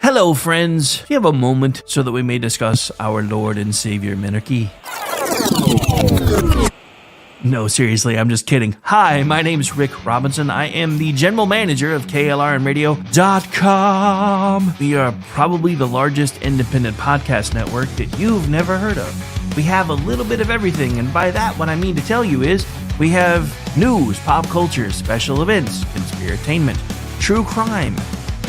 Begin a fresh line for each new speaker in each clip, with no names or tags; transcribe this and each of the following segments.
Hello, friends. Do you have a moment so that we may discuss our Lord and Savior Minarchy? No, seriously, I'm just kidding. Hi, my name is Rick Robinson. I am the general manager of KLRNradio.com. We are probably the largest independent podcast network that you've never heard of. We have a little bit of everything, and by that, what I mean to tell you is we have news, pop culture, special events, conspiratainment, true crime,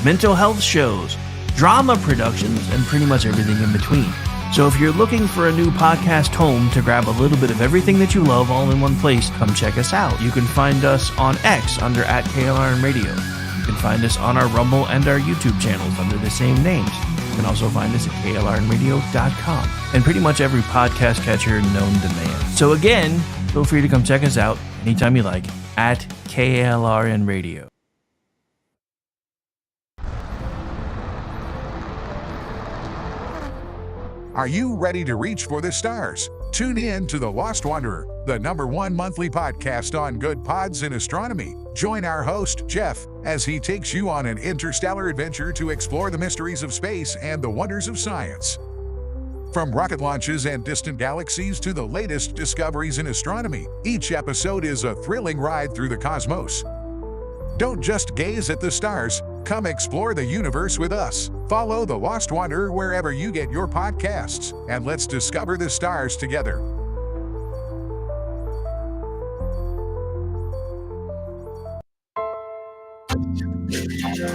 mental health shows, drama productions, and pretty much everything in between. So if you're looking for a new podcast home to grab a little bit of everything that you love all in one place, come check us out. You can find us on X under @KLRNradio. You can find us on our Rumble and our YouTube channels under the same names. You can also find us at KLRNradio.com and pretty much every podcast catcher known to man. So again, feel free to come check us out anytime you like at KLRNradio.
Are you ready to reach for the stars? Tune in to The Lost Wanderer, the #1 monthly podcast on good pods in astronomy. Join our host, Jeff, as he takes you on an interstellar adventure to explore the mysteries of space and the wonders of science. From rocket launches and distant galaxies to the latest discoveries in astronomy, each episode is a thrilling ride through the cosmos. Don't just gaze at the stars. Come explore the universe with us. Follow The Lost Wanderer wherever you get your podcasts, and let's discover the stars together.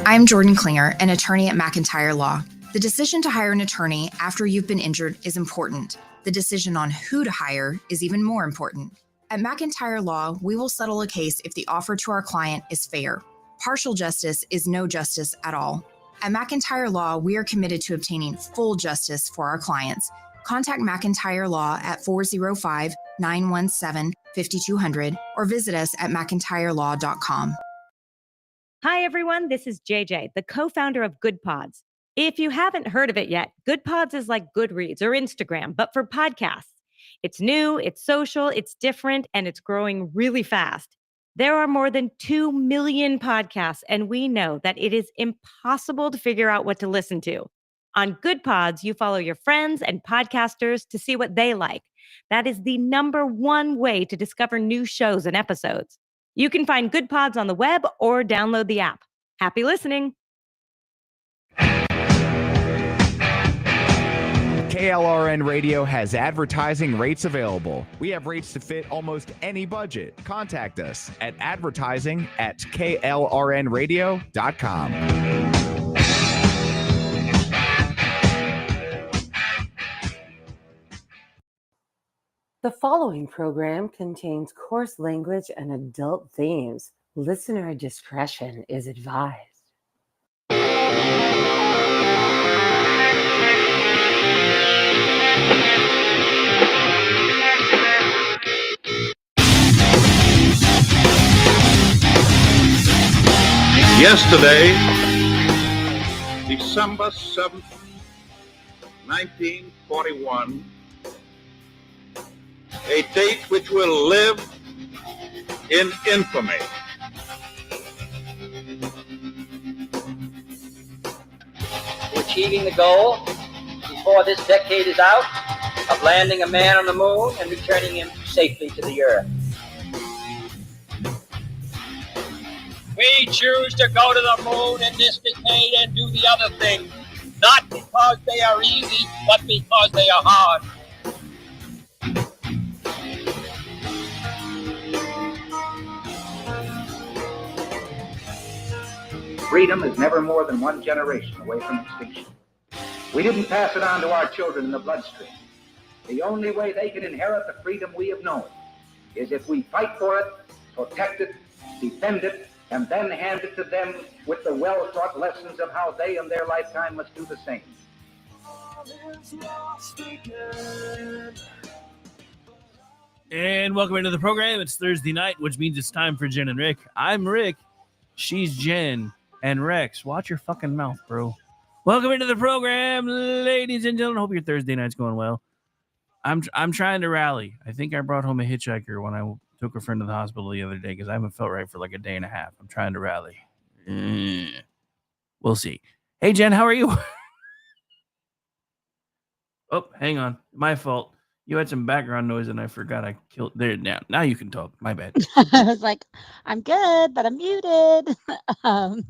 I'm Jordan Klinger, an attorney at McIntyre Law. The decision to hire an attorney after you've been injured is important. The decision on who to hire is even more important. At McIntyre Law, we will settle a case if the offer to our client is fair. Partial justice is no justice at all. At McIntyre Law, we are committed to obtaining full justice for our clients. Contact McIntyre Law at 405-917-5200 or visit us at mcintyrelaw.com.
Hi, everyone. This is JJ, the co-founder of Good Pods. If you haven't heard of it yet, Good Pods is like Goodreads or Instagram, but for podcasts. It's new, it's social, it's different, and it's growing really fast. There are more than 2 million podcasts, and we know that it is impossible to figure out what to listen to. On Good Pods, you follow your friends and podcasters to see what they like. That is the #1 way to discover new shows and episodes. You can find Good Pods on the web or download the app. Happy listening.
KLRN Radio has advertising rates available. We have rates to fit almost any budget. Contact us at advertising@klrnradio.com.
The following program contains coarse language and adult themes. Listener discretion is advised.
Yesterday, December 7th, 1941, a date which will live in infamy.
Achieving the goal before this decade is out of landing a man on the moon and returning him safely to the earth. We choose to go to the moon in this decade and do the other things, not because they are easy, but because they are hard.
Freedom is never more than one generation away from extinction. We didn't pass it on to our children in the bloodstream. The only way they can inherit the freedom we have known is if we fight for it, protect it, defend it, and then hand it to them with the well-taught lessons of how they in their lifetime must do the same.
And welcome into the program. It's Thursday night, which means it's time for Jen and Rick. I'm Rick. She's Jen. And Rex, watch your fucking mouth, bro. Welcome into the program, ladies and gentlemen. Hope your Thursday night's going well. I'm trying to rally. I think I brought home a hitchhiker when I took a friend to the hospital the other day because I haven't felt right for like a day and a half. I'm trying to rally. We'll see. Hey, Jen, how are you? Oh, hang on. My fault. You had some background noise and I forgot I killed there. Now you can talk. My bad.
I was like, I'm good, but I'm muted. um,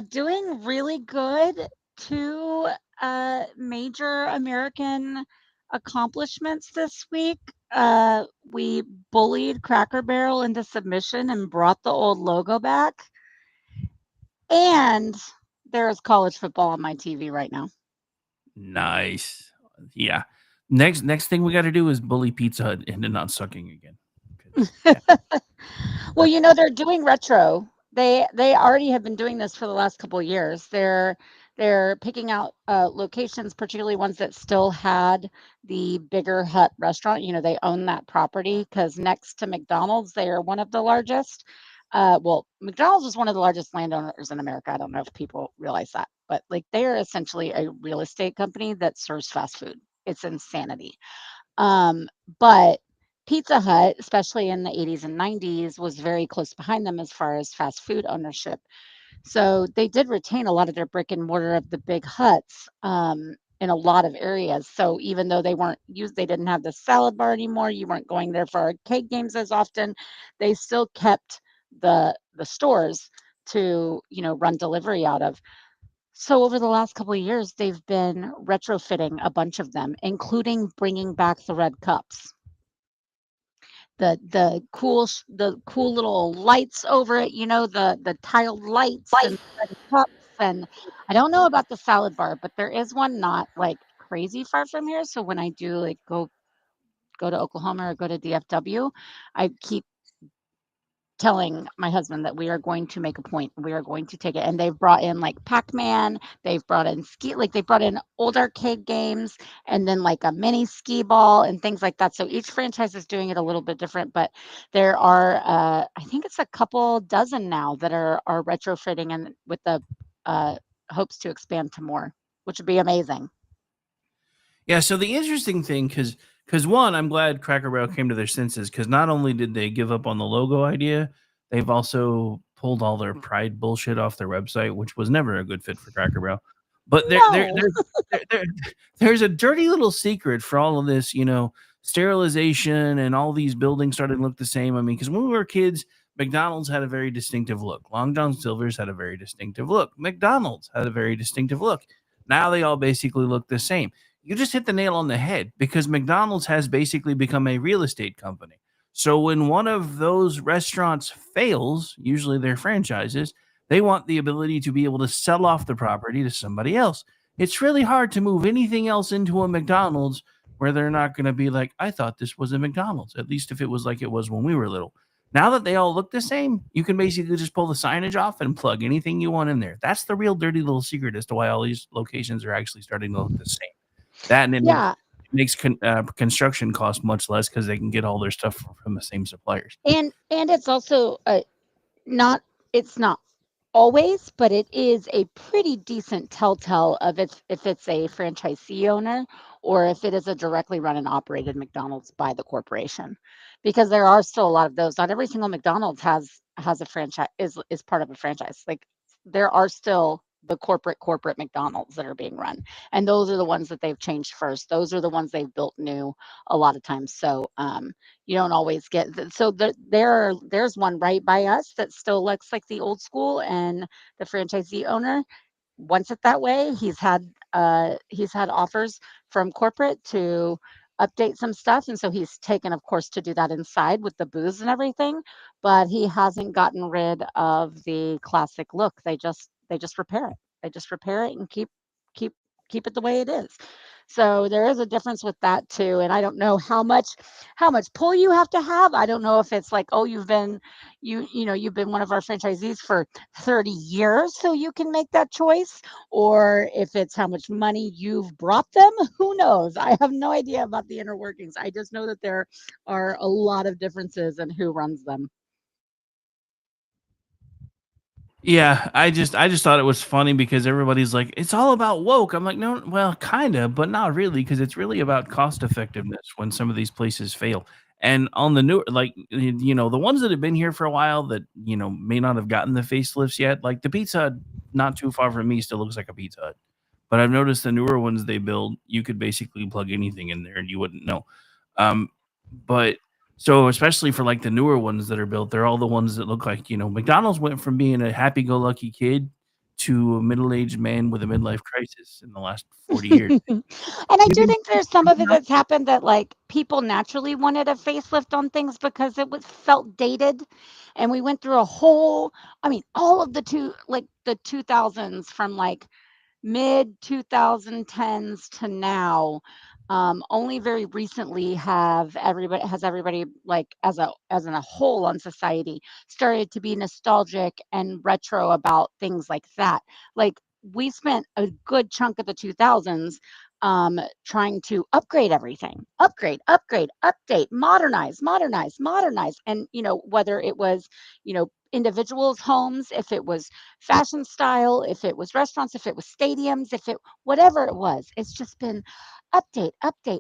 doing really good. Two major American accomplishments this week. We bullied Cracker Barrel into submission and brought the old logo back. And there is college football on my TV right now.
Nice. Yeah. Next thing we got to do is bully Pizza Hut into not sucking again.
Well, they're doing retro. They already have been doing this for the last couple of years. They're picking out locations, particularly ones that still had the bigger Hut restaurant. They own that property because next to McDonald's, they are one of the largest. Well, McDonald's is one of the largest landowners in America. I don't know if people realize that, but like they are essentially a real estate company that serves fast food. It's insanity. But Pizza Hut, especially in the 80s and 90s, was very close behind them as far as fast food ownership. So they did retain a lot of their brick and mortar of the big huts in a lot of areas. So even though they didn't have the salad bar anymore, you weren't going there for arcade games as often, they still kept the stores to run delivery out of. So over the last couple of years, they've been retrofitting a bunch of them, including bringing back the red cups. The cool little lights over it, the tiled lights and red cups. And I don't know about the salad bar, but there is one not like crazy far from here. So when I do like go to Oklahoma or go to DFW, I keep telling my husband that we are going to make a point. We are going to take it. And they've brought in like Pac-Man, they've brought in they brought in old arcade games and then like a mini skee ball and things like that. So each franchise is doing it a little bit different, but there are I think it's a couple dozen now that are retrofitting and with the hopes to expand to more, which would be amazing.
Yeah, so the interesting thing, because one, I'm glad Cracker Barrel came to their senses, because not only did they give up on the logo idea, they've also pulled all their pride bullshit off their website, which was never a good fit for Cracker Barrel. But there's a dirty little secret for all of this, sterilization and all these buildings started to look the same. I mean, because when we were kids, McDonald's had a very distinctive look. Long John Silver's had a very distinctive look. McDonald's had a very distinctive look. Now they all basically look the same. You just hit the nail on the head because McDonald's has basically become a real estate company. So when one of those restaurants fails, usually their franchises, they want the ability to be able to sell off the property to somebody else. It's really hard to move anything else into a McDonald's where they're not going to be like, I thought this was a McDonald's, at least if it was like it was when we were little. Now that they all look the same, you can basically just pull the signage off and plug anything you want in there. That's the real dirty little secret as to why all these locations are actually starting to look the same. That and it makes construction cost much less because they can get all their stuff from the same suppliers.
And it's also not always, but it is a pretty decent telltale of if it's a franchisee owner or if it is a directly run and operated McDonald's by the corporation, because there are still a lot of those. Not every single McDonald's has a franchise is part of a franchise. Like there are still the corporate McDonald's that are being run, and those are the ones that they've changed first. Those are the ones they've built new a lot of times. So you don't always get so there's one right by us that still looks like the old school, and the franchisee owner wants it that way. He's had offers from corporate to update some stuff, and so he's taken, of course, to do that inside with the booths and everything, but he hasn't gotten rid of the classic look. They just repair it. They just repair it and keep it the way it is. So there is a difference with that too. And I don't know how much pull you have to have. I don't know if it's like, oh, you've been one of our franchisees for 30 years, so you can make that choice, or if it's how much money you've brought them. Who knows? I have no idea about the inner workings. I just know that there are a lot of differences in who runs them.
Yeah, I just thought it was funny because everybody's like, it's all about woke. I'm like, no, well, kind of, but not really, because it's really about cost effectiveness when some of these places fail. And on the new, like, the ones that have been here for a while that, may not have gotten the facelifts yet, like the Pizza Hut, not too far from me, still looks like a Pizza Hut. But I've noticed the newer ones they build, you could basically plug anything in there and you wouldn't know. Um, but so especially for like the newer ones that are built, they're all the ones that look like, McDonald's went from being a happy-go-lucky kid to a middle-aged man with a midlife crisis in the last 40 years.
And I
You've
do
been
think there's some of it that's happened that like people naturally wanted a facelift on things because it was felt dated. And we went through a whole, I mean, all of the 2000s from like mid 2010s to now. Only very recently has everybody like as in a whole on society started to be nostalgic and retro about things like that. Like we spent a good chunk of the 2000s trying to upgrade everything, update, modernize, and whether it was individuals' homes, if it was fashion style, if it was restaurants, if it was stadiums, if it whatever it was, it's just been update,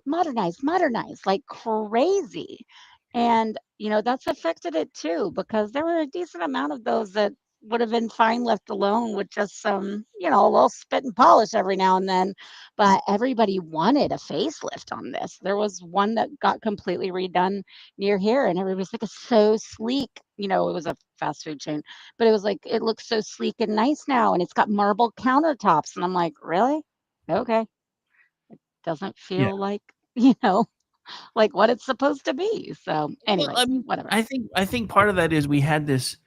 modernize like crazy. And that's affected it too because there were a decent amount of those that would have been fine left alone with just some, a little spit and polish every now and then. But everybody wanted a facelift on this. There was one that got completely redone near here, and everybody's like, it's so sleek. It was a fast food chain, but it was like, it looks so sleek and nice now, and it's got marble countertops. And I'm like, really? Okay. Doesn't
Yeah.
feel like, you know, like what it's supposed to be. So,
Well, I
anyways,
mean,
whatever.
I think part of that is we had this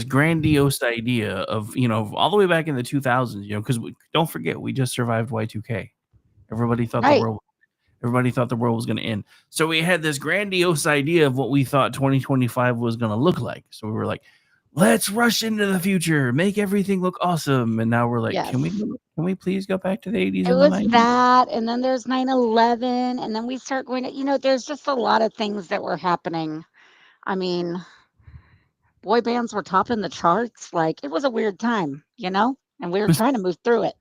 grandiose idea of, all the way back in the 2000s, because don't forget we just survived Y2K. Everybody thought the
Right.
world everybody thought the world was going to end. So we had this grandiose idea of what we thought 2025 was going to look like. So we were like, let's rush into the future, make everything look awesome. And now we're like,
Yes.
can we please go back to the 80s
It
and the
was
90s?
that, and then there's 9/11, and then we start going to, there's just a lot of things that were happening. I mean, boy bands were topping the charts. Like it was a weird time, and we were trying to move through it.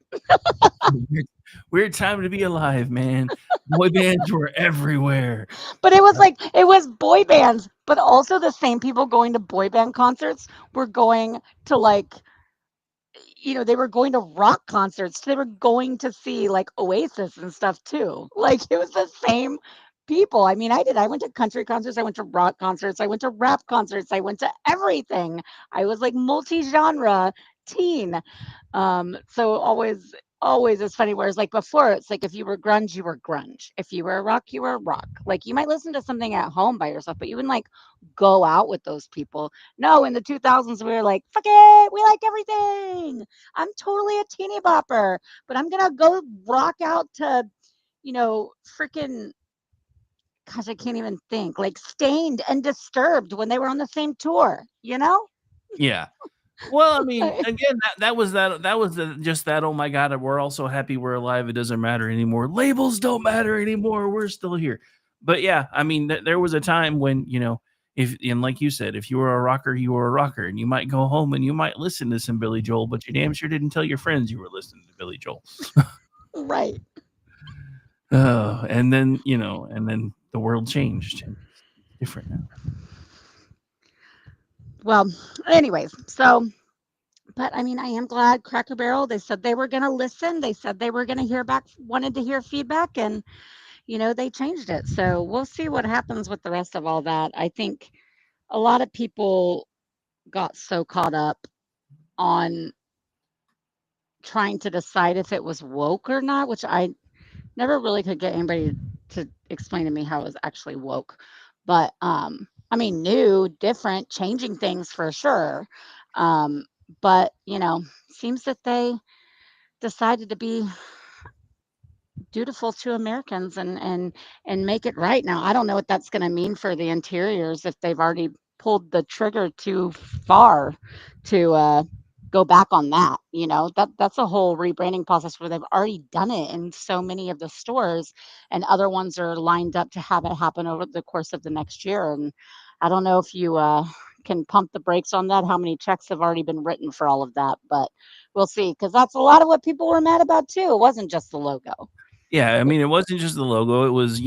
Weird time to be alive, man. Boy bands were everywhere.
But it was like, it was boy bands, but also the same people going to boy band concerts were going to like, they were going to rock concerts. They were going to see like Oasis and stuff too. Like it was the same people. I mean, I did. I went to country concerts. I went to rock concerts. I went to rap concerts. I went to everything. I was like multi-genre teen. So always is funny. Whereas like before, it's like if you were grunge, you were grunge. If you were a rock, you were rock. Like you might listen to something at home by yourself, but you wouldn't like go out with those people. No, in the 2000s, we were like, fuck it, we like everything. I'm totally a teeny bopper, but I'm gonna go rock out to, freaking, gosh, I can't even think, like Stained and Disturbed when they were on the same tour,
Yeah. Well, I mean, again, just that. Oh my God, we're all so happy we're alive. It doesn't matter anymore. Labels don't matter anymore. We're still here. But yeah, I mean, there was a time when if and like you said, if you were a rocker, you were a rocker, and you might go home and you might listen to some Billy Joel, but you damn sure didn't tell your friends you were listening to Billy Joel.
Right.
And then the world changed. It's different now.
Well, anyways, so, but I mean, I am glad Cracker Barrel, they said they were going to listen. They said they were going to wanted to hear feedback, and, they changed it. So we'll see what happens with the rest of all that. I think a lot of people got so caught up on trying to decide if it was woke or not, which I never really could get anybody to explain to me how it was actually woke. But I mean, new, different, changing things for sure. But seems that they decided to be dutiful to Americans and make it right. Now, I don't know what that's going to mean for the interiors if they've already pulled the trigger too far to go back on that. That's a whole rebranding process where they've already done it in so many of the stores, and other ones are lined up to have it happen over the course of the next year. And I don't know if you can pump the brakes on that, how many checks have already been written for all of that, but we'll see, because that's a lot of what people were mad about too. It wasn't just the logo.
Yeah, I mean, it wasn't just the logo. It was,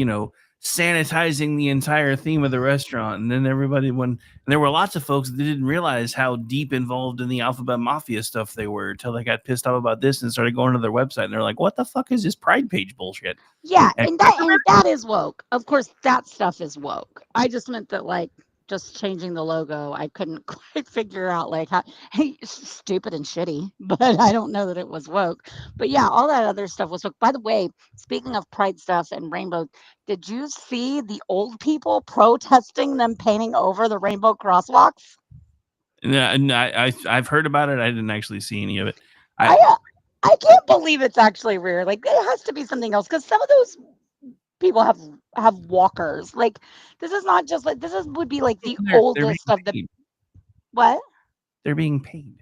sanitizing the entire theme of the restaurant. And then and there were lots of folks that didn't realize how deep involved in the Alphabet Mafia stuff they were until they got pissed off about this and started going to their website. And they're like, what the fuck is this Pride page bullshit?
Yeah,
And
and that is woke. Of course, that stuff is woke. I just meant that, like, just changing the logo, I couldn't quite figure out, like, how it's stupid and shitty, but I don't know that it was woke. But yeah, all that other stuff was woke. By the way, speaking of pride stuff and rainbow, did you see the old people protesting them painting over the rainbow crosswalks?
yeah, and I've heard about it. I didn't actually see any of it.
I can't believe it's actually rare. Like, it has to be something else because some of those people have walkers. Like, this is not just like would be like the
They're
oldest of the
being paid.
what?
They're being paid.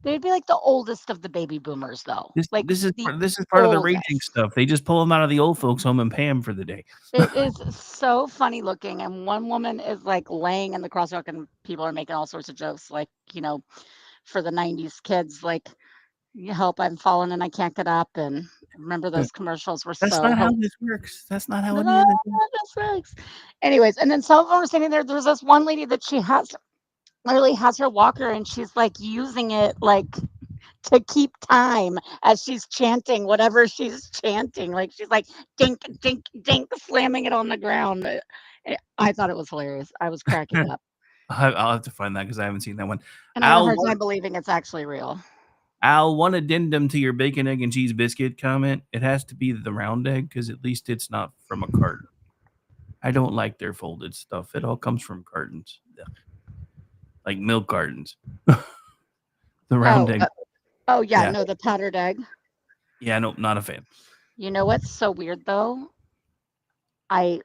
They'd be like the oldest of the baby boomers, though. Like
This is
the
part of the raging
oldest.
stuff. They just pull them out of the old folks' home and pay them for the day.
It is so funny looking, and one woman is like laying in the crosswalk, and people are making all sorts of jokes, like, for the '90s kids, like, "You help, I'm falling and I can't get up." And remember those commercials were
That's
so
not how this works. That's not how
no,
any of this works.
this works. Anyways, and then some of them are sitting there. There's this one lady that she has literally has her walker, and she's like using it like to keep time as she's chanting whatever she's chanting. Like, she's like dink, dink, dink, slamming it on the ground. I thought it was hilarious. I was cracking up.
I'll have to find that because I haven't seen that one.
And I have a hard time believing it's actually real.
Al, one addendum to your bacon, egg, and cheese biscuit comment. It has to be the round egg because at least it's not from a carton. I don't like their folded stuff. It all comes from cartons. Ugh. Like milk cartons. The round egg.
Yeah, no, the powdered egg.
Yeah, no, not a fan.
You know what's so weird though? I've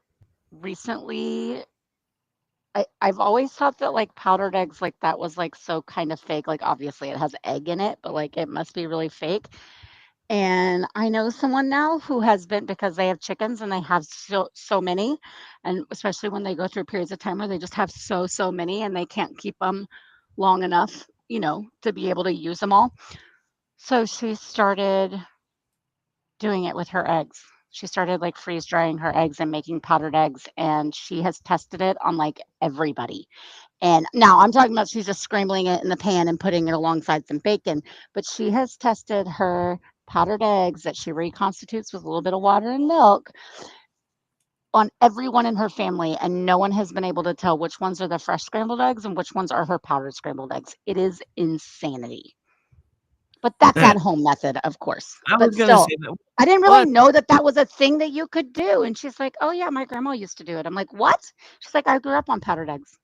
always thought that, like, powdered eggs like that was like so kind of fake. Like, obviously it has egg in it, but like it must be really fake. And I know someone now who has been, because they have chickens and they have so many, and especially when they go through periods of time where they just have so many and they can't keep them long enough, to be able to use them all. So she started doing it with her eggs. She started like freeze drying her eggs and making powdered eggs, and she has tested it on like everybody. And now I'm talking about she's just scrambling it in the pan and putting it alongside some bacon, but she has tested her powdered eggs that she reconstitutes with a little bit of water and milk on everyone in her family, and no one has been able to tell which ones are the fresh scrambled eggs and which ones are her powdered scrambled eggs. It is insanity. But that's at home method, of course. But still, I didn't really know that was a thing that you could do. And she's like, "Oh yeah, my grandma used to do it." I'm like, "What?" She's like, "I grew up on powdered eggs."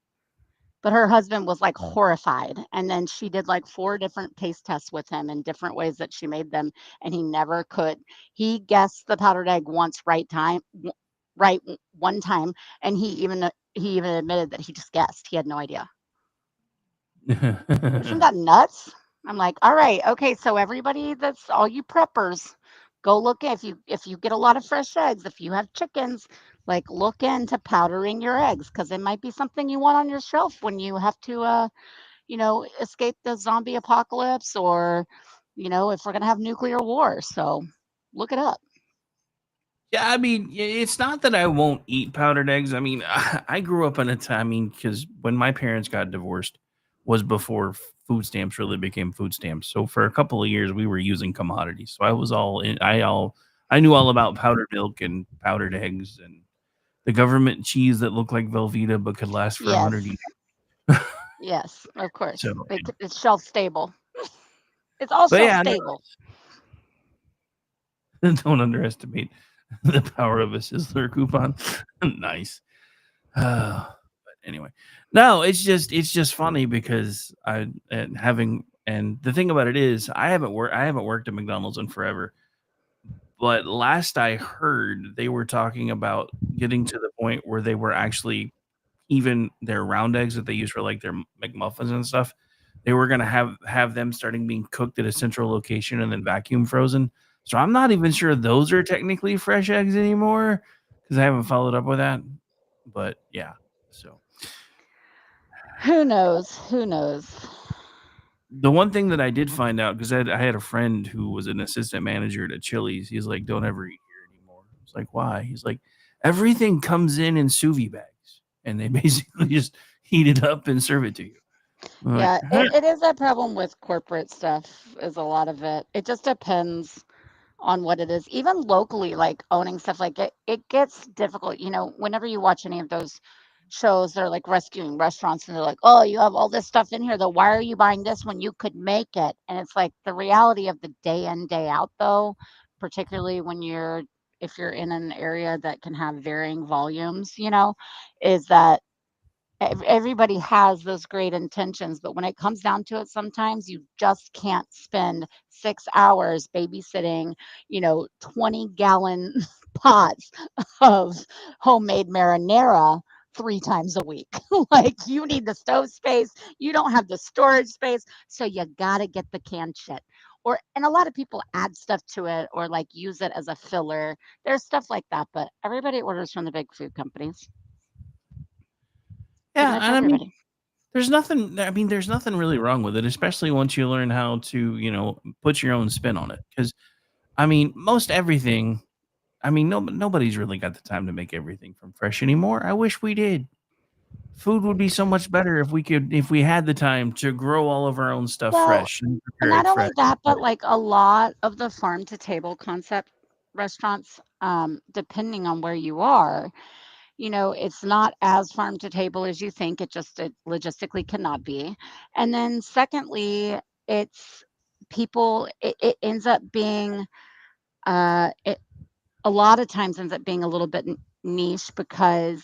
But her husband was like horrified. And then she did like 4 different taste tests with him in different ways that she made them, and he never could. He guessed the powdered egg right one time, and he even admitted that he just guessed. He had no idea. Isn't that nuts? I'm like, all right, okay, so everybody, that's all you preppers, go look if you get a lot of fresh eggs, if you have chickens, like, look into powdering your eggs, because it might be something you want on your shelf when you have to escape the zombie apocalypse, or if we're gonna have nuclear war. So look it up.
Yeah, I mean, it's not that I won't eat powdered eggs. I mean, I grew up in a time, because when my parents got divorced was before food stamps really became food stamps. So for a couple of years, we were using commodities. So I was I knew all about powdered milk and powdered eggs and the government cheese that looked like Velveeta but could last for 100 years.
Yes, of course.
So,
It's shelf stable. It's all shelf stable.
Don't underestimate the power of a Sizzler coupon. Nice. But anyway, no, it's just funny because and the thing about it is I haven't worked at McDonald's in forever. But last I heard, they were talking about getting to the point where they were actually, even their round eggs that they use for like their McMuffins and stuff, they were gonna have them starting being cooked at a central location and then vacuum frozen. So I'm not even sure those are technically fresh eggs anymore because I haven't followed up with that. But yeah, so
who knows?
The one thing that I did find out, because I had a friend who was an assistant manager at Chili's, he's like, "Don't ever eat here anymore." I was like, "Why?" He's like, Everything comes in sous vide bags, and they basically just heat it up and serve it to you. I'm like,
Yeah, it is a problem with corporate stuff, is a lot of it. It just depends on what it is. Even locally, like owning stuff like it gets difficult. Whenever you watch any of those shows, they're like rescuing restaurants and they're like, oh, you have all this stuff in here, though. Why are you buying this when you could make it? And it's like the reality of the day in, day out, though, particularly if you're in an area that can have varying volumes, is that everybody has those great intentions, but when it comes down to it, sometimes you just can't spend 6 hours babysitting, 20-gallon pots of homemade marinara 3 times a week. Like, you need the stove space, you don't have the storage space, so you gotta get the canned shit. And a lot of people add stuff to it or like use it as a filler. There's stuff like that, but everybody orders from the big food companies. Pretty
yeah,
much
and I mean,
everybody.
there's nothing really wrong with it, especially once you learn how to, put your own spin on it. Because most everything. Nobody's really got the time to make everything from fresh anymore. I wish we did. Food would be so much better if we had the time to grow all of our own stuff
Well,
fresh and
and
prepare
not
it fresh.
only that,
But
but like a lot of the farm to table concept restaurants, depending on where you are, it's not as farm to table as you think. It logistically cannot be. And then secondly, it's it ends up being, it a lot of times ends up being a little bit niche because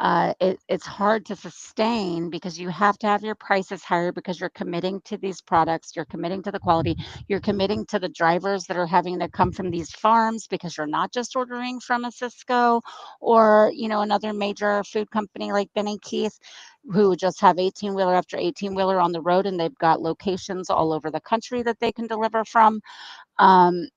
it's hard to sustain because you have to have your prices higher because you're committing to these products, you're committing to the quality, you're committing to the drivers that are having to come from these farms because you're not just ordering from a Cisco or another major food company like Ben and Keith who just have 18-wheeler after 18-wheeler on the road and they've got locations all over the country that they can deliver from. um,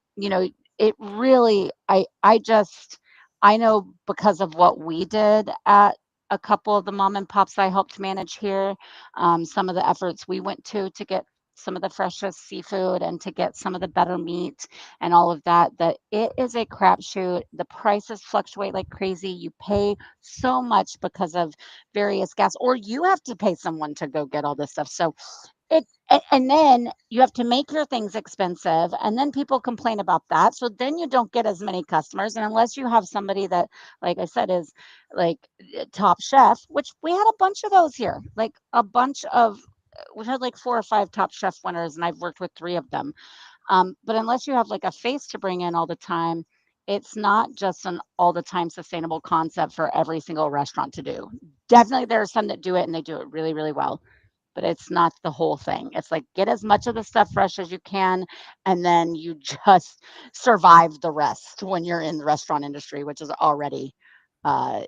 it really, I know because of what we did at a couple of the mom and pops I helped manage here, some of the efforts we went to get some of the freshest seafood and to get some of the better meat and all of that, that it is a crapshoot. The prices fluctuate like crazy. You pay so much because of various gas, or you have to pay someone to go get all this stuff. So and then you have to make your things expensive, and then people complain about that. So then you don't get as many customers. And unless you have somebody that, like I said, is like top chef, which we had a bunch of those here, like a bunch of, we've had like 4 or 5 top chef winners, and I've worked with 3 of them. But unless you have like a face to bring in all the time, it's not just an all the time sustainable concept for every single restaurant to do. Definitely there are some that do it and they do it really, really well, but it's not the whole thing. It's like get as much of the stuff fresh as you can, and then you just survive the rest when you're in the restaurant industry, which is already uh,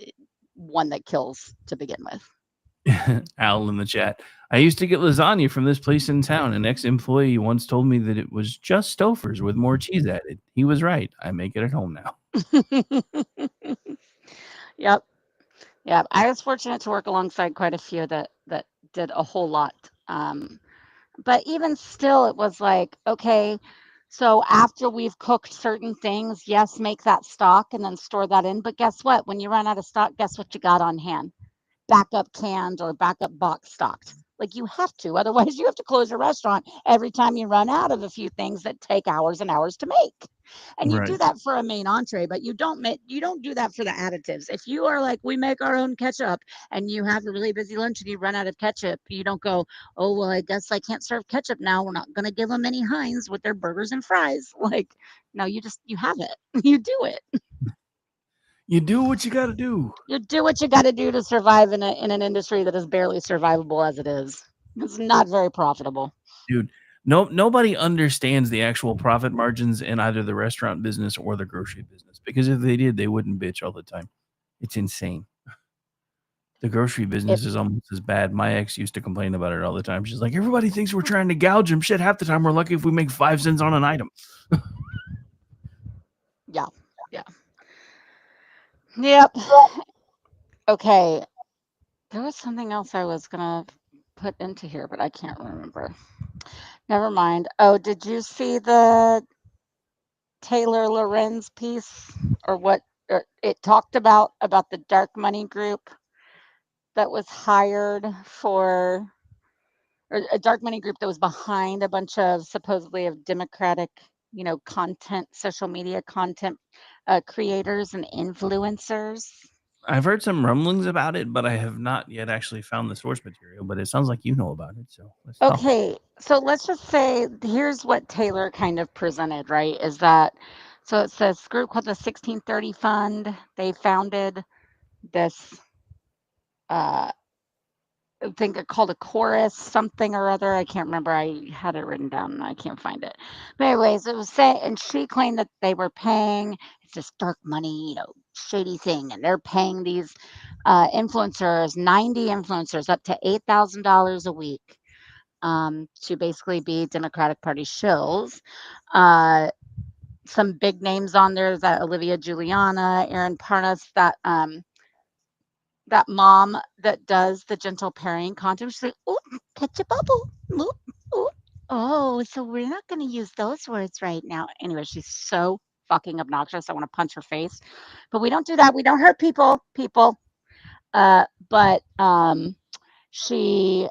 one that kills to begin with.
Al in the chat. I used to get lasagna from this place in town. An ex-employee once told me that it was just Stouffer's with more cheese added. He was right. I make it at home now.
Yep. Yeah, I was fortunate to work alongside quite a few that did a whole lot. But even still, it was like, okay, so after we've cooked certain things, yes, make that stock and then store that in. But guess what? When you run out of stock, guess what you got on hand? Backup canned or backup box stocked. Like you have to, otherwise you have to close your restaurant every time you run out of a few things that take hours and hours to make. And you do
Right.
that for a main entree, but you don't do that for the additives. If you are like, we make our own ketchup, and you have a really busy lunch and you run out of ketchup, you don't go, oh well, I guess I can't serve ketchup now. We're not going to give them any Heinz with their burgers and fries. Like, no, you have it. You do it.
You do what you got to do.
You do what you got to do to survive in an industry that is barely survivable as it is. It's not very profitable.
Dude, nobody understands the actual profit margins in either the restaurant business or the grocery business, because if they did, they wouldn't bitch all the time. It's insane. The grocery
It,
business is almost as bad. My ex used to complain about it all the time. She's like, everybody thinks we're trying to gouge them. Shit, half the time we're lucky if we make 5 cents on an item.
yeah, yeah, yep. Okay, there was something else I was gonna put into here, but I can't remember. Never mind. Oh, did you see the Taylor Lorenz piece, or what it talked about the dark money group that was hired for, or a dark money group that was behind a bunch of supposedly of Democratic, content, social media content creators and influencers.
I've heard some rumblings about it, but I have not yet actually found the source material. But it sounds like you know about it, so let's talk.
Okay, so let's just say here's what Taylor kind of presented, right? Is that so it's this group called the 1630 Fund. They founded this uh I think it called a chorus, something or other. I can't remember. I had it written down and I can't find it. But anyways, it was saying, and she claimed that they were paying, it's this dark money, shady thing, and they're paying these influencers, 90 influencers, up to $8,000 a week, to basically be Democratic Party shills. Some big names on there, that Olivia Juliana, Aaron Parnas, that mom that does the gentle parenting content. She's like, "Oh, catch a bubble. Ooh, ooh. Oh, so we're not going to use those words right now." Anyway, she's so fucking obnoxious. I want to punch her face. But we don't do that. We don't hurt people. But she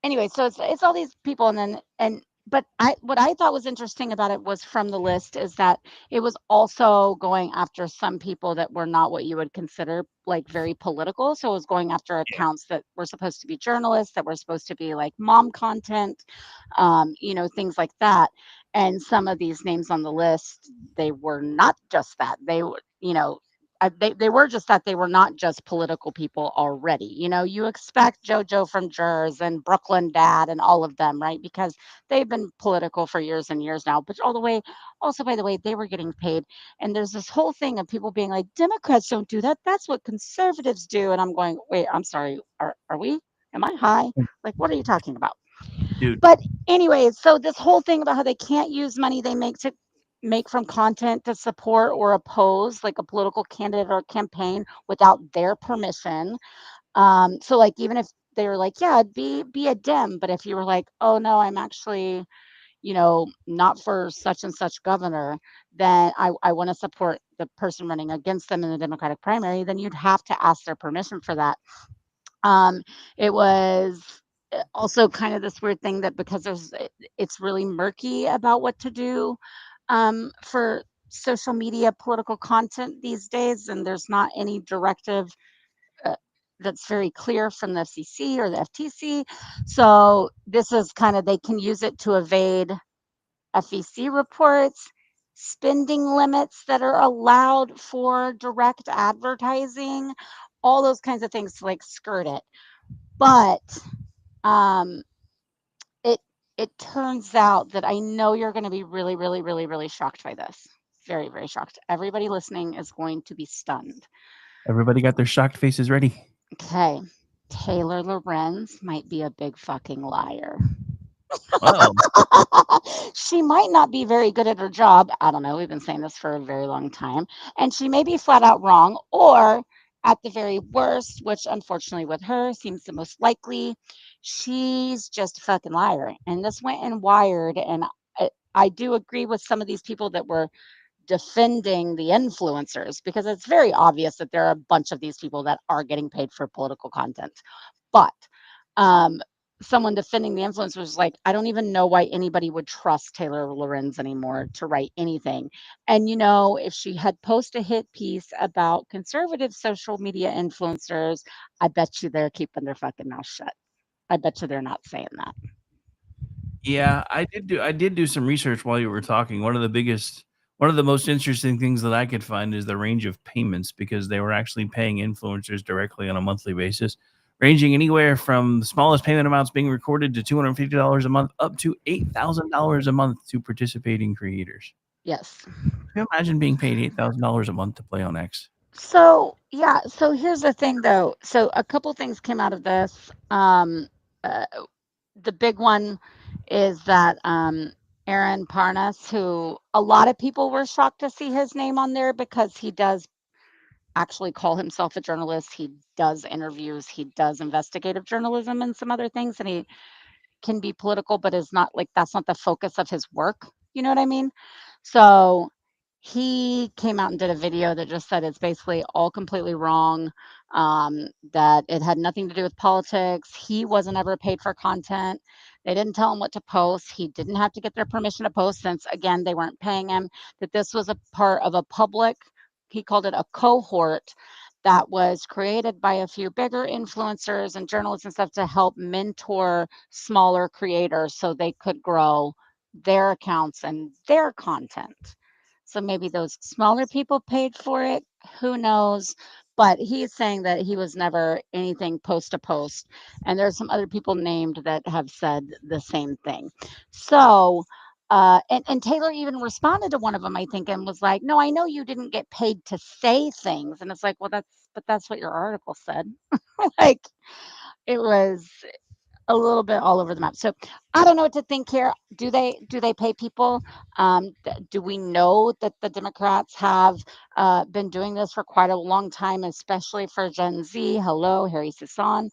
anyway, so it's all these people, and then but what I thought was interesting about it was from the list is that it was also going after some people that were not what you would consider like very political. So it was going after accounts that were supposed to be journalists, that were supposed to be like mom content, things like that. And some of these names on the list, they were not just that. They were, they were just that. They were not just political people already. You expect JoJo from Jers and Brooklyn Dad and all of them, right? Because they've been political for years and years now. But all the way, also, by the way, they were getting paid. And there's this whole thing of people being like, Democrats don't do that. That's what conservatives do. And I'm going, wait, I'm sorry. Are we? Am I high? Like, what are you talking about?
Dude,
But anyways, so this whole thing about how they can't use money they make from content to support or oppose like a political candidate or campaign without their permission. So like even if they were like, yeah, be a Dem, but if you were like, oh no, I'm actually, not for such and such governor, then I want to support the person running against them in the Democratic primary, then you'd have to ask their permission for that. It was also kind of this weird thing that because it's really murky about what to do for social media political content these days, and there's not any directive uh, that's very clear from the FCC or the FTC. So this is kind of, they can use it to evade FEC reports, spending limits that are allowed for direct advertising, all those kinds of things to like skirt it. But um, it it turns out that I know you're going to be really, really, really, really shocked by this. Very, very shocked. Everybody listening is going to be stunned.
everybody got their shocked faces ready.
Okay. Taylor Lorenz might be a big fucking liar.
Oh,
She might not be very good at her job. I don't know. We've been saying this for a very long time. And she may be flat out wrong, or at the very worst, which unfortunately with her seems the most likely, she's just a fucking liar. And this went in Wired. And I do agree with some of these people that were defending the influencers because it's very obvious that there are a bunch of these people that are getting paid for political content. But someone defending the influencers was like, I don't even know why anybody would trust Taylor Lorenz anymore to write anything. And if she had posted a hit piece about conservative social media influencers, I bet you they're keeping their fucking mouth shut. I bet you they're not saying that.
yeah, I did do some research while you were talking. One of the most interesting things that I could find is the range of payments because they were actually paying influencers directly on a monthly basis, ranging anywhere from the smallest payment amounts being recorded to $250 a month up to $8,000 a month to participating creators.
Yes.
Can you imagine being paid $8,000 a month to play on X?
So yeah, so here's the thing though. So a couple things came out of this. The big one is that Aaron Parnas, who a lot of people were shocked to see his name on there because he does actually call himself a journalist. He does interviews, he does investigative journalism and some other things, and he can be political, but is not like that's not the focus of his work. You know what I mean? So he came out and did a video that just said it's basically all completely wrong, that it had nothing to do with politics. He wasn't ever paid for content. They didn't tell him what to post. He didn't have to get their permission to post since, again, they weren't paying him, that this was a part of a public, he called it a cohort that was created by a few bigger influencers and journalists and stuff to help mentor smaller creators so they could grow their accounts and their content. So maybe those smaller people paid for it. Who knows? But he's saying that he was never anything post to post. And there's some other people named that have said the same thing. So, and Taylor even responded to one of them, I think, and was like, "No, I know you didn't get paid to say things." And it's like, well, that's what your article said. Like, it was a little bit all over the map. So I don't know what to think here. Do they pay people? Do we know that the Democrats have been doing this for quite a long time, especially for Gen Z? Hello, Harry Sisson.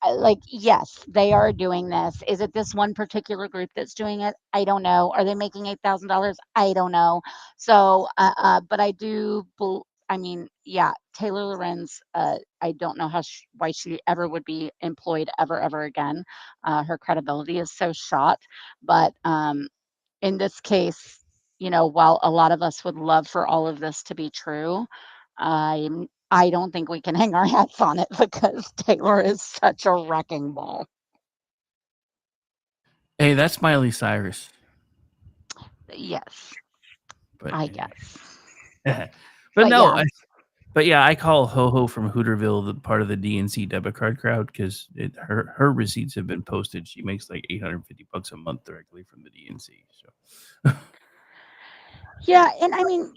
Like, yes, they are doing this. Is it this one particular group that's doing it? I don't know. Are they making $8,000? I don't know. So, but I do. I mean, yeah, Taylor Lorenz. I don't know why she ever would be employed ever again. Her credibility is so shot. But in this case, while a lot of us would love for all of this to be true, I don't think we can hang our hats on it because Taylor is such a wrecking ball.
Hey, that's Miley Cyrus.
Yes,
But
I guess.
but
But
no,
yeah.
but yeah, I call Ho Ho from Hooterville the part of the DNC debit card crowd because her receipts have been posted. She makes like $850 a month directly from the DNC. So
Yeah, and I mean,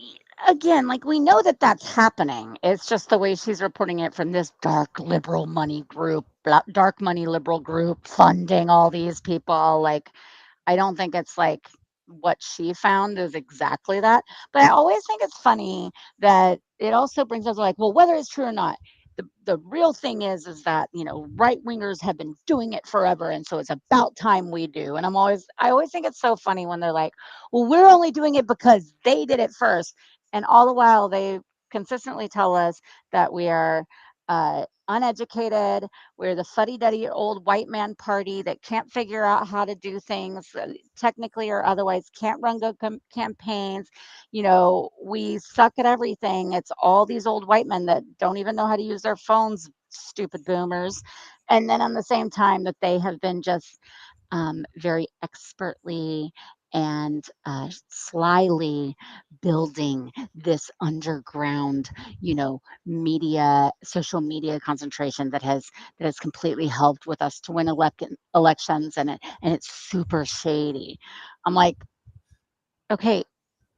again, like we know that that's happening. It's just the way she's reporting it from this dark liberal money group, dark money liberal group funding all these people. Like, I don't think it's like what she found is exactly that. But I always think it's funny that it also brings us like, well, whether it's true or not, the real thing is that right wingers have been doing it forever, and so it's about time we do. And I always think it's so funny when they're like, well, we're only doing it because they did it first, and all the while they consistently tell us that we are uneducated. We're the fuddy-duddy old white man party that can't figure out how to do things technically or otherwise, can't run good campaigns. We suck at everything. It's all these old white men that don't even know how to use their phones, stupid boomers. And then on the same time that they have been just very expertly and slyly building this underground, social media concentration that has completely helped with us to win elections, and it's super shady. I'm like, okay,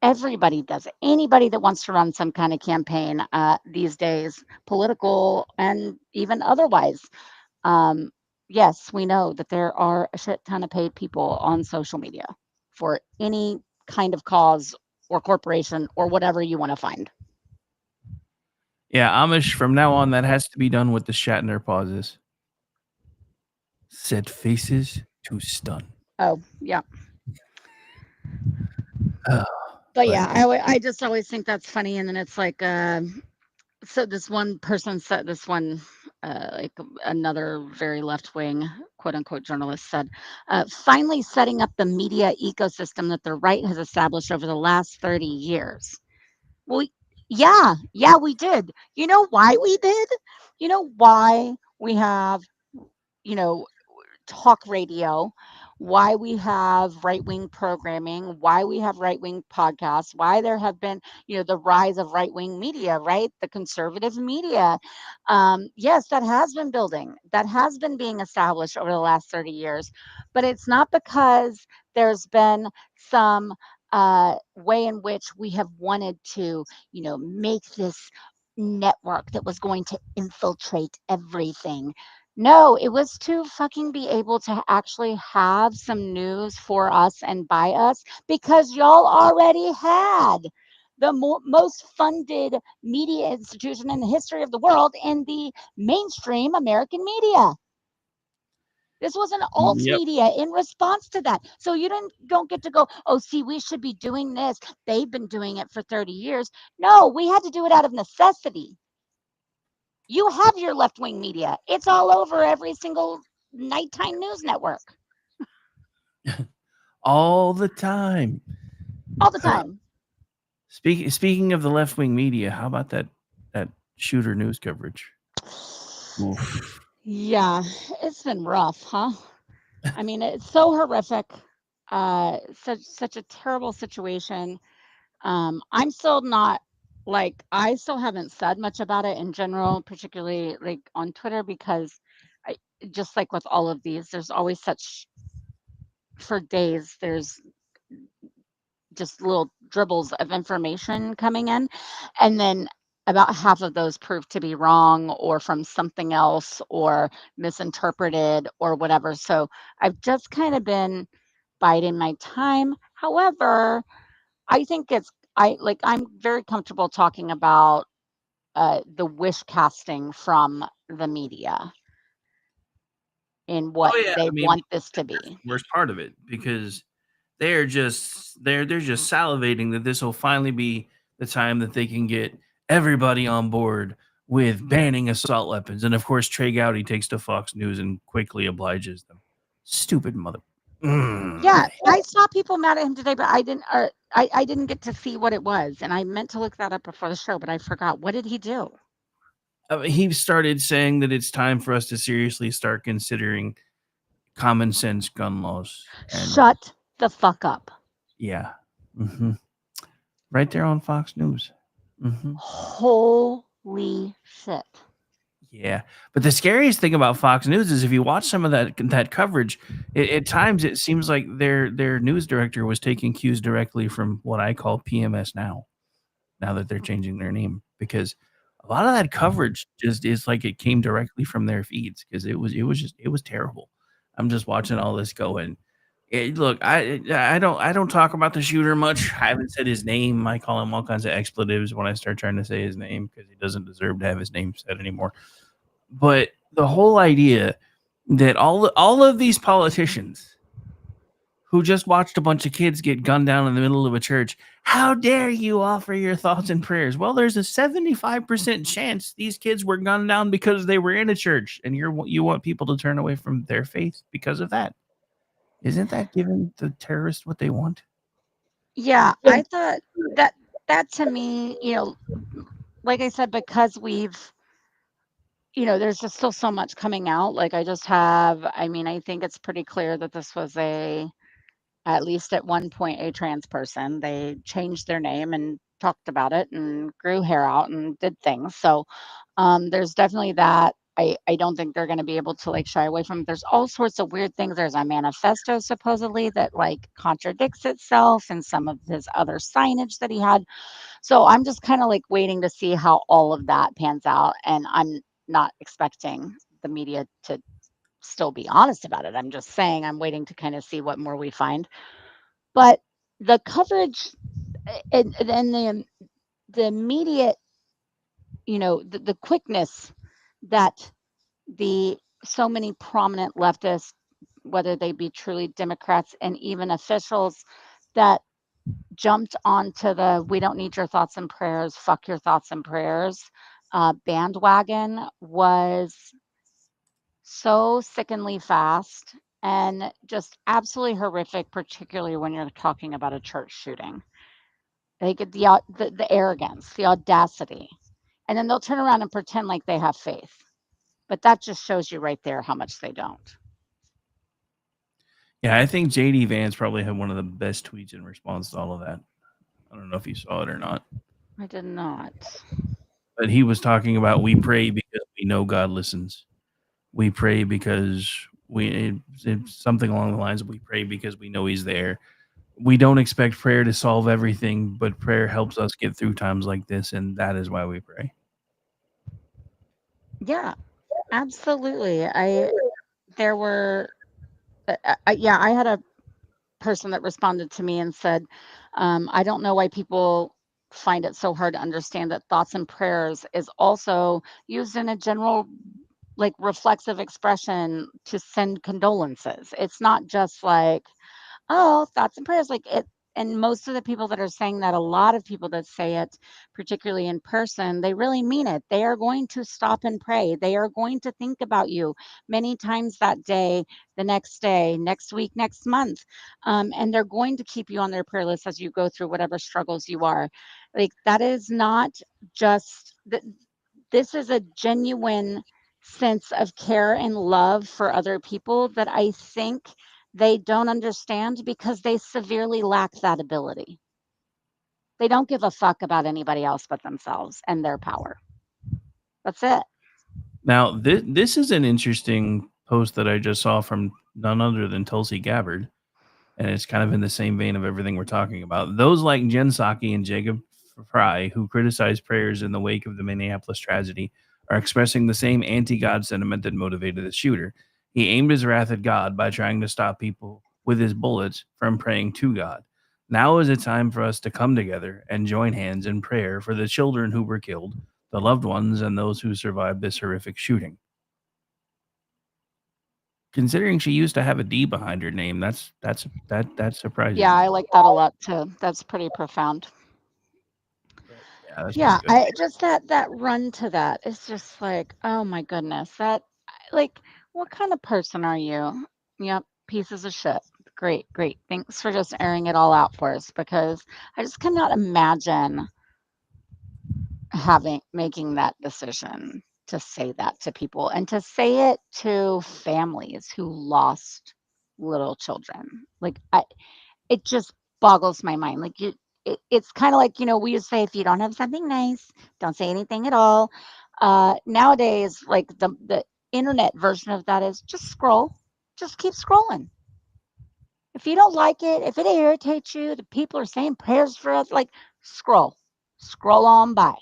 everybody does it. Anybody that wants to run some kind of campaign these days, political and even otherwise. Um, yes, we know that there are a shit ton of paid people on social media for any kind of cause or corporation or whatever you want to find.
yeah, Amish from now on that has to be done with the Shatner pauses. Set faces to stun.
Oh, yeah.
Oh,
But yeah, I just always think that's funny. And then it's like, so this one person said, like another very left wing, quote unquote, journalist said, finally setting up the media ecosystem that the right has established over the last 30 years. Well, yeah, we did. You know why we did? You know why we have, you know, talk radio, why we have right wing programming, why we have right wing podcasts, why there have been, the rise of right wing media, right? The conservative media. Yes, that has been building, that has been being established over the last 30 years, but it's not because there's been some way in which we have wanted to, make this network that was going to infiltrate everything. No, it was to fucking be able to actually have some news for us and by us because y'all already had the most funded media institution in the history of the world in the mainstream American media. This was an alt
Yep.
media in response to that. So you don't get to go, oh, see, we should be doing this. They've been doing it for 30 years. No, we had to do it out of necessity. You have your left wing media. It's all over every single nighttime news network
All the time.
all the time.
Speaking of the left wing media, how about that shooter news coverage? Oof.
Yeah, it's been rough, huh? I mean, it's so horrific. Such a terrible situation. I'm still not like I still haven't said much about it in general, particularly like on Twitter, because I just like with all of these, there's always such for days, there's just little dribbles of information coming in, and then about half of those prove to be wrong or from something else or misinterpreted or whatever. So I've just kind of been biding my time. However, I think I'm very comfortable talking about the wish casting from the media in what
Oh yeah,
they
I mean
want this to
that's
be.
the worst part of it because they're just salivating that this will finally be the time that they can get everybody on board with banning assault weapons. And of course, Trey Gowdy takes to Fox News and quickly obliges them. Stupid mother.
Yeah, I saw people mad at him today, but I didn't get to see what it was, and I meant to look that up before the show, but I forgot. What did he do?
He started saying that it's time for us to seriously start considering common sense gun laws. And
Shut the fuck up.
yeah, right there on Fox News.
Holy shit.
Yeah, but the scariest thing about Fox News is if you watch some of that coverage, at times it seems like their news director was taking cues directly from what I call PMS now. Now that they're changing their name, because a lot of that coverage just is like it came directly from their feeds because it was terrible. I'm just watching all this go and look, I don't talk about the shooter much. I haven't said his name. I call him all kinds of expletives when I start trying to say his name because he doesn't deserve to have his name said anymore. But the whole idea that all of these politicians who just watched a bunch of kids get gunned down in the middle of a church, how dare you offer your thoughts and prayers? Well, there's a 75% chance these kids were gunned down because they were in a church, and you want people to turn away from their faith because of that. Isn't that giving the terrorists what they want?
Yeah, I thought that to me, like I said, because there's just still so much coming out. Like I mean, I think it's pretty clear that this was at least at one point, a trans person. They changed their name and talked about it and grew hair out and did things. So there's definitely that. I don't think they're going to be able to like shy away from it. There's all sorts of weird things. There's a manifesto supposedly that like contradicts itself and some of his other signage that he had. So I'm just kind of like waiting to see how all of that pans out. And I'm not expecting the media to still be honest about it. I'm just saying I'm waiting to kind of see what more we find. But the coverage and the immediate, the quickness that the so many prominent leftists, whether they be truly Democrats and even officials, that jumped onto the "we don't need your thoughts and prayers, fuck your thoughts and prayers" bandwagon was so sickeningly fast and just absolutely horrific, particularly when you're talking about a church shooting. They get the arrogance, the audacity, and then they'll turn around and pretend like they have faith. But that just shows you right there how much they don't.
Yeah, I think JD Vance probably had one of the best tweets in response to all of that. I don't know if you saw it or not.
I did not.
But he was talking about we pray because we know God listens. We pray because it's something along the lines of we pray because we know he's there. We don't expect prayer to solve everything, but prayer helps us get through times like this, and that is why we pray.
Yeah, absolutely. I had a person that responded to me and said, I don't know why people find it so hard to understand that thoughts and prayers is also used in a general like reflexive expression to send condolences. It's not just like, oh, thoughts and prayers. Like it, and most of the people that are saying that, a lot of people that say it, particularly in person, they really mean it. They are going to stop and pray. They are going to think about you many times that day, next week, next month. And they're going to keep you on their prayer list as you go through whatever struggles you are. Like that is not just that. This is a genuine sense of care and love for other people that I think they don't understand because they severely lack that ability. They don't give a fuck about anybody else but themselves and their power. That's it.
Now, this is an interesting post that I just saw from none other than Tulsi Gabbard, and it's kind of in the same vein of everything we're talking about. Those like Jen Psaki and Jacob Fry, who criticize prayers in the wake of the Minneapolis tragedy, are expressing the same anti-God sentiment that motivated the shooter. He aimed his wrath at God by trying to stop people with his bullets from praying to God. Now is a time for us to come together and join hands in prayer for the children who were killed, the loved ones, and those who survived this horrific shooting. Considering she used to have a D behind her name, that's surprising
Yeah,
to
I
me.
like that a lot too. That's pretty profound.
Yeah, that's pretty
Yeah,
good.
I just that run to that. It's just like, oh my goodness, that like, what kind of person are you? Yep, pieces of shit. Great, great. Thanks for just airing it all out for us because I just cannot imagine making that decision to say that to people and to say it to families who lost little children. Like it just boggles my mind. Like it's kind of like, we used to say, if you don't have something nice, don't say anything at all. Nowadays, like the internet version of that is just scroll, just keep scrolling. If you don't like it, if it irritates you, the people are saying prayers for us, like scroll on by.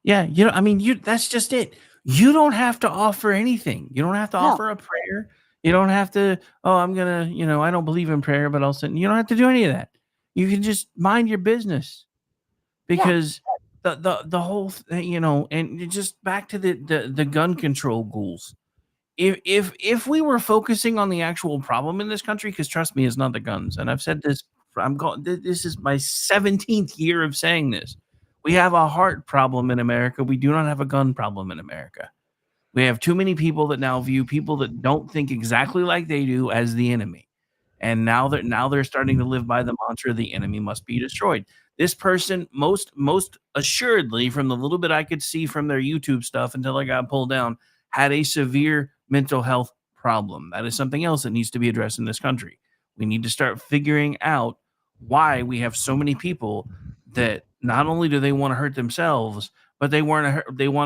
Yeah, I mean, that's just it. You don't have to offer anything. You don't have to
No,
offer a prayer. You don't have to, "Oh, I'm gonna," I don't believe in prayer, but I'll send. You don't have to do any of that. You can just mind your business
yeah,
because the whole and just back to the gun control ghouls. If we were focusing on the actual problem in this country, because trust me, it's not the guns, and I've said this. This is my 17th year of saying this. We have a heart problem in America. We do not have a gun problem in America. We have too many people that now view people that don't think exactly like they do as the enemy. And now they're starting to live by the mantra, the enemy must be destroyed. This person, most assuredly, from the little bit I could see from their YouTube stuff until I got pulled down, had a severe mental health problem. That is something else that needs to be addressed in this country. We need to start figuring out why we have so many people that not only do they want to hurt themselves, but they want to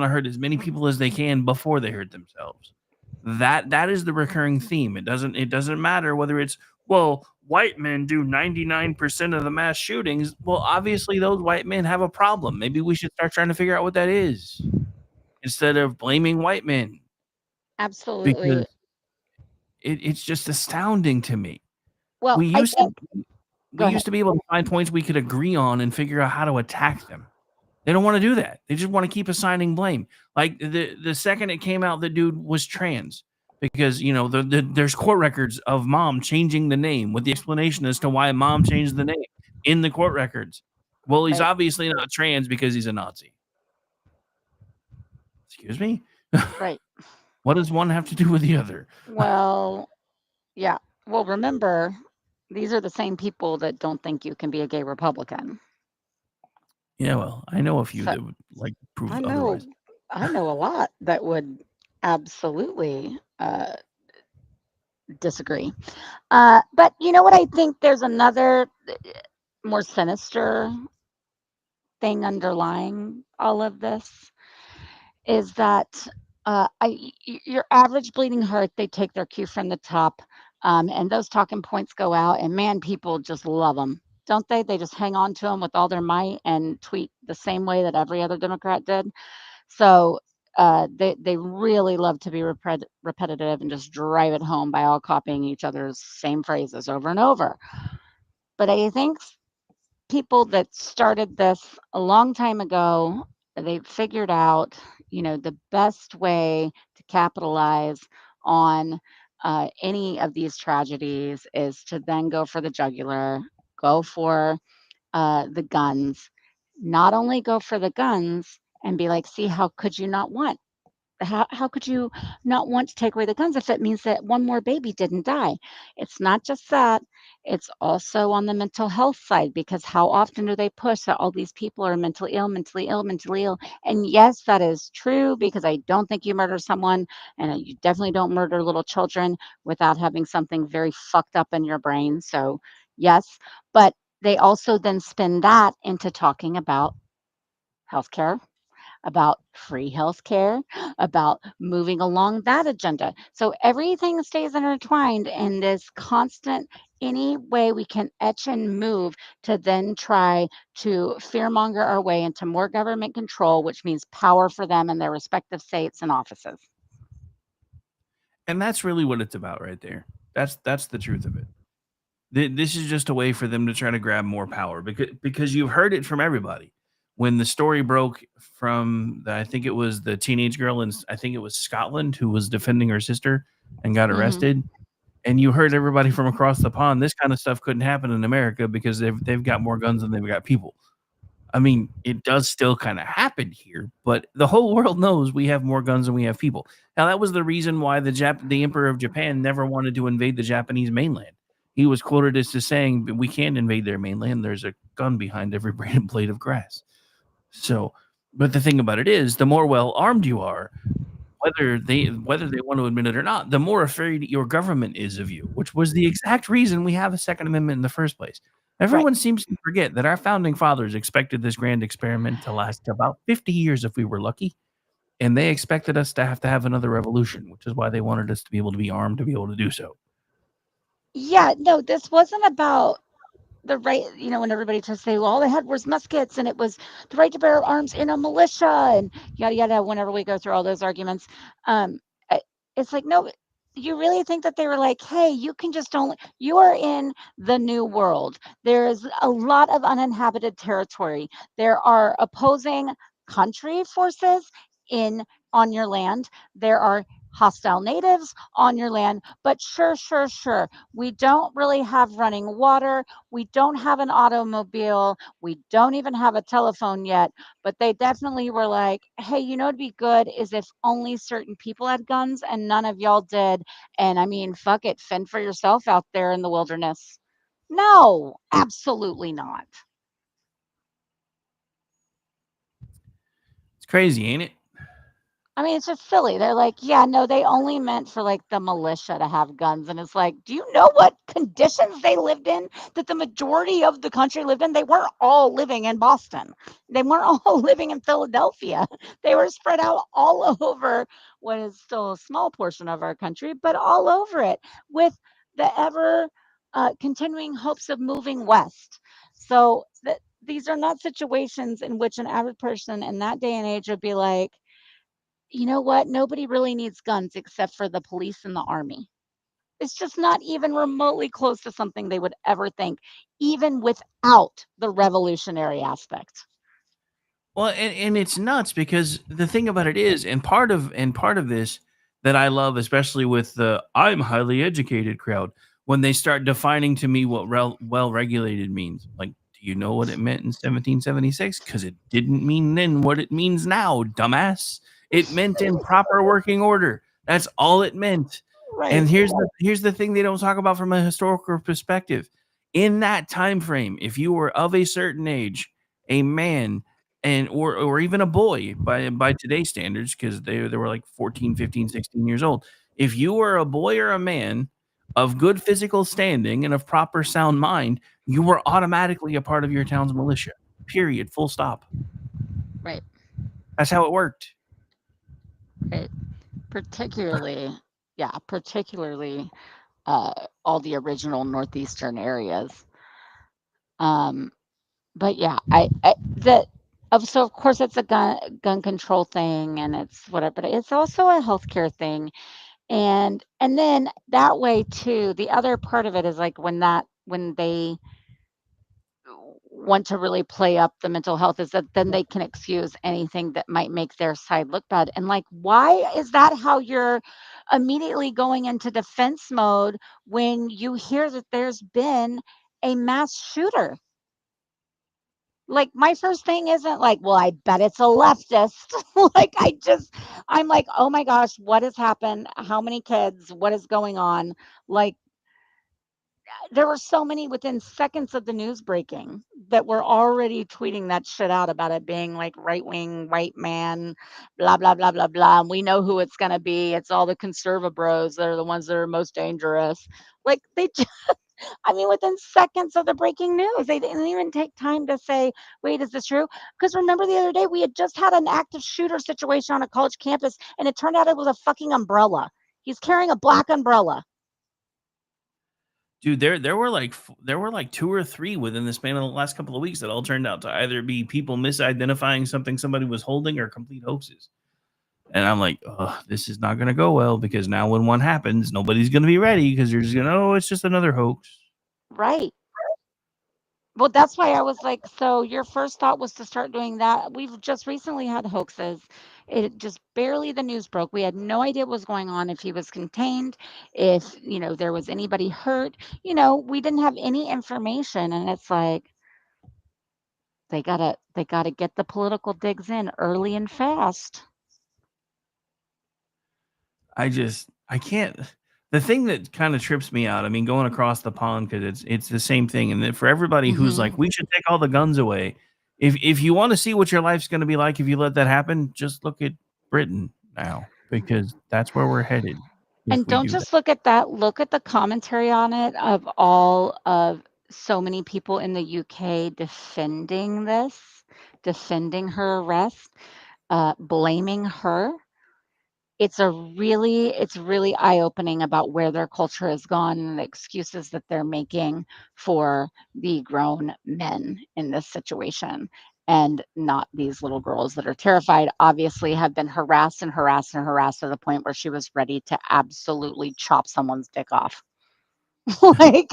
hurt as many people as they can before they hurt themselves. That is the recurring theme. It doesn't matter whether it's, well, white men do 99% of the mass shootings. Well, obviously those white men have a problem. Maybe we should start trying to figure out what that is instead of blaming white men,
absolutely.
because it's just astounding to me.
Well,
We
I
used to
think,
we
go ahead.
used to be able to find points we could agree on and figure out how to attack them. They don't want to do that. They just want to keep assigning blame. Like the second it came out, the dude was trans because there's court records of mom changing the name with the explanation as to why mom changed the name in the court records. Well, he's
Right,
obviously not trans because he's a Nazi. Excuse me.
right.
What does one have to do with the other?
Well, yeah. Well, remember, these are the same people that don't think you can be a gay Republican.
Yeah, well, I know a few
So
that would like prove
I know,
otherwise.
I know a lot that would absolutely disagree. But you know what? I think there's another more sinister thing underlying all of this is that your average bleeding heart, they take their cue from the top, and those talking points go out, and man, people just love them, don't they? They just hang on to them with all their might and tweet the same way that every other Democrat did. So they really love to be repetitive and just drive it home by all copying each other's same phrases over and over. But I think people that started this a long time ago, they figured out, the best way to capitalize on any of these tragedies is to then go for the jugular, go for the guns, not only go for the guns and be like, see, how could you not want to take away the guns if it means that one more baby didn't die? It's not just that, it's also on the mental health side because how often do they push that all these people are mentally ill, mentally ill, mentally ill? And yes, that is true because I don't think you murder someone and you definitely don't murder little children without having something very fucked up in your brain. So, yes, but they also then spin that into talking about healthcare, about free healthcare, about moving along that agenda. So everything stays intertwined in this constant any way we can etch and move to then try to fearmonger our way into more government control, which means power for them in their respective states and offices.
And that's really what it's about right there. That's the truth of it. This is just a way for them to try to grab more power because you've heard it from everybody. When the story broke from I think it was the teenage girl in I think it was Scotland who was defending her sister and got
Hmm.
arrested, and you heard everybody from across the pond. This kind of stuff couldn't happen in America because they've got more guns than they've got people. I mean, it does still kind of happen here, but the whole world knows we have more guns than we have people. Now, that was the reason why the Emperor of Japan never wanted to invade the Japanese mainland. He was quoted as to saying, "We can't invade their mainland. There's a gun behind every blade of grass." So, but the thing about it is, the more well armed you are, whether they want to admit it or not, the more afraid your government is of you, which was the exact reason we have a Second Amendment in the first place.
Right.
Everyone seems to forget that our founding fathers expected this grand experiment to last about 50 years if we were lucky, and they expected us to have another revolution, which is why they wanted us to be able to be armed to be able to do so.
Yeah, no, this wasn't about the right, when everybody tries to say, well, all they had was muskets and it was the right to bear arms in a militia and yada yada. Whenever we go through all those arguments, um, it's like, no, you really think that they were like, hey, you can just only, you are in the new world. There is a lot of uninhabited territory. There are opposing country forces in on your land. There are hostile natives on your land, but sure. We don't really have running water. We don't have an automobile. We don't even have a telephone yet, but they definitely were like, hey, it'd be good is if only certain people had guns and none of y'all did. And I mean, fuck it, fend for yourself out there in the wilderness. No, absolutely not.
It's crazy, ain't it?
I mean, it's just silly. They're like, yeah, no, they only meant for like the militia to have guns. And it's like, do you know what conditions they lived in that the majority of the country lived in? They weren't all living in Boston. They weren't all living in Philadelphia. They were spread out all over what is still a small portion of our country, but all over it with the ever continuing hopes of moving west. So these are not situations in which an average person in that day and age would be like, you know what? Nobody really needs guns except for the police and the army. It's just not even remotely close to something they would ever think, even without the revolutionary aspect.
Well, and it's nuts because the thing about it is, and part of this that I love, especially with the "I'm highly educated" crowd, when they start defining to me what well regulated means. Like, do you know what it meant in 1776? Because it didn't mean then what it means now, dumbass. It meant in proper working order. That's all it meant. And
Right.
here's the thing they don't talk about from a historical perspective. In that time frame, if you were of a certain age, a man and or even a boy by today's standards because they were like 14, 15, 16 years old. If you were a boy or a man of good physical standing and of proper sound mind, you were automatically a part of your town's militia. Period. Full stop.
Right.
That's how it worked.
Right. Particularly, yeah, particularly all the original northeastern areas. Um, but yeah, I that of so of course it's a gun control thing and it's whatever, but it's also a healthcare thing. And then that way too, the other part of it is like when want to really play up the mental health is that then they can excuse anything that might make their side look bad. And like, why is that how you're immediately going into defense mode when you hear that there's been a mass shooter? Like, my first thing isn't like, well, I bet it's a leftist. Like, I'm like, oh my gosh, what has happened? How many kids? What is going on? Like, there were so many within seconds of the news breaking that were already tweeting that shit out about it being like right wing, white man, blah, blah, blah, blah, blah. And we know who it's going to be. It's all the conserva bros that are the ones that are most dangerous. Like, I mean, within seconds of the breaking news, they didn't even take time to say, wait, is this true? Because remember the other day, we had just had an active shooter situation on a college campus, and it turned out it was a fucking umbrella. He's carrying a black umbrella.
Dude, there were like 2 or 3 within the span of the last couple of weeks that all turned out to either be people misidentifying something somebody was holding or complete hoaxes. And I'm like, oh, this is not going to go well, because now when one happens, nobody's going to be ready, because you're just going to, oh, it's just another hoax.
Right. Well, that's why I was like, so your first thought was to start doing that. We've just recently had hoaxes. It just barely the news broke. We had no idea what was going on, if he was contained, if, there was anybody hurt. We didn't have any information. And it's like, they gotta get the political digs in early and fast.
I can't. The thing that kind of trips me out, I mean, going across the pond, because it's the same thing. And then for everybody who's like, we should take all the guns away. If you want to see what your life's going to be like if you let that happen, just look at Britain now, because that's where we're headed.
And don't just look at that. Look at the commentary on it of all of so many people in the UK defending her arrest, blaming her. It's really eye-opening about where their culture has gone and the excuses that they're making for the grown men in this situation, and not these little girls that are terrified, obviously have been harassed and harassed and harassed to the point where she was ready to absolutely chop someone's dick off. Like,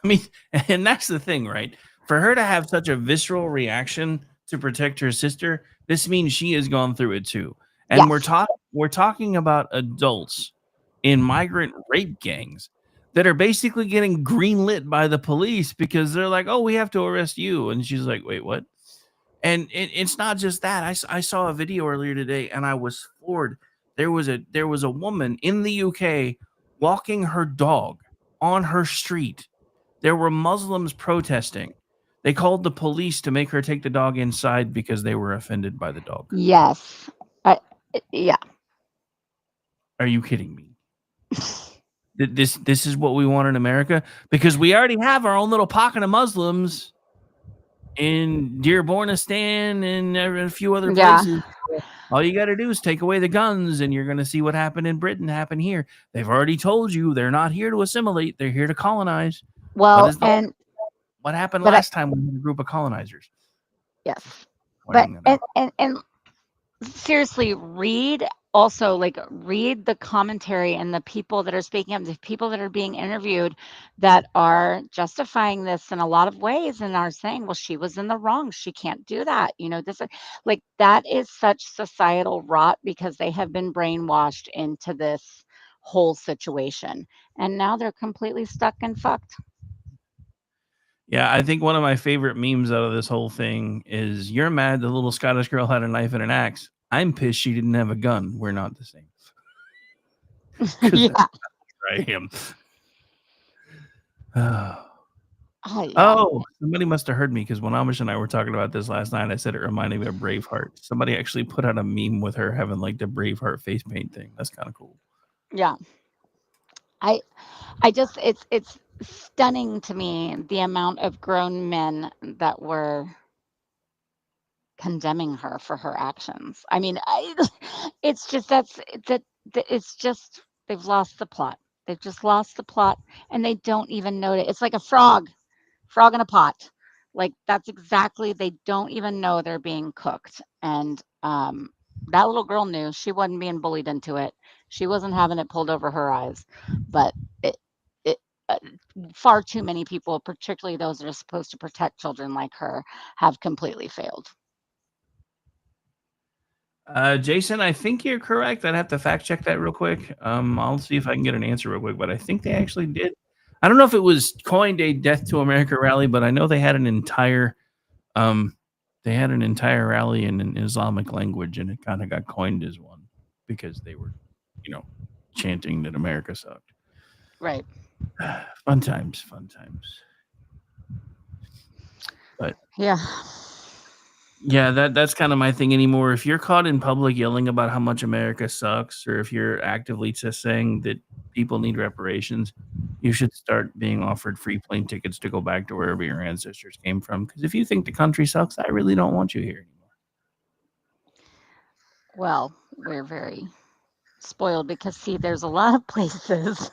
I mean, and that's the thing, right? For her to have such a visceral reaction to protect her sister, this means she has gone through it too. And
yes.
we're talking about adults in migrant rape gangs that are basically getting greenlit by the police, because they're like, "Oh, we have to arrest you," and she's like, "Wait, what?" And it's not just that. I saw a video earlier today, and I was floored. There was a woman in the UK walking her dog on her street. There were Muslims protesting. They called the police to make her take the dog inside because they were offended by the dog.
Yes. Yeah.
Are you kidding me? This is what we want in America? Because we already have our own little pocket of Muslims in Dearbornistan and a few other places. All you got to do is take away the guns, and you're going to see what happened in Britain happen here. They've already told you they're not here to assimilate. They're here to colonize.
Well,
what happened last time when we had a group of colonizers?
Yes. But and seriously, read the commentary and the people that are speaking up, the people that are being interviewed that are justifying this in a lot of ways and are saying, well, she was in the wrong. She can't do that. That is such societal rot, because they have been brainwashed into this whole situation. And now they're completely stuck and fucked.
Yeah, I think one of my favorite memes out of this whole thing is, "You're mad the little Scottish girl had a knife and an axe. I'm pissed she didn't have a gun. We're not the same."
Yeah.
I am.
Oh, yeah.
Oh, somebody must have heard me, because when Amish and I were talking about this last night, I said it reminded me of Braveheart. Somebody actually put out a meme with her having like the Braveheart face paint thing. That's kind of cool.
Yeah. I just it's stunning to me the amount of grown men that were condemning her for her actions. I mean, it's just it's just they've lost the plot. They've just lost the plot, and they don't even know it. It's like a frog in a pot. Like, that's exactly, they don't even know they're being cooked. And that little girl knew she wasn't being bullied into it. She wasn't having it pulled over her eyes. But far too many people, particularly those that are supposed to protect children like her, have completely failed.
Jason, I think you're correct. I'd have to fact check that real quick. I'll see if I can get an answer real quick, but I think they actually did. I don't know if it was coined a Death to America rally, but I know they had an entire rally in an Islamic language, and it kind of got coined as one because they were, chanting that America sucked.
Right.
Fun times. But
yeah,
that's kind of my thing anymore. If you're caught in public yelling about how much America sucks, or if you're actively just saying that people need reparations, you should start being offered free plane tickets to go back to wherever your ancestors came from. Because if you think the country sucks, I really don't want you here anymore.
Well, we're very spoiled because, see, there's a lot of places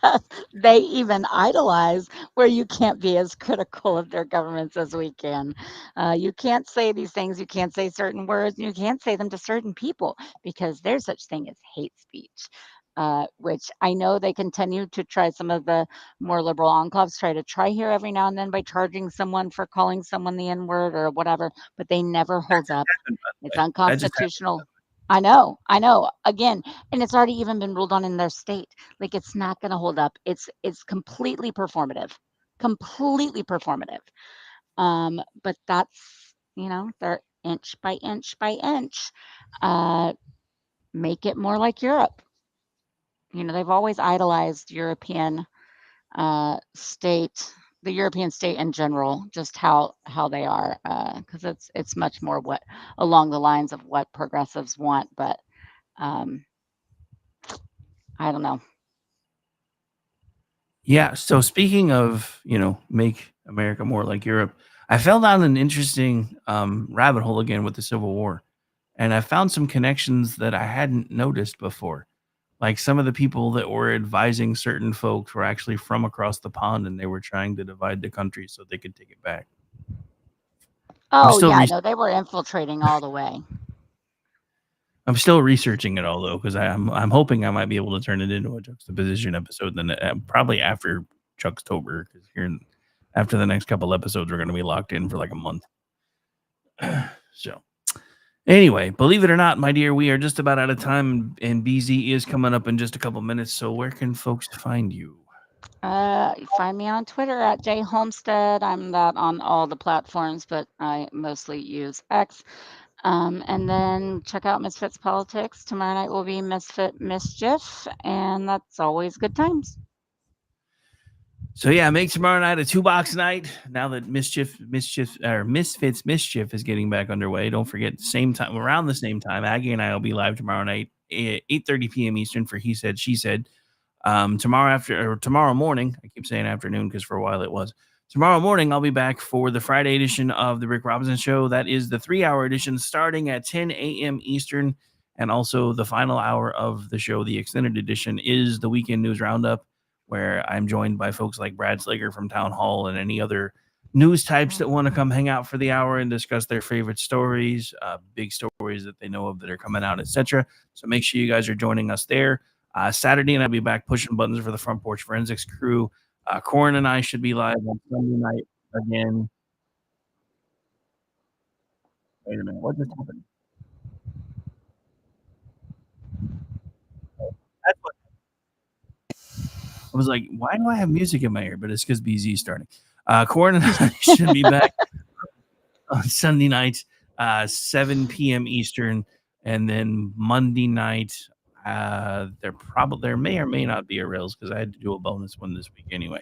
that they even idolize where you can't be as critical of their governments as we can. You can't say these things, you can't say certain words, and you can't say them to certain people because there's such thing as hate speech. Which I know they continue to try, some of the more liberal enclaves try to try here every now and then by charging someone for calling someone the N-word or whatever, but they never hold up. It's unconstitutional. I know. Again, and it's already even been ruled on in their state. Like, it's not going to hold up. It's completely performative. Completely performative. But that's, they're inch by inch by inch. Make it more like Europe. They've always idolized European state, the European state in general, just how they are, because it's much more what along the lines of what progressives want. But I don't know.
Yeah. So speaking of, make America more like Europe, I fell down an interesting rabbit hole again with the Civil War, and I found some connections that I hadn't noticed before. Like, some of the people that were advising certain folks were actually from across the pond, and they were trying to divide the country so they could take it back.
Oh yeah, no, they were infiltrating all the way.
I'm still researching it all though, because I'm hoping I might be able to turn it into a juxtaposition episode. Then probably after Chuckstober, because after the next couple episodes, we're going to be locked in for like a month. So anyway, believe it or not, my dear, we are just about out of time, and BZ is coming up in just a couple minutes. So where can folks find you?
You find me on Twitter at J Homestead. I'm that on all the platforms, but I mostly use X. And then check out Misfits Politics. Tomorrow night will be Misfit Mischief, and that's always good times.
So yeah, make tomorrow night a 2-box night. Now that Misfits Mischief is getting back underway, don't forget around the same time, Aggie and I will be live tomorrow night at 8:30 p.m. Eastern for He Said She Said. Tomorrow morning, I keep saying afternoon because for a while it was. Tomorrow morning, I'll be back for the Friday edition of the Rick Robinson Show. That is the 3-hour edition starting at 10 a.m. Eastern. And also the final hour of the show, the extended edition, is the Weekend News Roundup, where I'm joined by folks like Brad Slager from Town Hall and any other news types that want to come hang out for the hour and discuss their favorite stories, big stories that they know of that are coming out, etc. So make sure you guys are joining us there. Saturday, and I'll be back pushing buttons for the Front Porch Forensics crew. Corin and I should be live on Sunday night again. Wait a minute, what just happened? That's what I was like, why do I have music in my ear? But it's because BZ is starting. Corin and I should be back on Sunday night, 7 p.m. Eastern, and then Monday night. There may or may not be a rails because I had to do a bonus one this week anyway.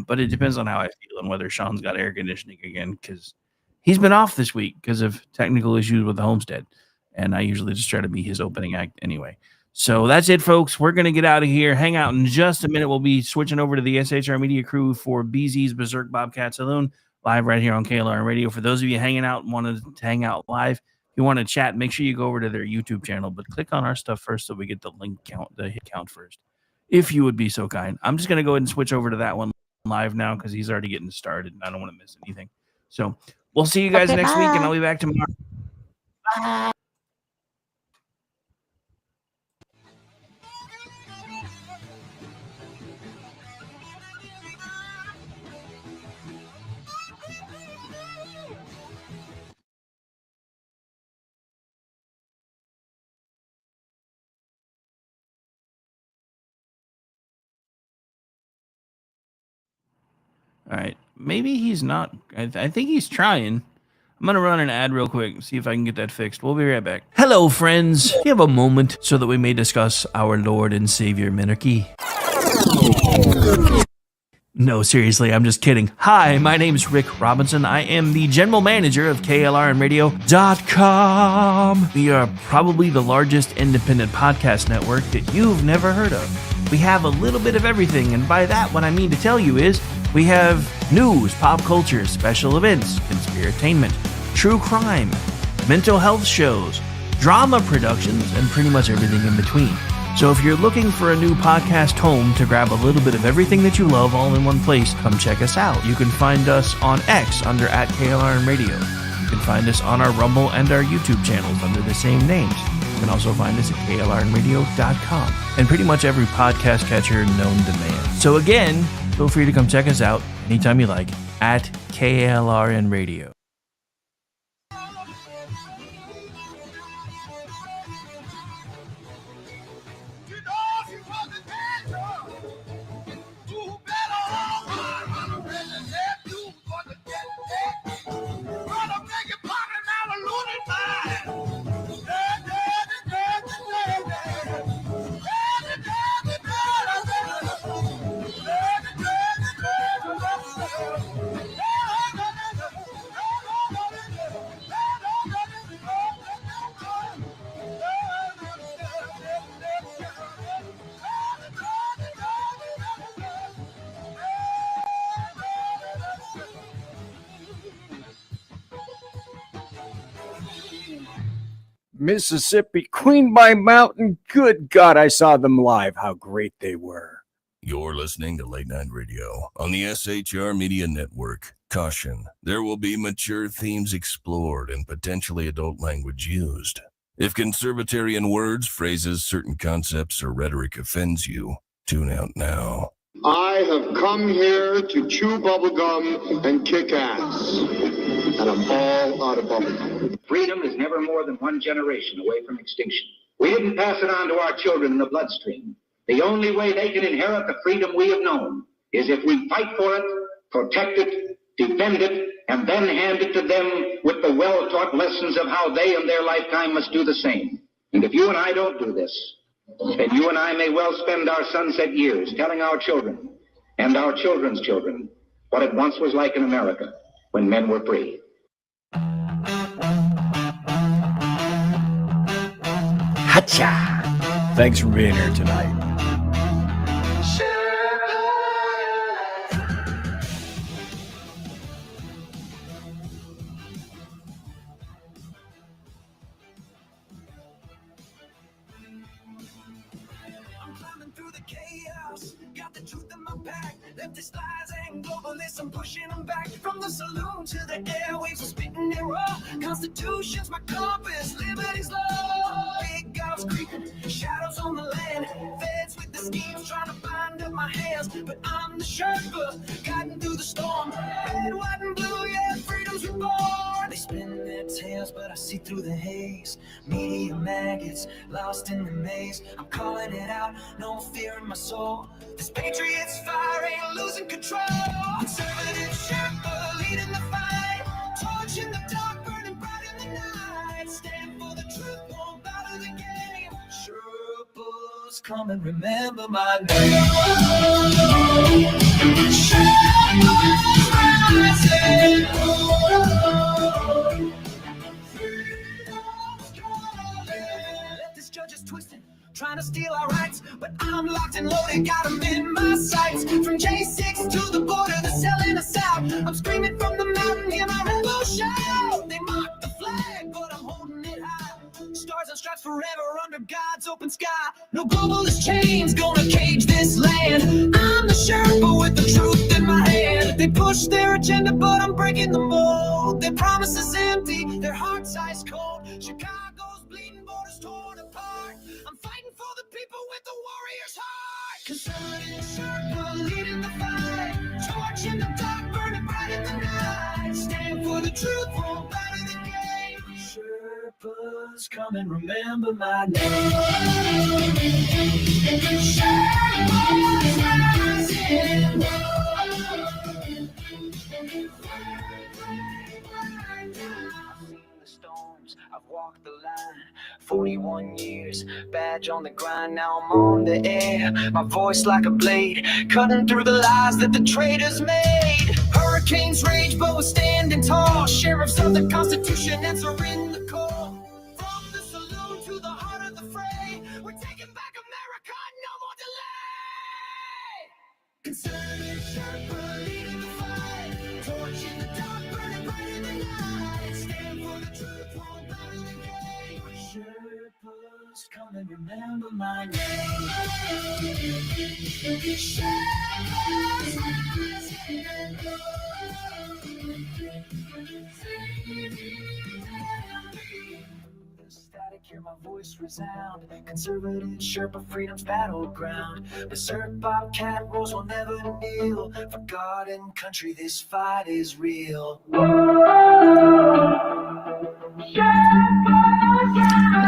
But it depends on how I feel and whether Sean's got air conditioning again, because he's been off this week because of technical issues with the homestead, and I usually just try to be his opening act anyway. So that's it, folks. We're going to get out of here. Hang out in just a minute. We'll be switching over to the SHR Media crew for BZ's Berserk Bobcat Saloon, live right here on KLR Radio. For those of you hanging out and wanted to hang out live, if you want to chat, make sure you go over to their YouTube channel, but click on our stuff first so we get the hit count first, if you would be so kind. I'm just going to go ahead and switch over to that one live now because he's already getting started and I don't want to miss anything. So we'll see you guys next week, and I'll be back tomorrow. Bye. All right. Maybe he's not. I think he's trying. I'm going to run an ad real quick, see if I can get that fixed. We'll be right back. Hello, friends. Do you have a moment so that we may discuss our Lord and Savior Minarchy? No, seriously, I'm just kidding. Hi, my name's Rick Robinson. I am the general manager of KLRNradio.com. We are probably the largest independent podcast network that you've never heard of. We have a little bit of everything, and by that, what I mean to tell you is we have news, pop culture, special events, conspiratainment, true crime, mental health shows, drama productions, and pretty much everything in between. So if you're looking for a new podcast home to grab a little bit of everything that you love all in one place, come check us out. You can find us on X under @KLRNradio. You can find us on our Rumble and our YouTube channels under the same names. You can also find us at KLRNradio.com and pretty much every podcast catcher known to man. So again, feel free to come check us out anytime you like at KLRNradio.
Mississippi, Queen by Mountain. Good God, I saw them live. How great they were.
You're listening to Late Night Radio on the SHR Media Network. Caution, there will be mature themes explored and potentially adult language used. If conservatarian words, phrases, certain concepts, or rhetoric offends you, tune out now.
I have come here to chew bubblegum and kick ass. And I'm all out of bubblegum.
Freedom is never more than one generation away from extinction. We didn't pass it on to our children in the bloodstream. The only way they can inherit the freedom we have known is if we fight for it, protect it, defend it, and then hand it to them with the well-taught lessons of how they in their lifetime must do the same. And if you and I don't do this, then you and I may well spend our sunset years telling our children and our children's children what it once was like in America when men were free.
Hacha! Thanks for being here tonight.
I'm pushing them back from the saloon to the airwaves. I'm spitting it raw. Constitution's my compass, liberty's law. Big guns creeping, shadows on the land. Feds with the schemes trying to bind up my hands. But I'm the Sherpa, guiding through the storm. Red, white, and blue, yeah, freedom's reborn. They spin their tails, but I see through the haze. Media maggots, lost in the maze. I'm calling it out, no fear in my soul. This patriot's fire ain't losing control. Conservative Sherpa leading the fight. Torch in the dark, burning bright in the night. Stand for the truth, won't bow to the game. Sherpas, come and remember my name. Sherpas rising. Let this judge is twisting, trying to steal our rights, but I'm locked and loaded, got them in my sights. From J6 to the border, they're selling us out. I'm screaming from the mountain, hear my rebel shout. They mock the flag, but I'm holding it high. Stars and stripes forever under God's open sky. No globalist chains gonna cage this land. I'm the Sherpa with the truth in my hand. They push their agenda, but I'm breaking the mold. Their promises empty, their hearts ice cold. Chicago's bleeding, borders torn apart. I'm fighting for the people with the warrior's heart. Conservative Sherpa leading the fight. Torch in the dark, burning bright in the night. Stand for the truth, won't bow to the game. Sherpas, come and remember my name. Sherpas rising. I've walked the line, 41 years, badge on the grind, now I'm on the air. My voice like a blade, cutting through the lies that the traitors made. Hurricanes rage, but we're standing tall. Sheriffs of the Constitution answering the call. From the saloon to the heart of the fray, we're taking back America, no more delay. Conservative Sherpa leading the fight, torch in the dark, burning bright in the night. Stand for the truth, won't bow to the game. Sherpas, come and remember my name. Sherpas, rising and static, hear my voice resound. Conservative Sherpa, freedom's battleground. Berserk Bobcat rolls will never kneel. For God and country, this fight is real.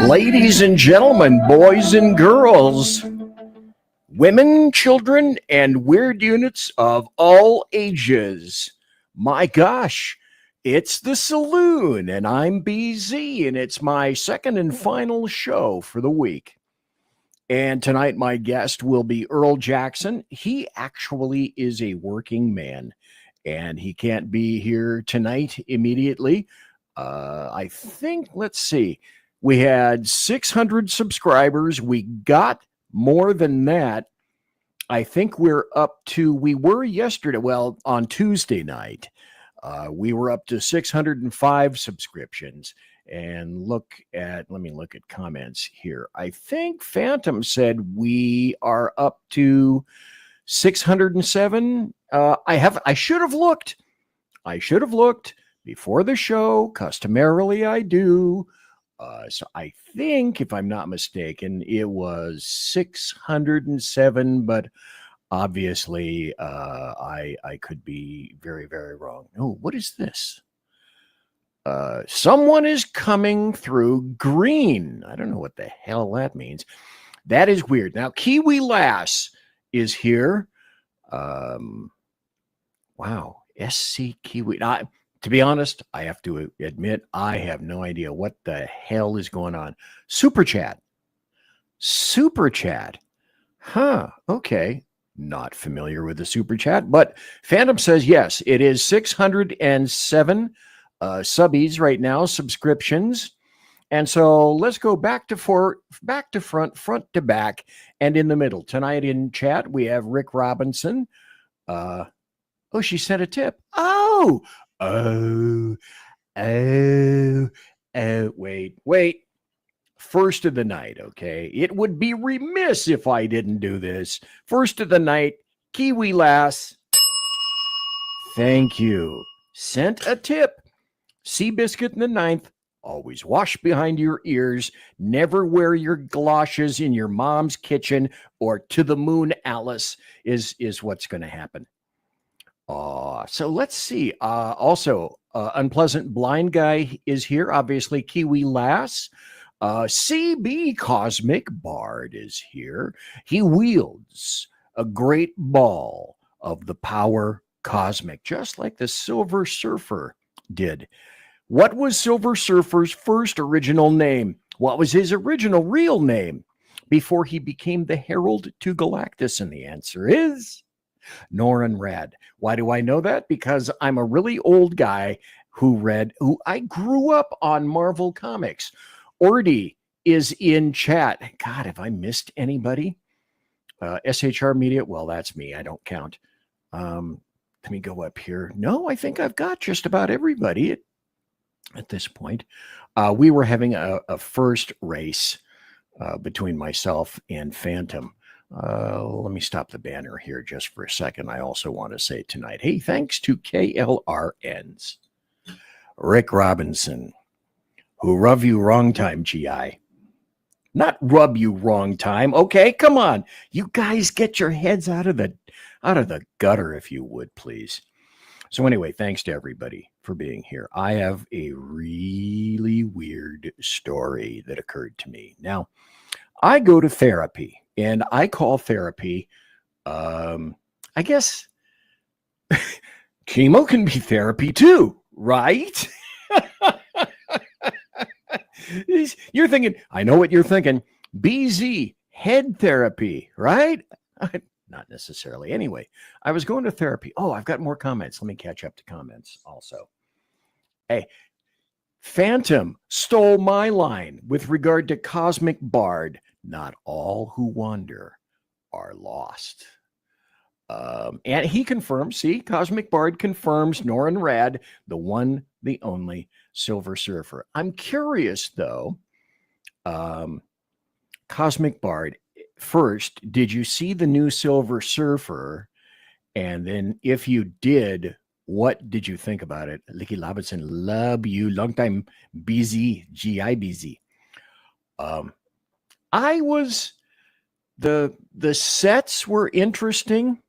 Ladies and gentlemen, boys and girls, women, children, and weird units of all ages. My gosh, it's the Saloon, and I'm BZ, and it's my second and final show for the week. And tonight, my guest will be Earl Jackson. He actually is a working man, and he can't be here tonight immediately. I think, let's see, we had 600 subscribers. We got more than that. I think we're up to, we were yesterday, well, on Tuesday night, we were up to 605 subscriptions. And let me look at comments here. I think Phantom said we are up to 607. I should have looked. Before the show. Customarily, I do. So I think, if I'm not mistaken, it was 607, but obviously I could be very, very wrong. Oh, what is this? Someone is coming through green. I don't know what the hell that means. That is weird. Now, Kiwi Lass is here. Wow. SC Kiwi. Now, to be honest, I have to admit, I have no idea what the hell is going on. Super chat. Huh. Okay. Not familiar with the super chat, but Phantom says, yes, it is 607 subbies right now, subscriptions. And so let's go back to front to back, and in the middle. Tonight in chat, we have Rick Robinson. She sent a tip. Wait. First of the night, okay? It would be remiss if I didn't do this. First of the night, Kiwi Lass. Thank you. Sent a tip. Seabiscuit in the 9th. Always wash behind your ears. Never wear your galoshes in your mom's kitchen, or to the moon, Alice, is what's going to happen. So let's see. Also, Unpleasant Blind Guy is here. Obviously, Kiwi Lass. CB Cosmic Bard is here. He wields a great ball of the power cosmic, just like the Silver Surfer did. What was Silver Surfer's first original name? What was his original real name before he became the Herald to Galactus? And the answer is Norrin Rad. Why do I know that? Because I'm a really old guy who I grew up on Marvel Comics. Ordy is in chat. God, have I missed anybody? SHR Media. Well, that's me. I don't count. Let me go up here. No, I think I've got just about everybody at this point. We were having a first race between myself and Phantom. Let me stop the banner here just for a second. I also want to say tonight, hey, thanks to KLRN's Rick Robinson, who rub you wrong time, GI. Not rub you wrong time. Okay, come on. You guys get your heads out of the gutter, if you would, please. So anyway, thanks to everybody for being here. I have a really weird story that occurred to me. Now, I go to therapy, and I call therapy, I guess, chemo can be therapy too, right? You're thinking, I know what you're thinking. BZ, head therapy, right? Not necessarily. Anyway, I was going to therapy. Oh, I've got more comments. Let me catch up to comments also. Hey, Phantom stole my line with regard to Cosmic Bard. Not all who wander are lost. And he confirms, see, Cosmic Bard confirms Norin Rad, the one, the only Silver Surfer. I'm curious, though, Cosmic Bard, first, did you see the new Silver Surfer? And then if you did, what did you think about it? Licky Labinson, love you, long time busy, GI. I was, the sets were interesting.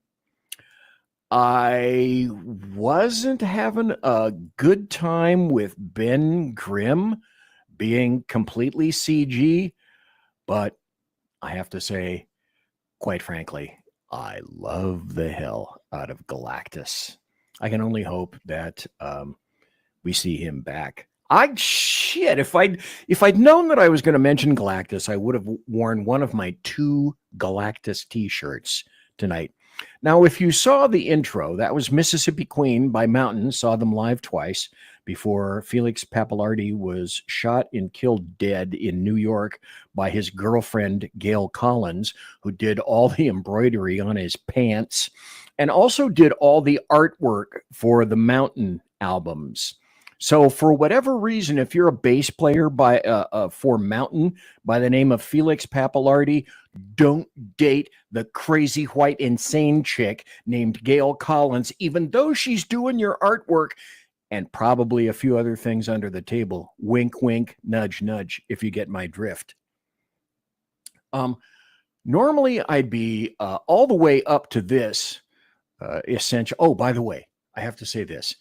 I wasn't having a good time with Ben Grimm being completely CG, but I have to say, quite frankly, I love the hell out of Galactus. I can only hope that we see him back. If I'd known that I was going to mention Galactus, I would have worn one of my 2 Galactus t-shirts tonight. Now, if you saw the intro, that was Mississippi Queen by Mountain. Saw them live twice before Felix Pappalardi was shot and killed dead in New York by his girlfriend, Gail Collins, who did all the embroidery on his pants and also did all the artwork for the Mountain albums. So for whatever reason, if you're a bass player for Mountain by the name of Felix Pappalardi, don't date the crazy white insane chick named Gail Collins, even though she's doing your artwork and probably a few other things under the table. Wink, wink, nudge, nudge, if you get my drift. Normally, I'd be all the way up to this essential. Oh, by the way, I have to say this.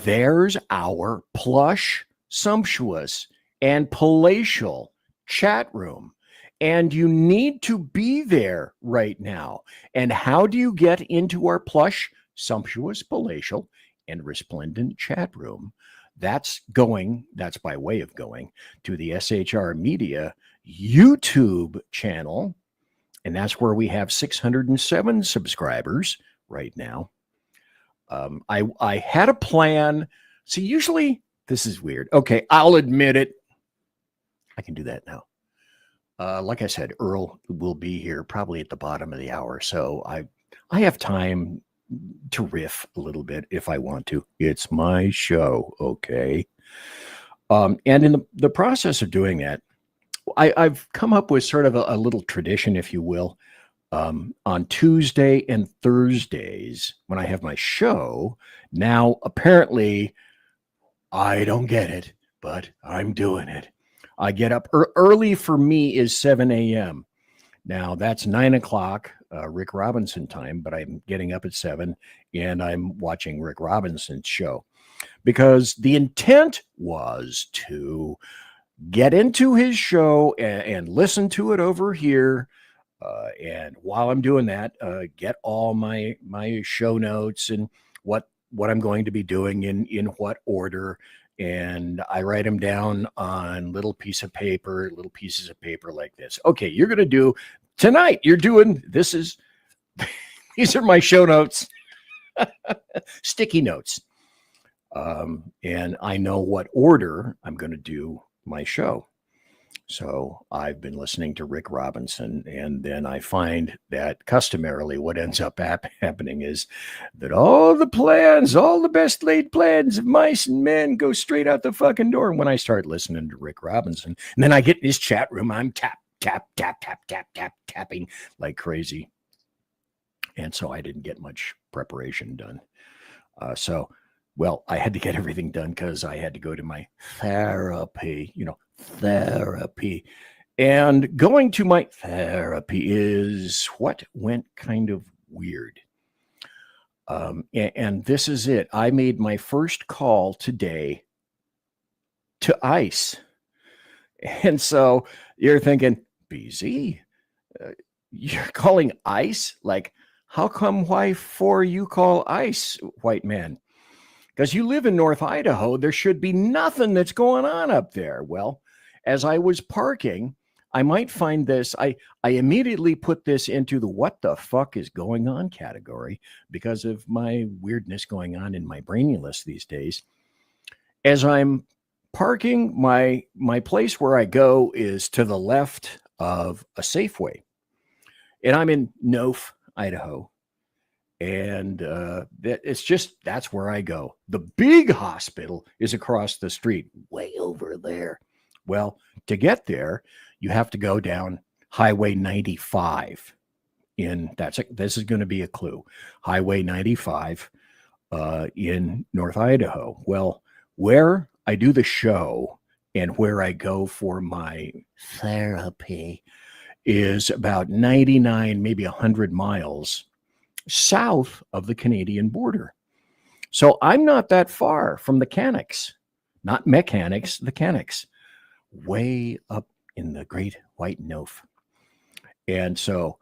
There's our plush, sumptuous, and palatial chat room. And you need to be there right now. And how do you get into our plush, sumptuous, palatial, and resplendent chat room? That's by way of going to the SHR Media YouTube channel. And that's where we have 607 subscribers right now. I had a plan. See, usually this is weird. Okay, I'll admit it. I can do that now. Like I said, Earl will be here probably at the bottom of the hour. So I have time to riff a little bit if I want to. It's my show, okay? And in the process of doing that, I've come up with sort of a little tradition, if you will. On Tuesday and Thursdays when I have my show. Now, apparently, I don't get it, but I'm doing it. I get up early for me is 7 a.m. Now, that's 9 o'clock Rick Robinson time, but I'm getting up at 7 and I'm watching Rick Robinson's show because the intent was to get into his show and listen to it over here. And while I'm doing that, get all my show notes and what I'm going to be doing in what order. And I write them down on little pieces of paper like this. Okay, you're going to do tonight. These are my show notes, sticky notes. And I know what order I'm going to do my show. So I've been listening to Rick Robinson, and then I find that customarily what ends up happening is that all the best laid plans of mice and men go straight out the fucking door. And when I start listening to Rick Robinson, and then I get in his chat room, I'm tapping like crazy. And so I didn't get much preparation done. Well, I had to get everything done because I had to go to my therapy, therapy. And going to my therapy is what went kind of weird. And this is it. I made my first call today to ICE. And so you're thinking, BZ, you're calling ICE? Like, how come, why for you call ICE, white man? Because you live in North Idaho, there should be nothing that's going on up there. Well, as I was parking, I might find this. I immediately put this into the what the fuck is going on category because of my weirdness going on in my brainuless these days. As I'm parking, my place where I go is to the left of a Safeway. And I'm in Nof, Idaho. And that's where I go. The big hospital is across the street, way over there. Well, to get there, you have to go down Highway 95. This is going to be a clue. Highway 95 in North Idaho. Well, where I do the show and where I go for my therapy is about 99, maybe 100 miles south of the Canadian border. So I'm not that far from the Canics, not mechanics, the Canics, way up in the Great White North. And so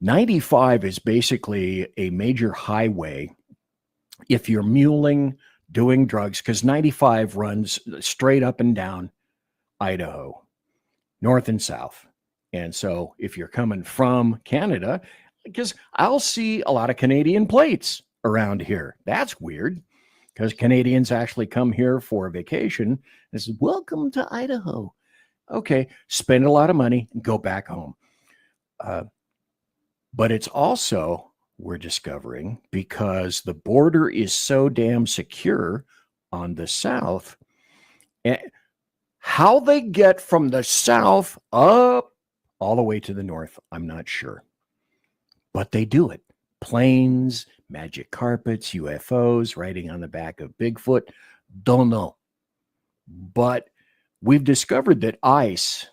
95 is basically a major highway if you're muling, doing drugs, because 95 runs straight up and down Idaho, north and south. And so if you're coming from Canada, because I'll see a lot of Canadian plates around here. That's weird because Canadians actually come here for a vacation and say, welcome to Idaho. Okay, spend a lot of money and go back home. But it's also, we're discovering, because the border is so damn secure on the south, how they get from the south up all the way to the north, I'm not sure. But they do it. Planes, magic carpets, UFOs, riding on the back of Bigfoot. Don't know. But we've discovered that ICE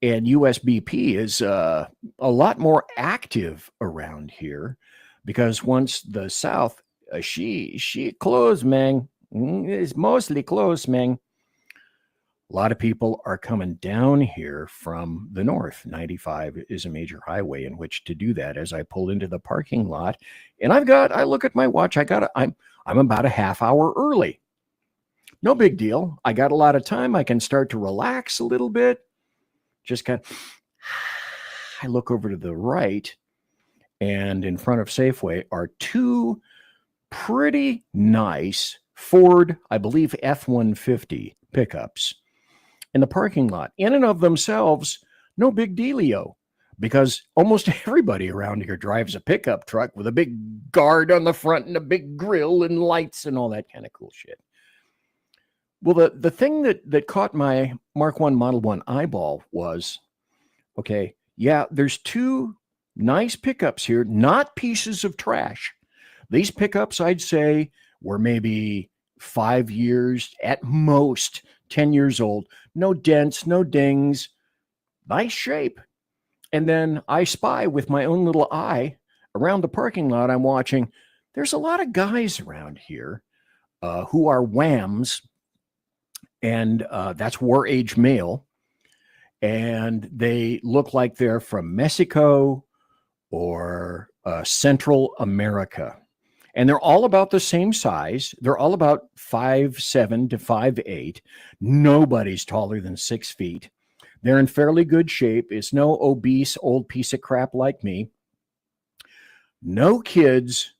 and USBP is a lot more active around here because once the South, she closed, man. It's mostly closed, man. A lot of people are coming down here from the north. 95 is a major highway in which to do that. As I pull into the parking lot, and I look at my watch. I'm about a half hour early. No big deal. I got a lot of time. I can start to relax a little bit. Just kind of, I look over to the right, and in front of Safeway are two pretty nice Ford, I believe, F-150 pickups in the parking lot. In and of themselves, no big dealio, because almost everybody around here drives a pickup truck with a big guard on the front and a big grill and lights and all that kind of cool shit. Well, the thing that caught my Mark 1 Model 1 eyeball was, okay, yeah, there's two nice pickups here, not pieces of trash. These pickups, I'd say, were maybe 5 years, at most 10 years old. No dents, no dings, nice shape. And then I spy with my own little eye around the parking lot. I'm watching. There's a lot of guys around here who are whams. And that's war age male. And they look like they're from Mexico or Central America. And they're all about the same size. They're all about 5'7" to 5'8". Nobody's taller than 6 feet. They're in fairly good shape. It's no obese old piece of crap like me. No kids,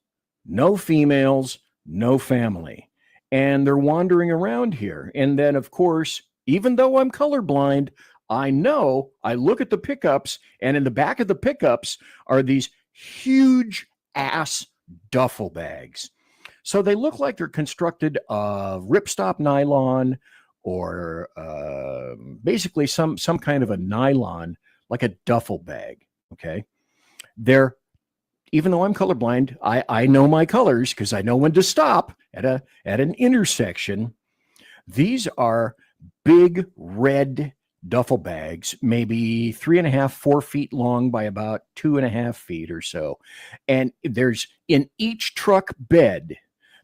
no females, no family. And they're wandering around here. And then, of course, even though I'm colorblind, I know I look at the pickups, and in the back of the pickups are these huge ass duffel bags. So they look like they're constructed of ripstop nylon or basically some kind of a nylon, like a duffel bag. Okay. Even though I'm colorblind, I know my colors because I know when to stop at an intersection. These are big red duffel bags, maybe 3.5, 4 feet long by about 2.5 feet or so. And there's in each truck bed,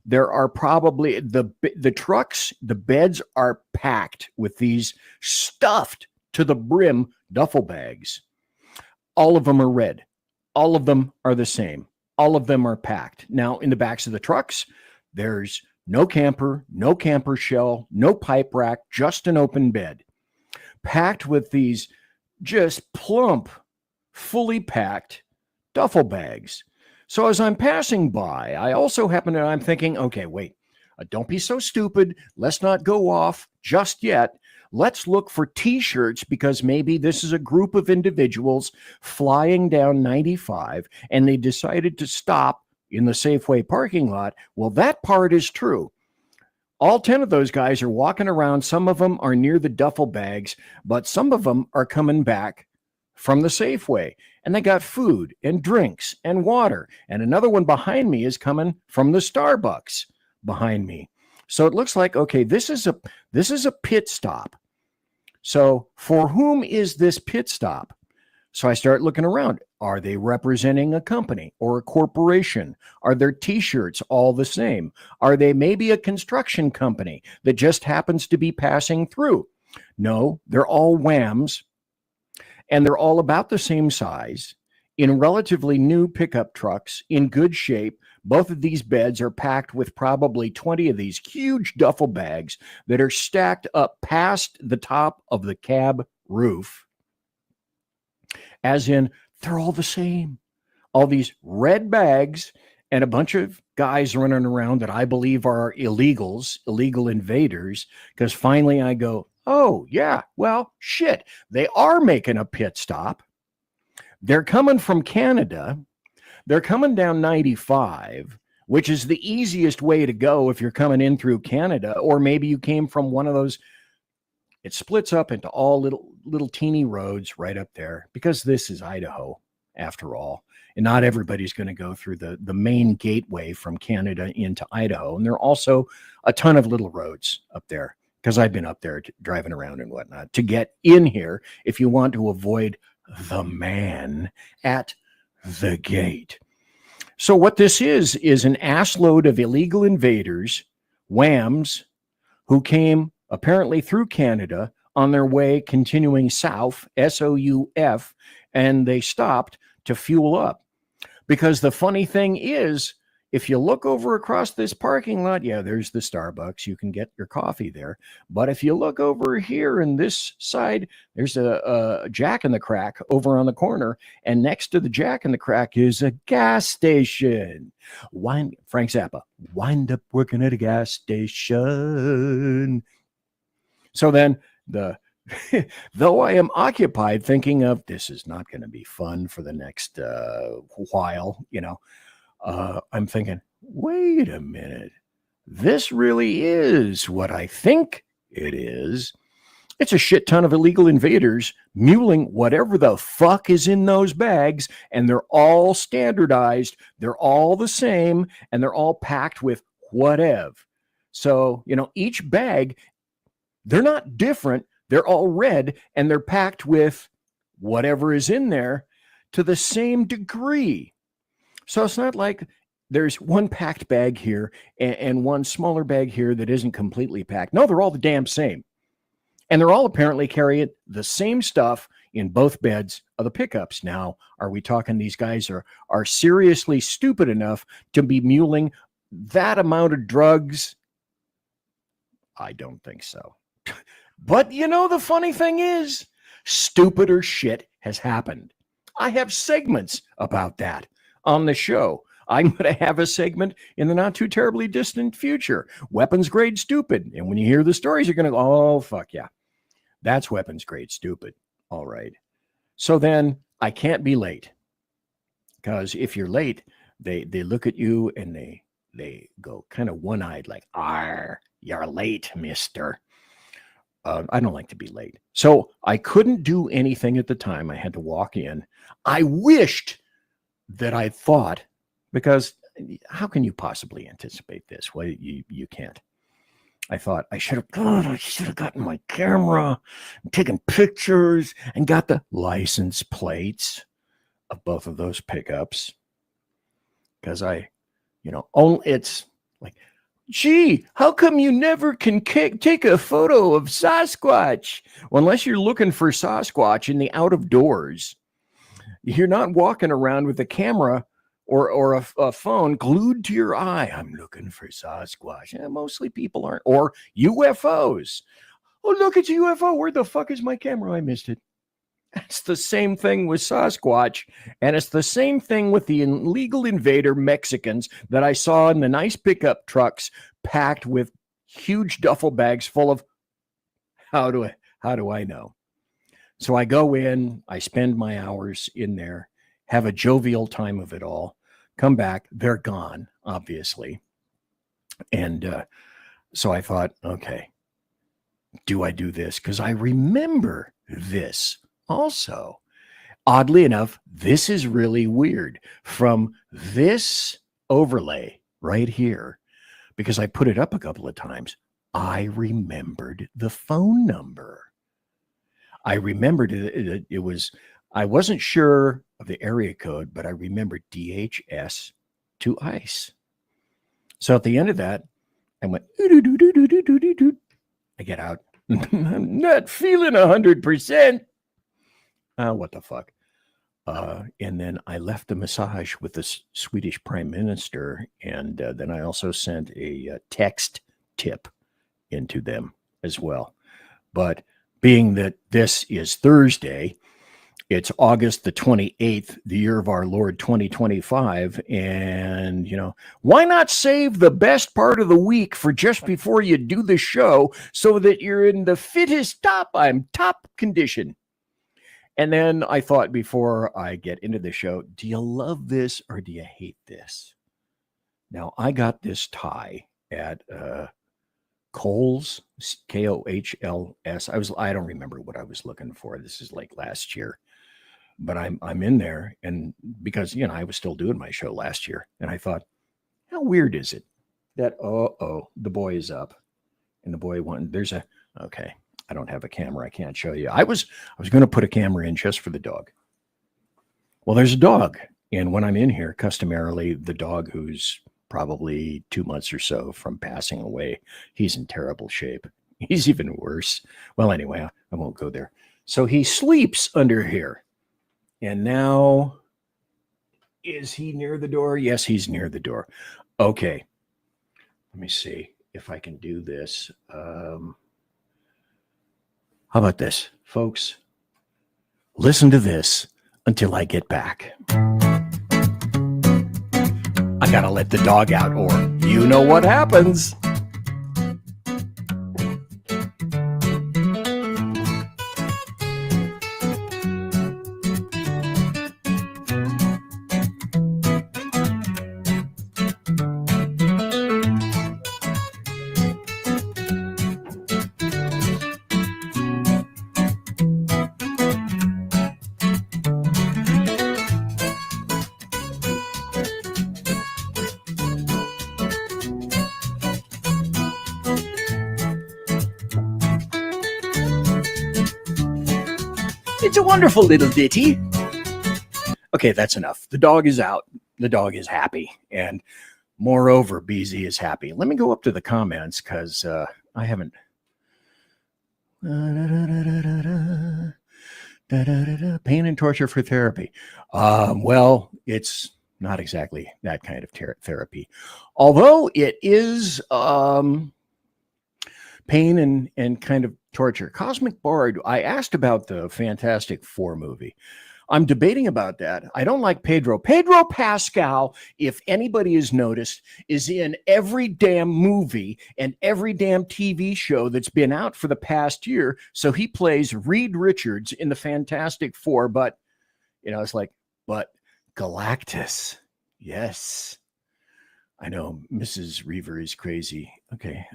there are probably the trucks, the beds are packed with these stuffed to the brim duffel bags. All of them are red. All of them are the same. All of them are packed. Now, in the backs of the trucks, there's no camper shell, no pipe rack, just an open bed. packed with these just plump, fully packed duffel bags. So as I'm passing by, I also happen to, I'm thinking, okay, wait, don't be so stupid. Let's not go off just yet. Let's look for t-shirts because maybe this is a group of individuals flying down 95 and they decided to stop in the Safeway parking lot. Well, that part is true. All 10 of those guys are walking around. Some of them are near the duffel bags, but some of them are coming back from the Safeway. And they got food and drinks and water. And another one behind me is coming from the Starbucks behind me. So it looks like, okay, this is a pit stop. So for whom is this pit stop? So I start looking around. Are they representing a company or a corporation? Are their t-shirts all the same? Are they maybe a construction company that just happens to be passing through? No, they're all Whams, and they're all about the same size, in relatively new pickup trucks, in good shape. Both of these beds are packed with probably 20 of these huge duffel bags that are stacked up past the top of the cab roof. As in, they're all the same. All these red bags and a bunch of guys running around that I believe are illegals, illegal invaders, because finally I go, oh, yeah, well, shit, they are making a pit stop. They're coming from Canada. They're coming down 95, which is the easiest way to go if you're coming in through Canada, or maybe you came from one of those. It splits up into all little teeny roads right up there because this is Idaho, after all. And not everybody's going to go through the main gateway from Canada into Idaho. And there are also a ton of little roads up there because I've been up there driving around and whatnot to get in here if you want to avoid the man at the gate. So what this is an assload of illegal invaders, Whams, who came apparently through Canada on their way continuing south, S-O-U-F, and they stopped to fuel up. Because the funny thing is, if you look over across this parking lot, yeah, there's the Starbucks. You can get your coffee there. But if you look over here in this side, there's a Jack in the Crack over on the corner. And next to the Jack in the Crack is a gas station. Frank Zappa, wind up working at a gas station. So then though I am occupied thinking of this is not going to be fun for the next while, I'm thinking, wait a minute. This really is what I think it is. It's a shit ton of illegal invaders muling whatever the fuck is in those bags, and they're all standardized. They're all the same, and they're all packed with whatever. So, each bag, they're not different. They're all red, and they're packed with whatever is in there to the same degree. So it's not like there's one packed bag here and one smaller bag here that isn't completely packed. No, they're all the damn same. And they're all apparently carrying the same stuff in both beds of the pickups. Now, are we talking these guys are seriously stupid enough to be muling that amount of drugs? I don't think so. But the funny thing is, stupider shit has happened. I have segments about that on the show. I'm going to have a segment in the not too terribly distant future, weapons grade stupid. And when you hear the stories, you're going to go, oh, fuck yeah. That's weapons grade stupid. All right. So then I can't be late, because if you're late, they look at you and they go kind of one-eyed like, you're late, mister. I don't like to be late. So I couldn't do anything at the time. I had to walk in. I wished that I thought, because how can you possibly anticipate this? Well, you can't. I thought I should have gotten my camera and taken pictures and got the license plates of both of those pickups. Because it's like, gee, how come you never can take a photo of Sasquatch? Well, unless you're looking for Sasquatch in the out of doors, you're not walking around with a camera or a phone glued to your eye. I'm looking for Sasquatch. Yeah, mostly people aren't. Or UFOs. Oh, look, it's a UFO. Where the fuck is my camera? I missed it. It's the same thing with Sasquatch, and it's the same thing with the illegal invader Mexicans that I saw in the nice pickup trucks packed with huge duffel bags full of, how do I know? So I go in, I spend my hours in there, have a jovial time of it all, come back, they're gone, obviously. And so I thought, okay, do I do this? Because I remember this also. Oddly enough, this is really weird. From this overlay right here, because I put it up a couple of times, I remembered the phone number. I remembered it was, I wasn't sure of the area code, but I remembered DHS to ICE. So at the end of that, I went, I get out. I'm not feeling 100%. What the fuck? And then I left the massage with the Swedish Prime Minister, and then I also sent a text tip into them as well. But being that this is Thursday, it's August the 28th, the year of our Lord 2025. And, you know, why not save the best part of the week for just before you do the show so that you're in the fittest top condition? And then I thought, before I get into the show, do you love this or do you hate this? Now, I got this tie at Kohl's, Kohls. I don't remember what I was looking for. This is like last year. But I'm in there, and because, you know, I was still doing my show last year, and I thought, how weird is it that the boy is up, and the boy okay, I don't have a camera, I can't show you. I was going to put a camera in just for the dog. Well, there's a dog, and when I'm in here, customarily, the dog, who's probably 2 months or so from passing away, he's in terrible shape. He's even worse. Well, anyway, I won't go there. So he sleeps under here. And now, is he near the door? Yes, he's near the door. Okay. Let me see if I can do this. How about this, folks? Listen to this until I get back. I gotta let the dog out, or you know what happens. It's a wonderful little ditty. Okay, that's enough. The dog is out. The dog is happy. And moreover, BZ is happy. Let me go up to the comments, because I haven't. Pain and torture for therapy. Well, it's not exactly that kind of therapy. Although it is pain and kind of torture. Cosmic Bard, I asked about the Fantastic Four movie. I'm debating about that. I don't like Pedro. Pedro Pascal, if anybody has noticed, is in every damn movie and every damn TV show that's been out for the past year. So he plays Reed Richards in the Fantastic Four. But, you know, it's like, but Galactus. Yes. I know Mrs. Reaver is crazy. Okay,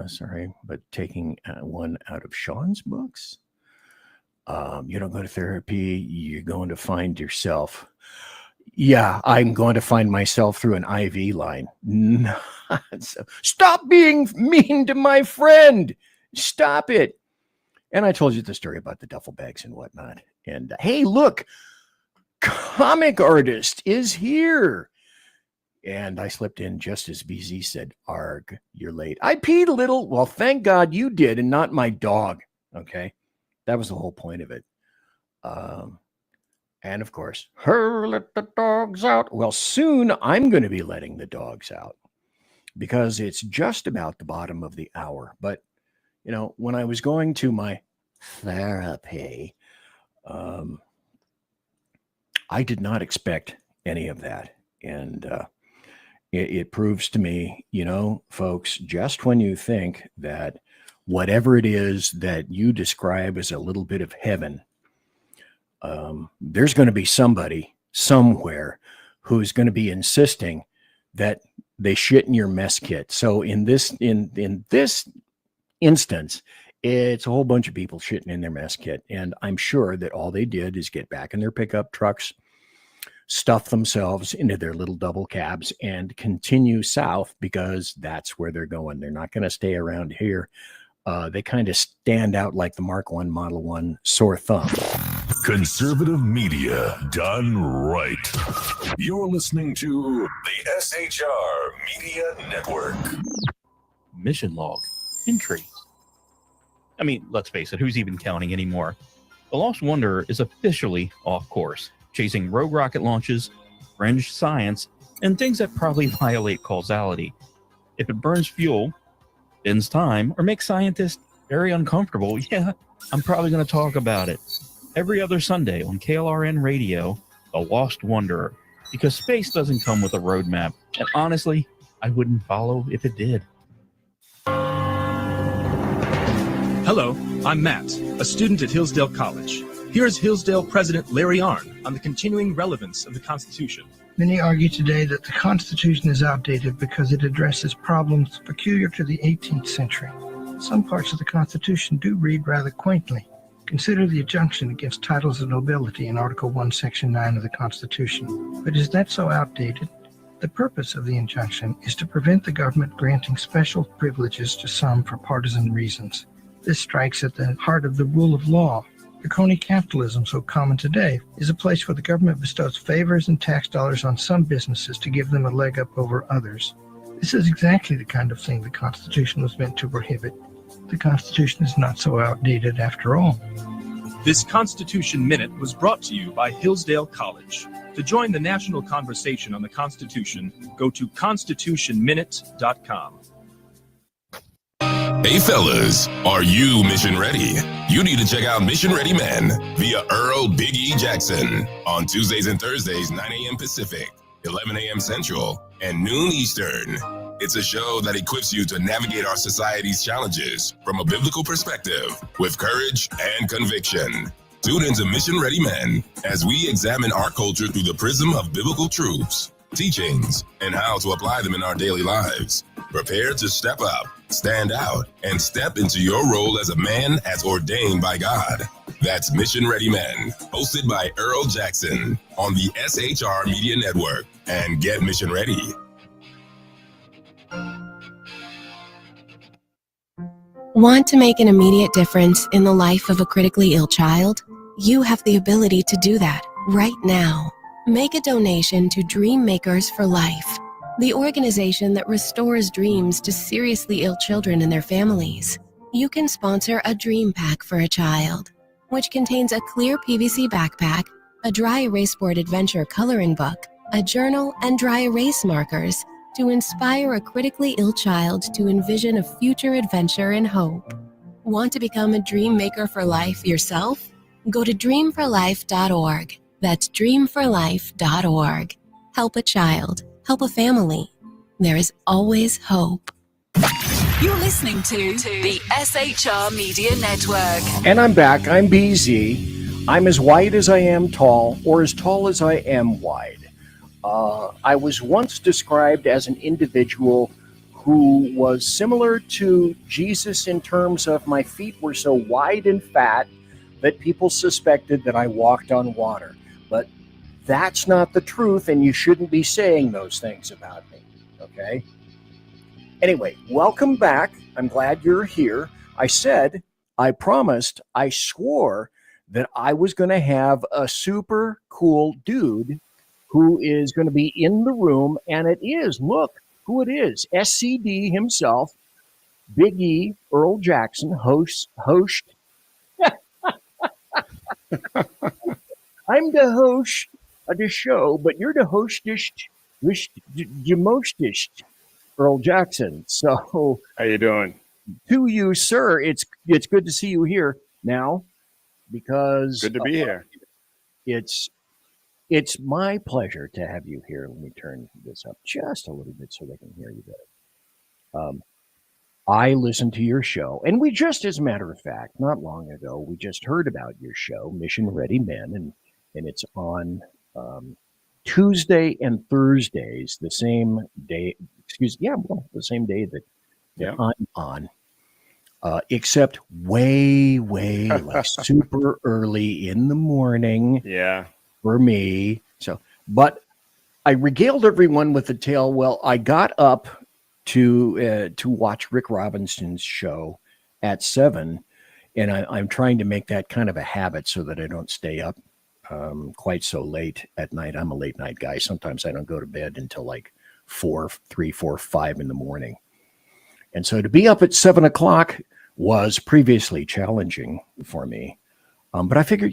sorry, but taking one out of Sean's books. You don't go to therapy, you're going to find yourself. Yeah, I'm going to find myself through an IV line. So, stop being mean to my friend. Stop it. And I told you the story about the duffel bags and whatnot. And hey, look, comic artist is here. And I slipped in just as BZ said, "Arg, you're late." I peed a little. Well, thank God you did, and not my dog. Okay, that was the whole point of it. And of course, let the dogs out. Well, soon I'm going to be letting the dogs out, because it's just about the bottom of the hour. But when I was going to my therapy, I did not expect any of that. And it proves to me, folks, just when you think that whatever it is that you describe as a little bit of heaven, there's going to be somebody somewhere who's going to be insisting that they shit in your mess kit. So in this instance, it's a whole bunch of people shitting in their mess kit. And I'm sure that all they did is get back in their pickup trucks, stuff themselves into their little double cabs, and continue south because that's where they're going. They're not going to stay around here. They kind of stand out like the Mark I Model 1 sore thumb.
Conservative media done right. You're listening to the SHR Media Network.
Mission log entry. I mean, let's face it, who's even counting anymore? The Lost Wanderer is officially off course, chasing rogue rocket launches, fringe science, and things that probably violate causality. If it burns fuel, bends time, or makes scientists very uncomfortable, yeah, I'm probably going to talk about it. Every other Sunday on KLRN Radio, The Lost Wanderer, because space doesn't come with a roadmap, and honestly, I wouldn't follow if it did.
Hello, I'm Matt, a student at Hillsdale College. Here's Hillsdale President Larry Arnn on the continuing relevance of the Constitution.
Many argue today that the Constitution is outdated because it addresses problems peculiar to the 18th century. Some parts of the Constitution do read rather quaintly. Consider the injunction against titles of nobility in Article 1, Section 9 of the Constitution. But is that so outdated? The purpose of the injunction is to prevent the government granting special privileges to some for partisan reasons. This strikes at the heart of the rule of law. The crony capitalism so common today is a place where the government bestows favors and tax dollars on some businesses to give them a leg up over others. This is exactly the kind of thing the Constitution was meant to prohibit. The Constitution is not so outdated after all.
This Constitution Minute was brought to you by Hillsdale College. To join the national conversation on the Constitution, go to constitutionminute.com.
Hey fellas, are you mission ready? You need to check out Mission Ready Men via Earl Big E Jackson on Tuesdays and Thursdays, 9 a.m. Pacific, 11 a.m. Central, and noon Eastern. It's a show that equips you to navigate our society's challenges from a biblical perspective with courage and conviction. Tune into Mission Ready Men as we examine our culture through the prism of biblical truths, teachings, and how to apply them in our daily lives. Prepare to step up, stand out, and step into your role as a man as ordained by God. That's Mission Ready Men, hosted by Earl Jackson on the SHR Media Network. And get mission ready.
Want to make an immediate difference in the life of a critically ill child? You have the ability to do that right now. Make a donation to Dream Makers for Life, the organization that restores dreams to seriously ill children and their families. You can sponsor a dream pack for a child, which contains a clear PVC backpack, a dry erase board adventure coloring book, a journal, and dry erase markers to inspire a critically ill child to envision a future adventure and hope. Want to become a dream maker for life yourself? Go to dreamforlife.org. That's dreamforlife.org. Help a child. Help a family. There is always hope.
You're listening to the SHR Media Network.
And I'm back. I'm BZ. I'm as wide as I am tall, or as tall as I am wide. I was once described as an individual who was similar to Jesus in terms of my feet were so wide and fat that people suspected that I walked on water. But that's not the truth, and you shouldn't be saying those things about me, okay? Anyway, welcome back. I'm glad you're here. I said, I promised, I swore that I was going to have a super cool dude who is going to be in the room, and it is, look who it is, SCD himself, Big E, Earl Jackson, host. I'm the host of the show, but you're the hostest, the mostest, Earl Jackson. So
how you doing?
to you, sir. It's good to see you here now, because
good to be here.
It's my pleasure to have you here. Let me turn this up just a little bit so they can hear you better. I listened to your show, and we just, as a matter of fact, not long ago, we just heard about your show, Mission Ready Men, and it's on Tuesday and Thursdays, the same day. The same day that I'm on, except way like super early in the morning.
Yeah,
for me. So, but I regaled everyone with the tale. Well, I got up to watch Rick Robinson's show at 7, and I'm trying to make that kind of a habit so that I don't stay up quite so late at night. I'm a late night guy. Sometimes I don't go to bed until like 3, 4, 5 in the morning. And so to be up at 7 o'clock was previously challenging for me. But I figured,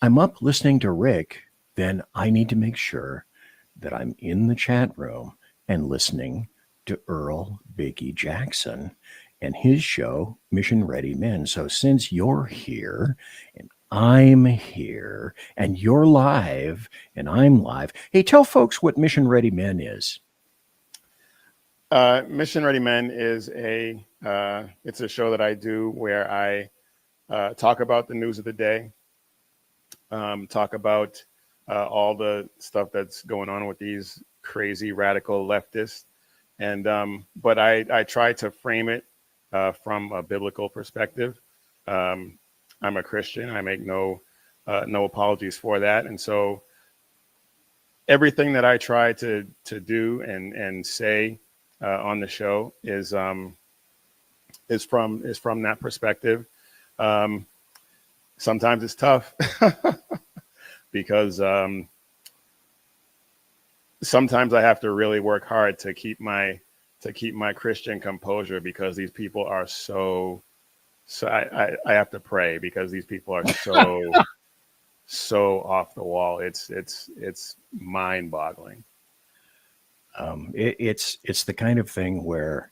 I'm up listening to Rick, then I need to make sure that I'm in the chat room and listening to Earl Biggie Jackson and his show, Mission Ready Men. So since you're here and I'm here and you're live and I'm live, hey, tell folks what Mission Ready Men is.
Mission Ready Men is it's a show that I do where I talk about the news of the day, talk about all the stuff that's going on with these crazy radical leftists. And but I try to frame it from a biblical perspective. I'm a Christian. I make no apologies for that. And so everything that I try to do and say on the show is from that perspective. Sometimes it's tough because sometimes I have to really work hard to keep my Christian composure, because these people are so I have to pray because these people are so off the wall. It's mind-boggling.
It's the kind of thing where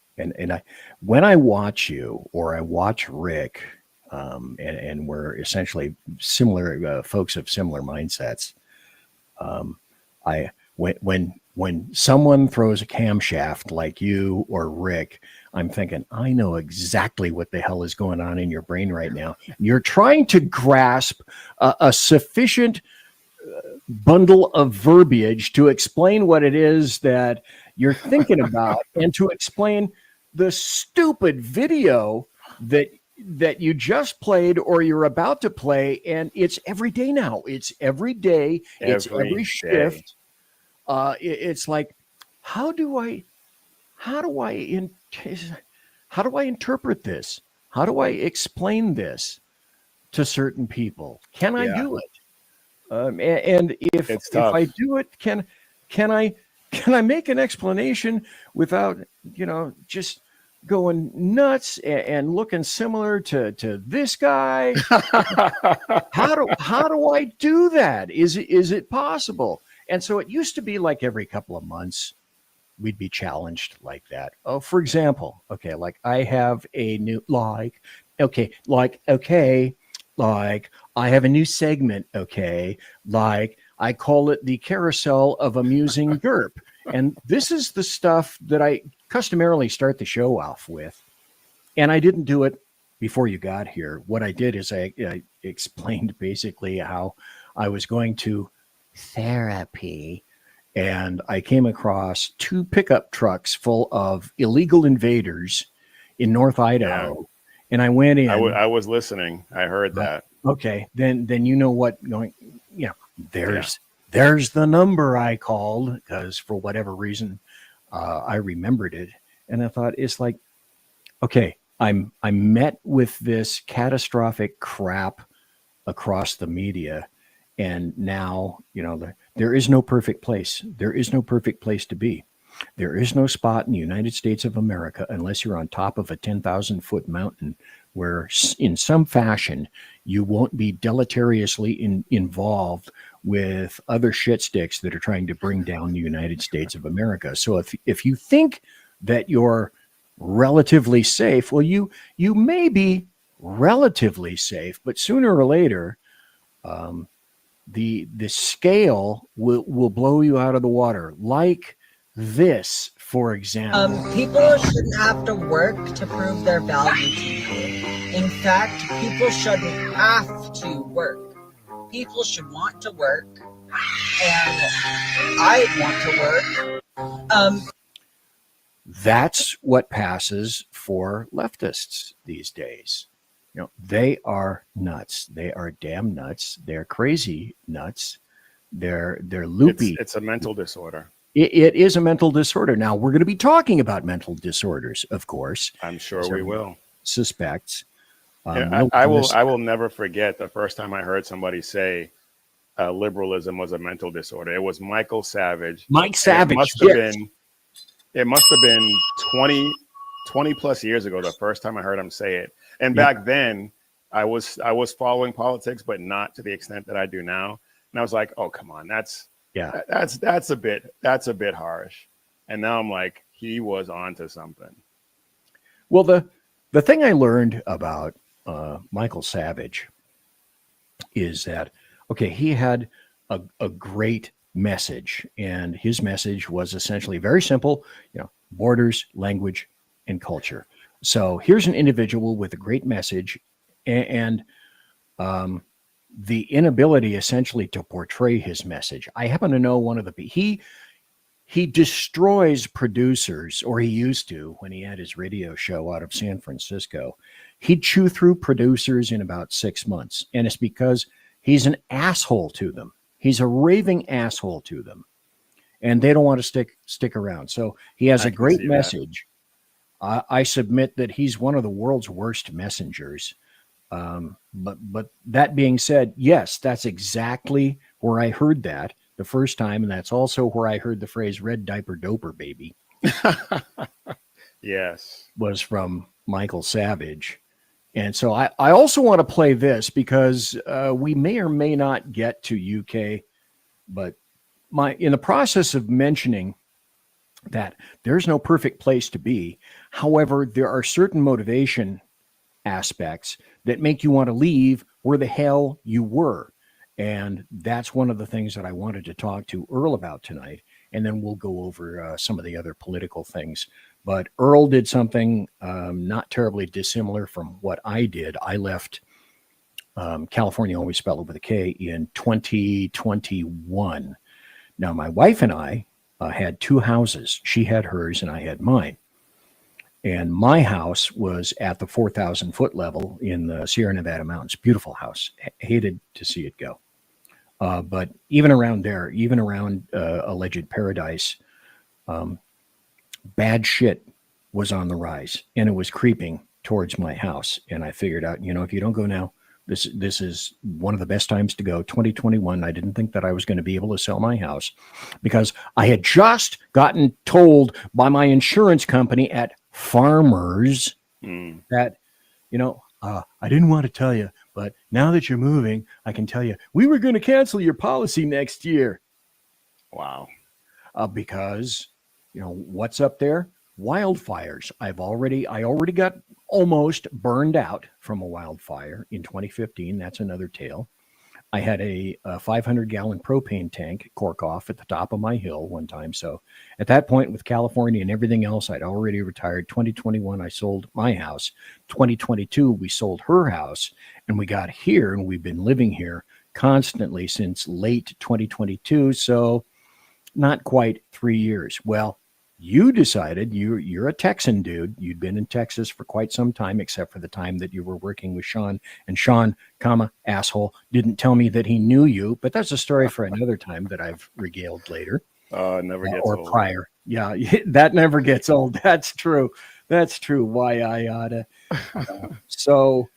when I watch you or I watch Rick, and we're essentially similar folks of similar mindsets. When someone throws a camshaft like you or Rick, I'm thinking, I know exactly what the hell is going on in your brain right now. You're trying to grasp a sufficient bundle of verbiage to explain what it is that you're thinking about and to explain the stupid video that you just played or you're about to play. And it's every day now. It's every day. It's every shift. It's like, how do I interpret this? How do I explain this to certain people? Can I do it? And if I do it, can I make an explanation without just going nuts and looking similar to this guy? How do I do that? Is it possible? And so it used to be like every couple of months we'd be challenged like that. Oh, for example, like I have a new I have a new segment, like I call it the Carousel of Amusing Derp. And this is the stuff that I customarily start the show off with. And I didn't do it before you got here. What I did is I explained basically how I was going to therapy, and I came across 2 pickup trucks full of illegal invaders in North Idaho. Yeah. And I went in.
I was listening. I heard that.
Okay. Then you know what there's the number I called, because for whatever reason I remembered it. And I thought, it's like, okay, I'm met with this catastrophic crap across the media. And now, there is no perfect place. There is no perfect place to be. There is no spot in the United States of America, unless you're on top of a 10,000-foot mountain, where in some fashion you won't be deleteriously involved with other shit sticks that are trying to bring down the United States of America. So if you think that you're relatively safe. Well, you may be relatively safe, but sooner or later, the scale will blow you out of the water. Like this, for example.
People shouldn't have to work to prove their value to you. In fact, people shouldn't have to work. People should want to work, and I want to work.
That's what passes for leftists these days. They are nuts. They are damn nuts. They're crazy nuts. They're loopy.
It's a mental disorder.
It is a mental disorder. Now, we're going to be talking about mental disorders, of course.
I'm sure we will.
Suspects.
I will never forget the first time I heard somebody say liberalism was a mental disorder. It was Michael Savage.
Mike Savage.
It must have been 20 plus years ago, the first time I heard him say it. And back then I was following politics, but not to the extent that I do now. And I was like, oh, come on. That's a bit harsh. And now I'm like, he was onto something.
Well, the thing I learned about Michael Savage is that, okay, he had a great message, and his message was essentially very simple, borders, language, and culture. So here's an individual with a great message and the inability essentially to portray his message. I happen to know one of the he destroys producers, or he used to when he had his radio show out of San Francisco. He'd chew through producers in about 6 months, and it's because he's an asshole to them. He's a raving asshole to them, and they don't want to stick around. So he has a great message. I submit that he's one of the world's worst messengers. But that being said, yes, that's exactly where I heard that the first time, and that's also where I heard the phrase "red diaper doper baby."
Yes,
was from Michael Savage. And so I also want to play this because we may or may not get to UK, but in the process of mentioning that there's no perfect place to be. However, there are certain motivation aspects that make you want to leave where the hell you were. And that's one of the things that I wanted to talk to Earl about tonight. And then we'll go over some of the other political things. But Earl did something not terribly dissimilar from what I did. I left California, always spelled it with a K, in 2021. Now, my wife and I had two houses. She had hers and I had mine. And my house was at the 4,000 foot level in the Sierra Nevada mountains. Beautiful house. Hated to see it go. But even around there, even around alleged paradise, bad shit was on the rise, and it was creeping towards my house. And I figured out, if you don't go now, this is one of the best times to go. 2021. I didn't think that I was going to be able to sell my house because I had just gotten told by my insurance company at Farmers that, I didn't want to tell you, but now that you're moving, I can tell you, we were going to cancel your policy next year.
Wow.
Because, what's up there? Wildfires. I already got almost burned out from a wildfire in 2015. That's another tale. I had a 500-gallon propane tank cork off at the top of my hill one time. So at that point, with California and everything else, I'd already retired. 2021, I sold my house. 2022, we sold her house, and we got here, and we've been living here constantly since late 2022. So not quite 3 years. Well, you decided you're a Texan dude. You'd been in Texas for quite some time, except for the time that you were working with Sean. And Sean, asshole, didn't tell me that he knew you. But that's a story for another time that I've regaled later.
Never gets
or
old.
Prior. Yeah, that never gets old. That's true. That's true. Why I oughta. So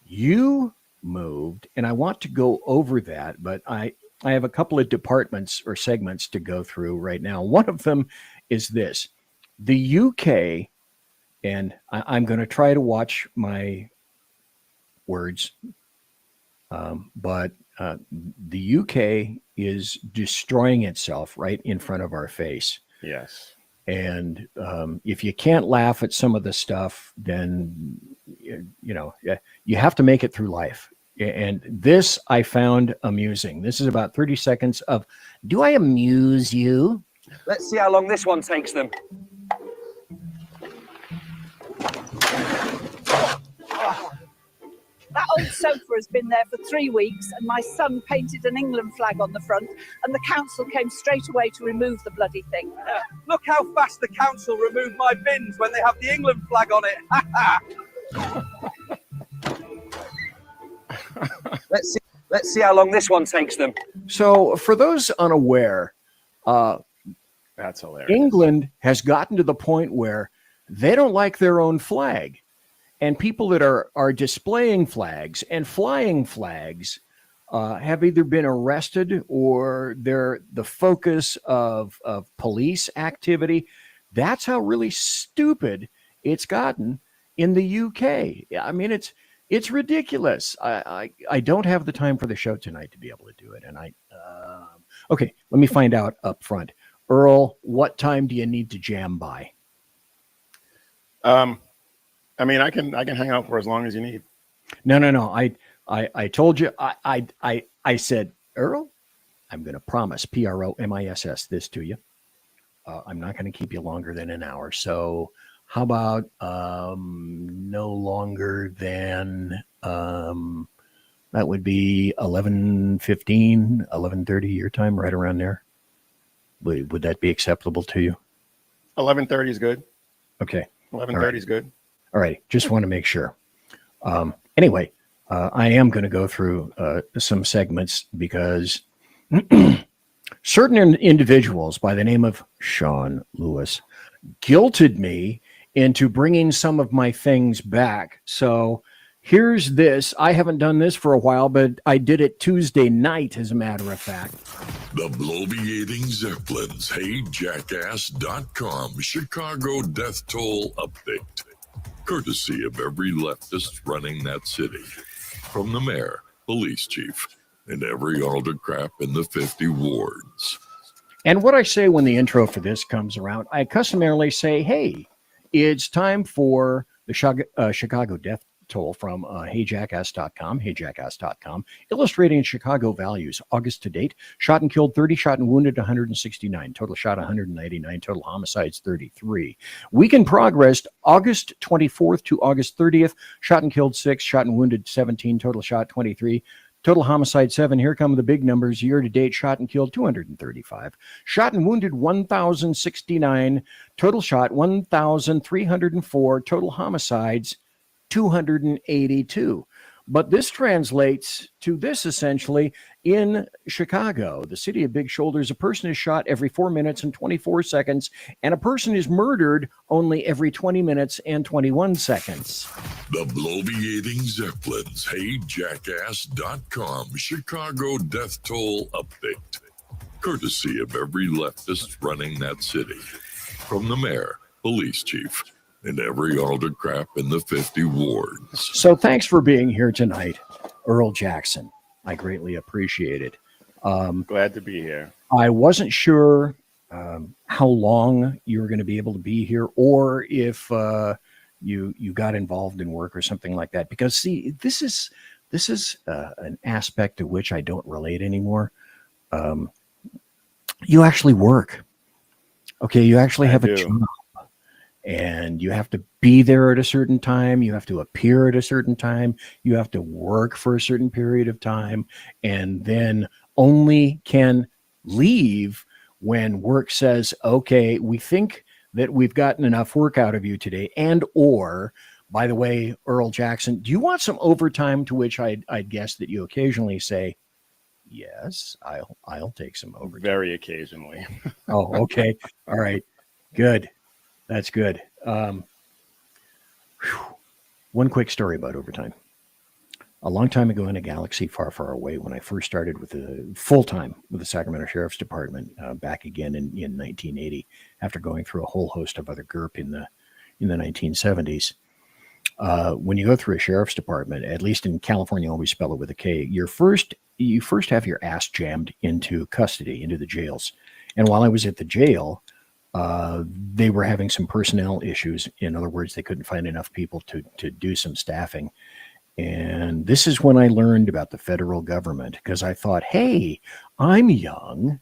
you moved, and I want to go over that, but I have a couple of departments or segments to go through right now. One of them is this. The UK, and I'm going to try to watch my words, but the UK is destroying itself right in front of our face.
Yes.
And if you can't laugh at some of the stuff, then you have to make it through life. And this I found amusing. This is about 30 seconds of, do I amuse you?
Let's see how long this one takes them.
That old sofa has been there for 3 weeks, and my son painted an England flag on the front, and the council came straight away to remove the bloody thing.
Look how fast the council removed my bins when they have the England flag on it. Let's see how long this one takes them.
So for those unaware,
that's hilarious.
England has gotten to the point where they don't like their own flag. And people that are displaying flags and flying flags have either been arrested or they're the focus of police activity. That's how really stupid it's gotten in the UK. I mean, it's ridiculous. I don't have the time for the show tonight to be able to do it. And okay, let me find out up front. Earl, what time do you need to jam by?
I mean, I can hang out for as long as you need.
No. I told you. I said, Earl, I'm going to promise, PROMISS, this to you. I'm not going to keep you longer than an hour. So how about no longer than that would be 11:15, 11:30 your time, right around there. Would that be acceptable to you?
11:30 is good.
Okay.
11:30 is good.
All right. Just want to make sure. Anyway, I am going to go through some segments because certain individuals by the name of Sean Lewis guilted me into bringing some of my things back. So here's this. I haven't done this for a while, but I did it Tuesday night, as a matter of fact.
The bloviating Zeppelins, HeyJackass.com, Chicago death toll update. Courtesy of every leftist running that city. From the mayor, police chief, and every autocrat in the 50 wards.
And what I say when the intro for this comes around, I customarily say, hey, it's time for the Chicago death toll from HeyJackass.com, illustrating Chicago values. August to date, shot and killed 30, shot and wounded 169, total shot 199, total homicides 33. Week in progress, August 24th to August 30th, shot and killed 6, shot and wounded 17, total shot 23. Total homicide 7. Here come the big numbers. Year to date, shot and killed 235. Shot and wounded 1,069. Total shot 1,304. Total homicides 282. But this translates to this essentially in Chicago, the city of big shoulders. A person is shot every 4 minutes and 24 seconds, and a person is murdered only every 20 minutes and 21 seconds.
The bloviating Zeppelins, HeyJackass.com, Chicago death toll update. Courtesy of every leftist running that city. From the mayor, police chief, and every autocrat in the 50 wards.
So thanks for being here tonight, Earl Jackson. I greatly appreciate it.
Glad to be here.
I wasn't sure how long you were going to be able to be here, or if you got involved in work or something like that. Because see, this is an aspect to which I don't relate anymore. You actually work. Okay, you actually have a job. And you have to be there at a certain time. You have to appear at a certain time. You have to work for a certain period of time, and then only can leave when work says, okay, we think that we've gotten enough work out of you today. And, or, by the way, Earl Jackson, do you want some overtime? To which I'd guess that you occasionally say, yes, I'll take some overtime.
Very occasionally.
Oh, okay. All right. Good. That's good. One quick story about overtime. A long time ago in a galaxy far, far away, when I first started with full-time with the Sacramento Sheriff's Department back again in 1980, after going through a whole host of other GURP in the 1970s. When you go through a sheriff's department, at least in California, always spell it with a K, you first have your ass jammed into custody, into the jails. And while I was at the jail, They were having some personnel issues. In other words, they couldn't find enough people to do some staffing. And this is when I learned about the federal government, because I thought, hey, I'm young.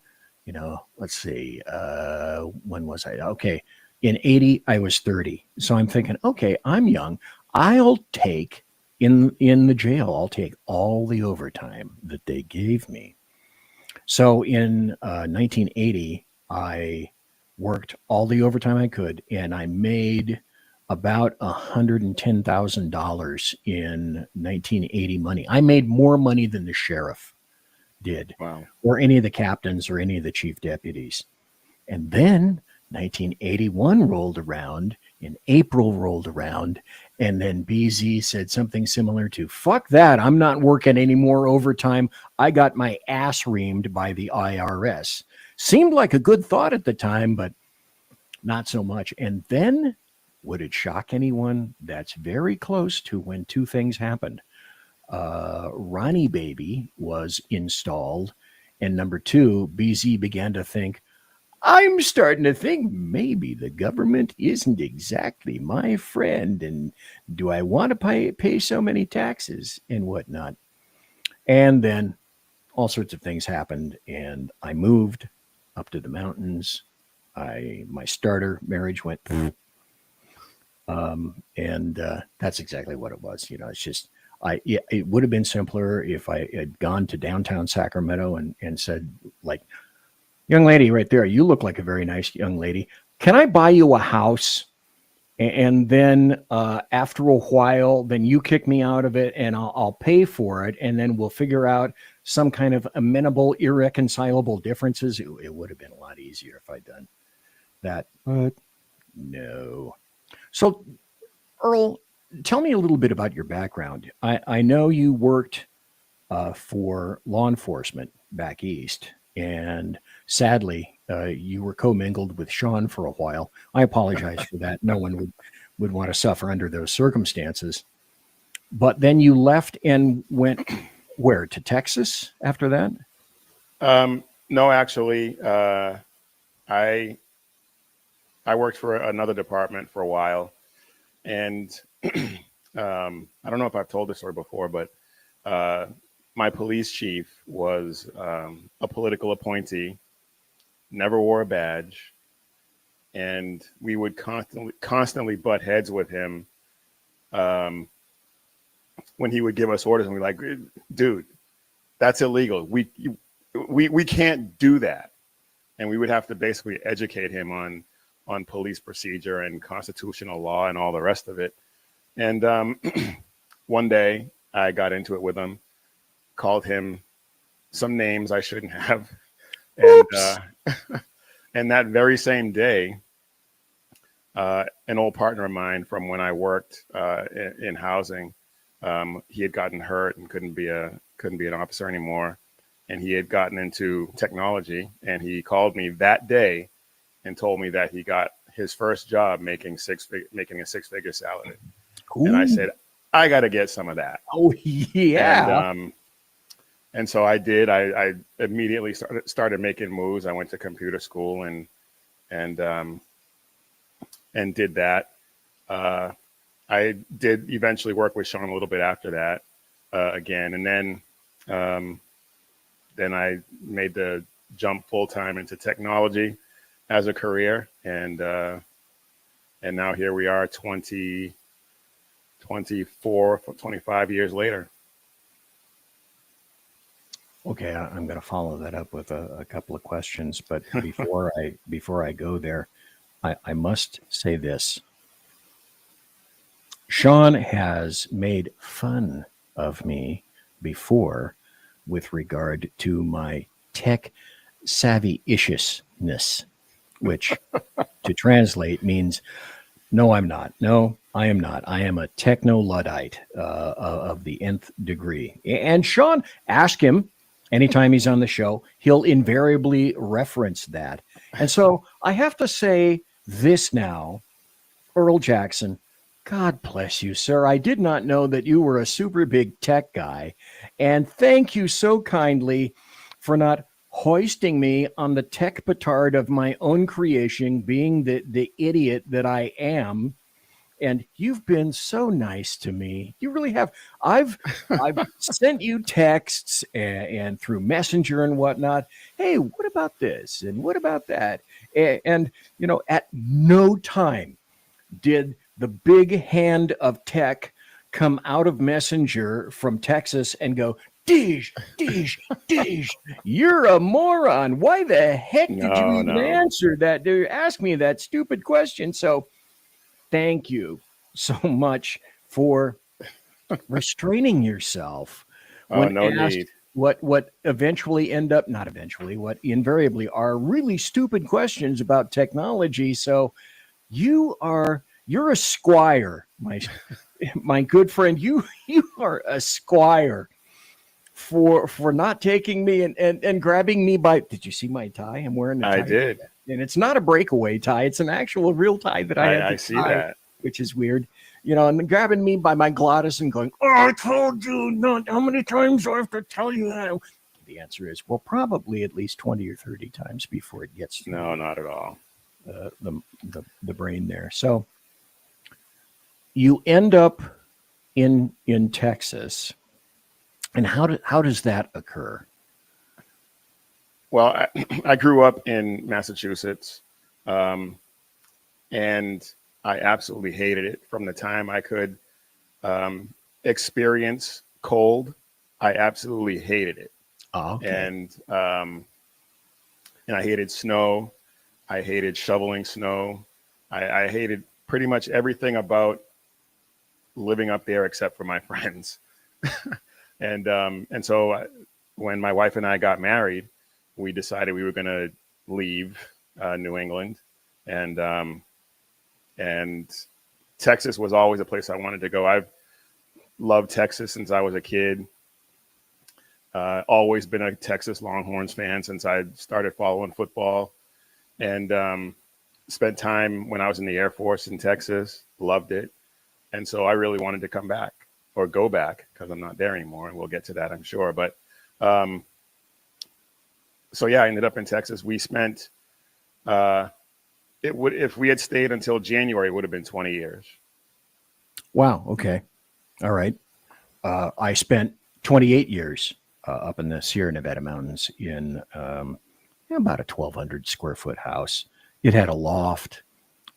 Let's see, when was I? Okay, in 80, I was 30. So I'm thinking, okay, I'm young. I'll take, in the jail, I'll take all the overtime that they gave me. So in 1980, I worked all the overtime I could, and I made about $110,000 in 1980 money. I made more money than the sheriff did,
Wow.
or any of the captains or any of the chief deputies. And then 1981 rolled around, and April rolled around, and then BZ said something similar to, fuck that, I'm not working any more overtime. I got my ass reamed by the IRS. Seemed like a good thought at the time, but not so much. And then, would it shock anyone? That's very close to when two things happened. Ronnie Baby was installed, and number two, BZ began to think, I'm starting to think maybe the government isn't exactly my friend, and do I want to pay so many taxes and whatnot? And then all sorts of things happened, and I moved up to the mountains. My starter marriage went, and that's exactly what it was. It's just, it would have been simpler if I had gone to downtown Sacramento and said, like, young lady right there, you look like a very nice young lady. Can I buy you a house? And then after a while, then you kick me out of it and I'll pay for it. And then we'll figure out some kind of amenable, irreconcilable differences. It would have been a lot easier if I'd done that. But no. So, Earl, tell me a little bit about your background. I know you worked for law enforcement back east, and sadly, you were commingled with Sean for a while. I apologize for that. No one would want to suffer under those circumstances. But then you left and went where? To Texas after that?
No, actually, I worked for another department for a while, and I don't know if I've told this story before, but my police chief was a political appointee, never wore a badge, and we would constantly butt heads with him when he would give us orders, and we're like, dude, that's illegal. We can't do that. And we would have to basically educate him on police procedure and constitutional law and all the rest of it. And one day I got into it with him, called him some names I shouldn't have. And and that very same day, an old partner of mine from when I worked in housing, he had gotten hurt and couldn't be an officer anymore. And he had gotten into technology, and he called me that day and told me that he got his first job making a six-figure salary. Ooh. And I said, I got to get some of that.
Oh, yeah.
And so I did. I immediately started making moves. I went to computer school and did that. I did eventually work with Sean a little bit after that again. And then I made the jump full-time into technology as a career. And now here we are 25 years later.
Okay, I'm going to follow that up with a couple of questions, but before I go there, I must say this. Sean has made fun of me before with regard to my tech savvy-ishness, which to translate means no, I'm not. No, I am not. I am a techno-Luddite of the nth degree. And Sean, ask him anytime he's on the show, he'll invariably reference that. And so I have to say this now, Earl Jackson, God bless you, sir. I did not know that you were a super big tech guy. And thank you so kindly for not hoisting me on the tech petard of my own creation, being the idiot that I am. And you've been so nice to me. You really have. I've sent you texts and through Messenger and whatnot. Hey, what about this? And what about that? And you know, at no time did the big hand of tech come out of Messenger from Texas and go, Dish, Dish, Dish, you're a moron. Why the heck did you even answer that? Ask me that stupid question. So thank you so much for restraining yourself when asked
need.
what eventually what invariably are really stupid questions about technology. So you're a squire, my good friend. You are a squire for not taking me and grabbing me by. Did you see my tie? I'm wearing a tie.
I did.
And it's not a breakaway tie. It's an actual real tie that I had to
I see
tie,
that.
which is weird. You know, and grabbing me by my glottis and going, oh, I told you not. How many times do I have to tell you that? The answer is, well, probably at least 20 or 30 times before it gets to
not at all.
The brain there. So you end up in Texas. And how does that occur?
Well, I grew up in Massachusetts, and I absolutely hated it from the time I could experience cold. I absolutely hated it.
Oh, okay.
And I hated snow. I hated shoveling snow. I hated pretty much everything about living up there except for my friends. And so when my wife and I got married, we decided we were going to leave New England, and Texas was always a place I wanted to go. I've loved Texas since I was a kid. Always been a Texas Longhorns fan since I started following football, and spent time when I was in the Air Force in Texas. Loved it, and so I really wanted to come back or go back because I'm not there anymore, and we'll get to that, I'm sure. But so yeah, I ended up in Texas. We spent if we had stayed until January, it would have been 20 years.
Wow. Okay. All right. I spent 28 years up in the Sierra Nevada mountains in about a 1,200 square foot house. It had a loft,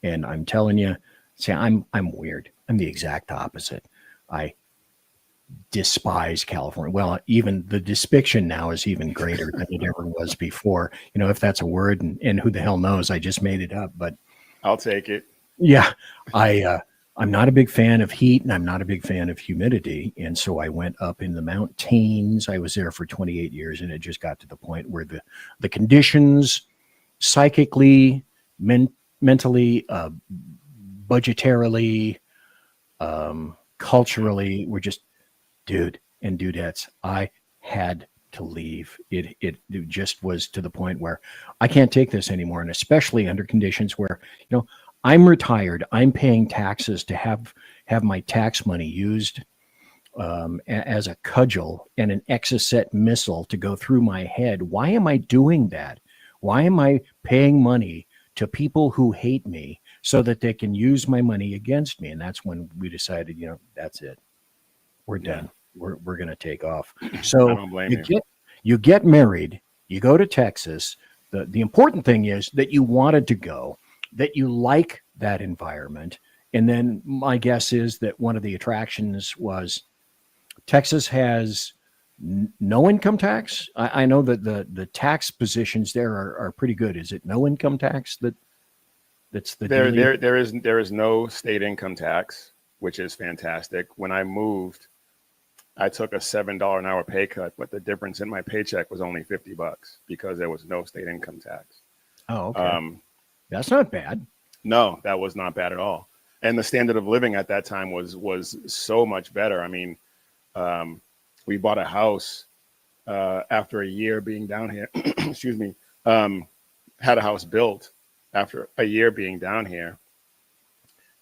and I'm telling you, see, I'm weird. I'm the exact opposite. I despise California. Well, even the despiction now is even greater than it ever was before. You know, if that's a word, and who the hell knows? I just made it up, but
I'll take it.
Yeah, I'm not a big fan of heat, and I'm not a big fan of humidity, and so I went up in the mountains. I was there for 28 years, and it just got to the point where the conditions, psychically, mentally, budgetarily, culturally, were just, dude and dudettes, I had to leave. It just was to the point where I can't take this anymore, and especially under conditions where, you know, I'm retired. I'm paying taxes to have my tax money used as a cudgel and an Exocet missile to go through my head. Why am I doing that? Why am I paying money to people who hate me so that they can use my money against me? And that's when we decided, you know, that's it. We're done. We're going to take off. So
I don't blame
you get married, you go to Texas. The important thing is that you wanted to go, that you like that environment. And then my guess is that one of the attractions was Texas has no income tax. I know that the tax positions there are pretty good. Is it no income tax that's the
there is no state income tax, which is fantastic. When I moved, I took a $7 an hour pay cut, but the difference in my paycheck was only $50 because there was no state income tax.
Oh, okay. That's not bad.
No, that was not bad at all. And the standard of living at that time was so much better. I mean, we bought a house after a year being down here. Excuse me. Had a house built after a year being down here,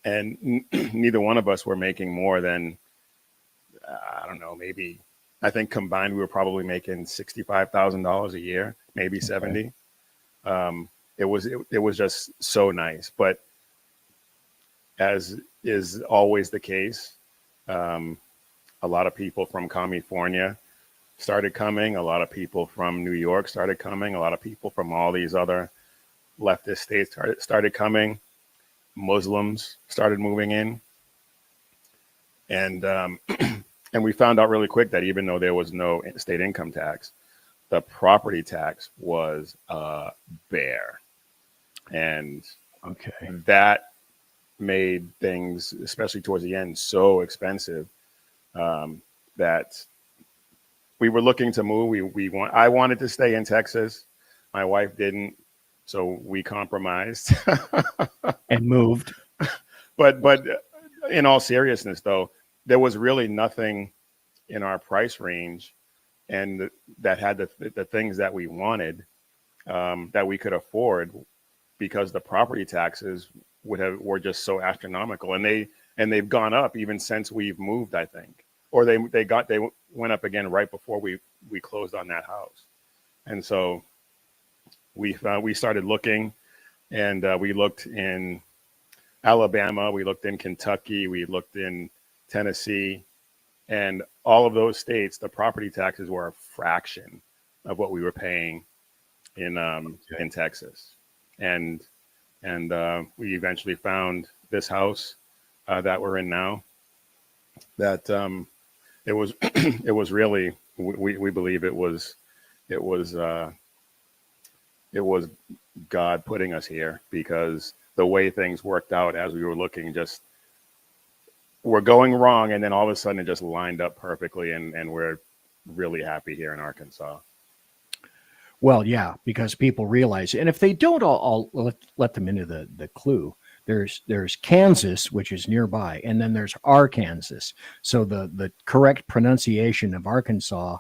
and neither one of us were making more than I don't know, maybe I think combined we were probably making $65,000 a year, maybe 70. It was just so nice. But as is always the case, a lot of people from California started coming. A lot of people from New York started coming. A lot of people from all these other leftist states started coming. Muslims started moving in. And and we found out really quick that even though there was no state income tax, the property tax was bare. And that made things, especially towards the end, so expensive that we were looking to move. I wanted to stay in Texas. My wife didn't, so we compromised
and moved.
But in all seriousness, though, there was really nothing in our price range, and that had the things that we wanted that we could afford, because the property taxes were just so astronomical, and they've gone up even since we've moved, I think, or they went up again right before we closed on that house. And so we started looking, and we looked in Alabama, we looked in Kentucky, we looked in Tennessee, and all of those states, the property taxes were a fraction of what we were paying in Texas. And we eventually found this house that we're in now. That it was really, we believe it was God putting us here, because the way things worked out as we were looking, just were going wrong, and then all of a sudden it just lined up perfectly, and we're really happy here in Arkansas.
Well, yeah, because people realize, and if they don't, I'll let them into the clue. There's Kansas, which is nearby, and then there's Arkansas. So the correct pronunciation of Arkansas,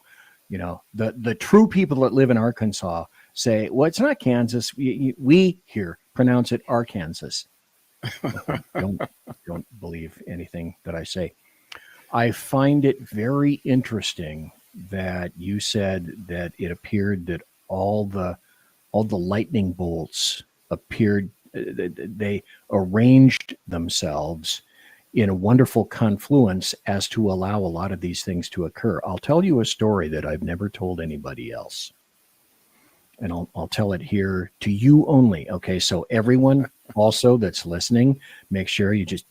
the true people that live in Arkansas say, well, it's not Kansas. We here pronounce it Arkansas. Don't believe anything that I say. I find it very interesting that you said that it appeared that all the lightning bolts appeared, they arranged themselves in a wonderful confluence as to allow a lot of these things to occur. I'll tell you a story that I've never told anybody else, and I'll tell it here to you only. Okay, so everyone also that's listening, make sure you just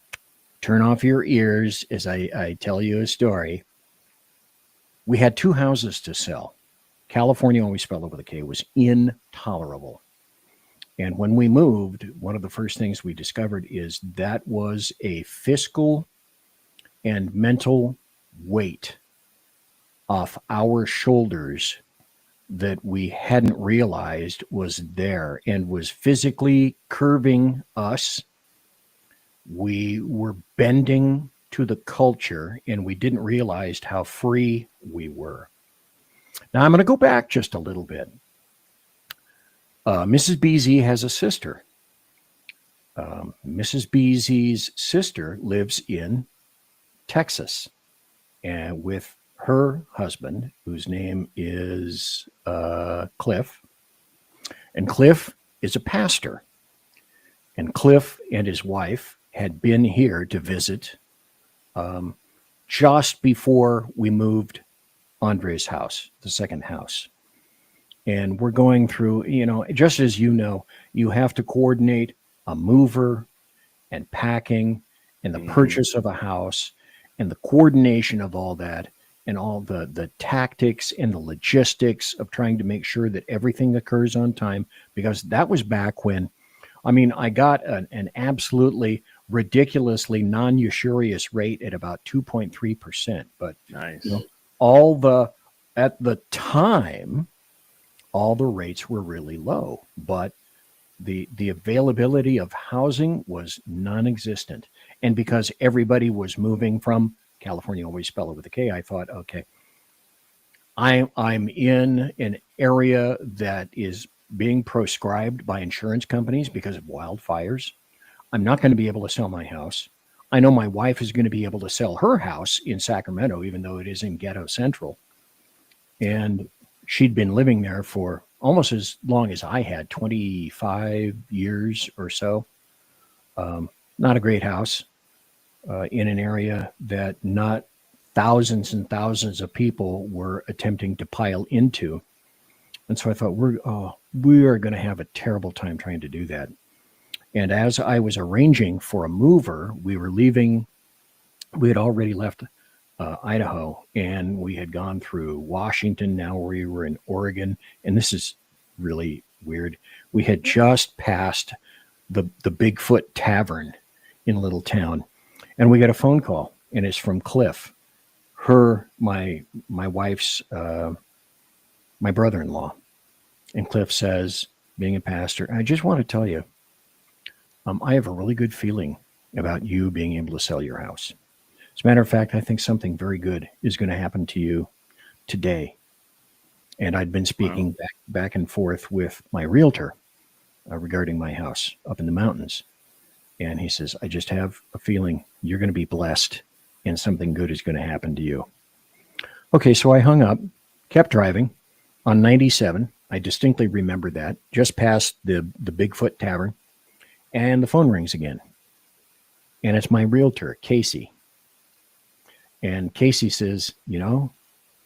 turn off your ears as I tell you a story. We had 2 houses to sell. California, always spelled over the K, was intolerable. And when we moved, one of the first things we discovered is that was a fiscal and mental weight off our shoulders that we hadn't realized was there and was physically curving us. We were bending to the culture, and we didn't realize how free we were. Now, I'm going to go back just a little bit. Mrs. BZ has a sister. Mrs. BZ's sister lives in Texas, and with her husband, whose name is Cliff. And Cliff is a pastor. And Cliff and his wife had been here to visit just before we moved Andre's house, the second house. And we're going through, just as you have to coordinate a mover and packing and the purchase of a house and the coordination of all that and all the tactics and the logistics of trying to make sure that everything occurs on time, because that was back when, I got an absolutely ridiculously non-usurious rate at about 2.3%. But
nice.
At the time, all the rates were really low, but the availability of housing was non-existent. And because everybody was moving from California, always spelled over the K, I thought, okay, I'm in an area that is being proscribed by insurance companies because of wildfires. I'm not going to be able to sell my house. I know my wife is going to be able to sell her house in Sacramento, even though it is in Ghetto Central. And she'd been living there for almost as long as I had, 25 years or so. Not a great house in an area that not thousands and thousands of people were attempting to pile into. And so I thought, we are going to have a terrible time trying to do that. And as I was arranging for a mover, we were leaving. We had already left Idaho, and we had gone through Washington. Now we were in Oregon, and this is really weird. We had just passed the Bigfoot Tavern in a little town, and we got a phone call, and it's from Cliff, my wife's, my brother-in-law. And Cliff says, being a pastor, I just want to tell you, I have a really good feeling about you being able to sell your house. As a matter of fact, I think something very good is going to happen to you today. And I'd been speaking back and forth with my realtor regarding my house up in the mountains. And he says, I just have a feeling you're going to be blessed and something good is going to happen to you. Okay, so I hung up, kept driving on 97. I distinctly remember that, just past the Bigfoot Tavern. And the phone rings again. And it's my realtor, Casey. And Casey says,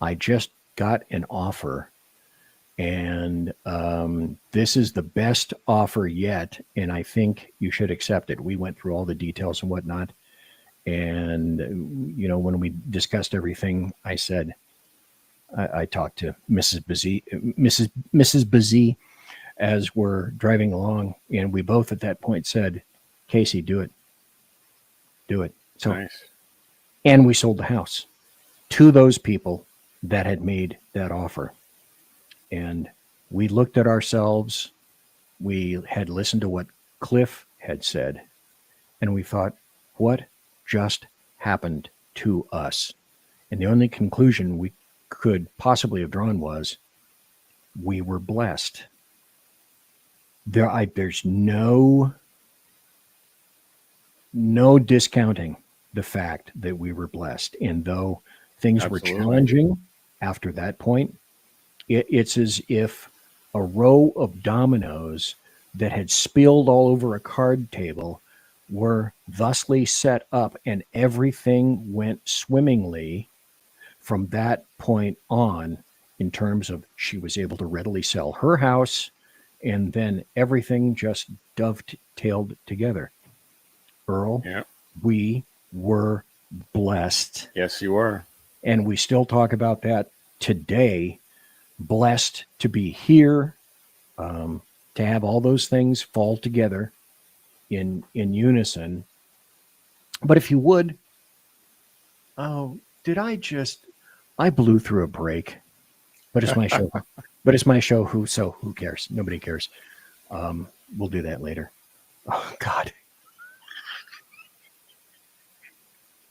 I just got an offer. And this is the best offer yet. And I think you should accept it. We went through all the details and whatnot. And, when we discussed everything, I said, I talked to Mrs. Bazee as we're driving along, and we both at that point said, Casey, do it. Do it. So, nice. And we sold the house to those people that had made that offer. And we looked at ourselves. We had listened to what Cliff had said, and we thought, what just happened to us? And the only conclusion we could possibly have drawn was we were blessed. There's no discounting the fact that we were blessed. And though things were challenging after that point, it's as if a row of dominoes that had spilled all over a card table were thusly set up, and everything went swimmingly from that point on, in terms of she was able to readily sell her house, and then everything just dovetailed together. Earl, we were blessed.
Yes, you were.
And we still talk about that today. Blessed to be here, to have all those things fall together in unison. But if you would, I blew through a break. But it's my show. Who cares? Nobody cares. We'll do that later. Oh, God.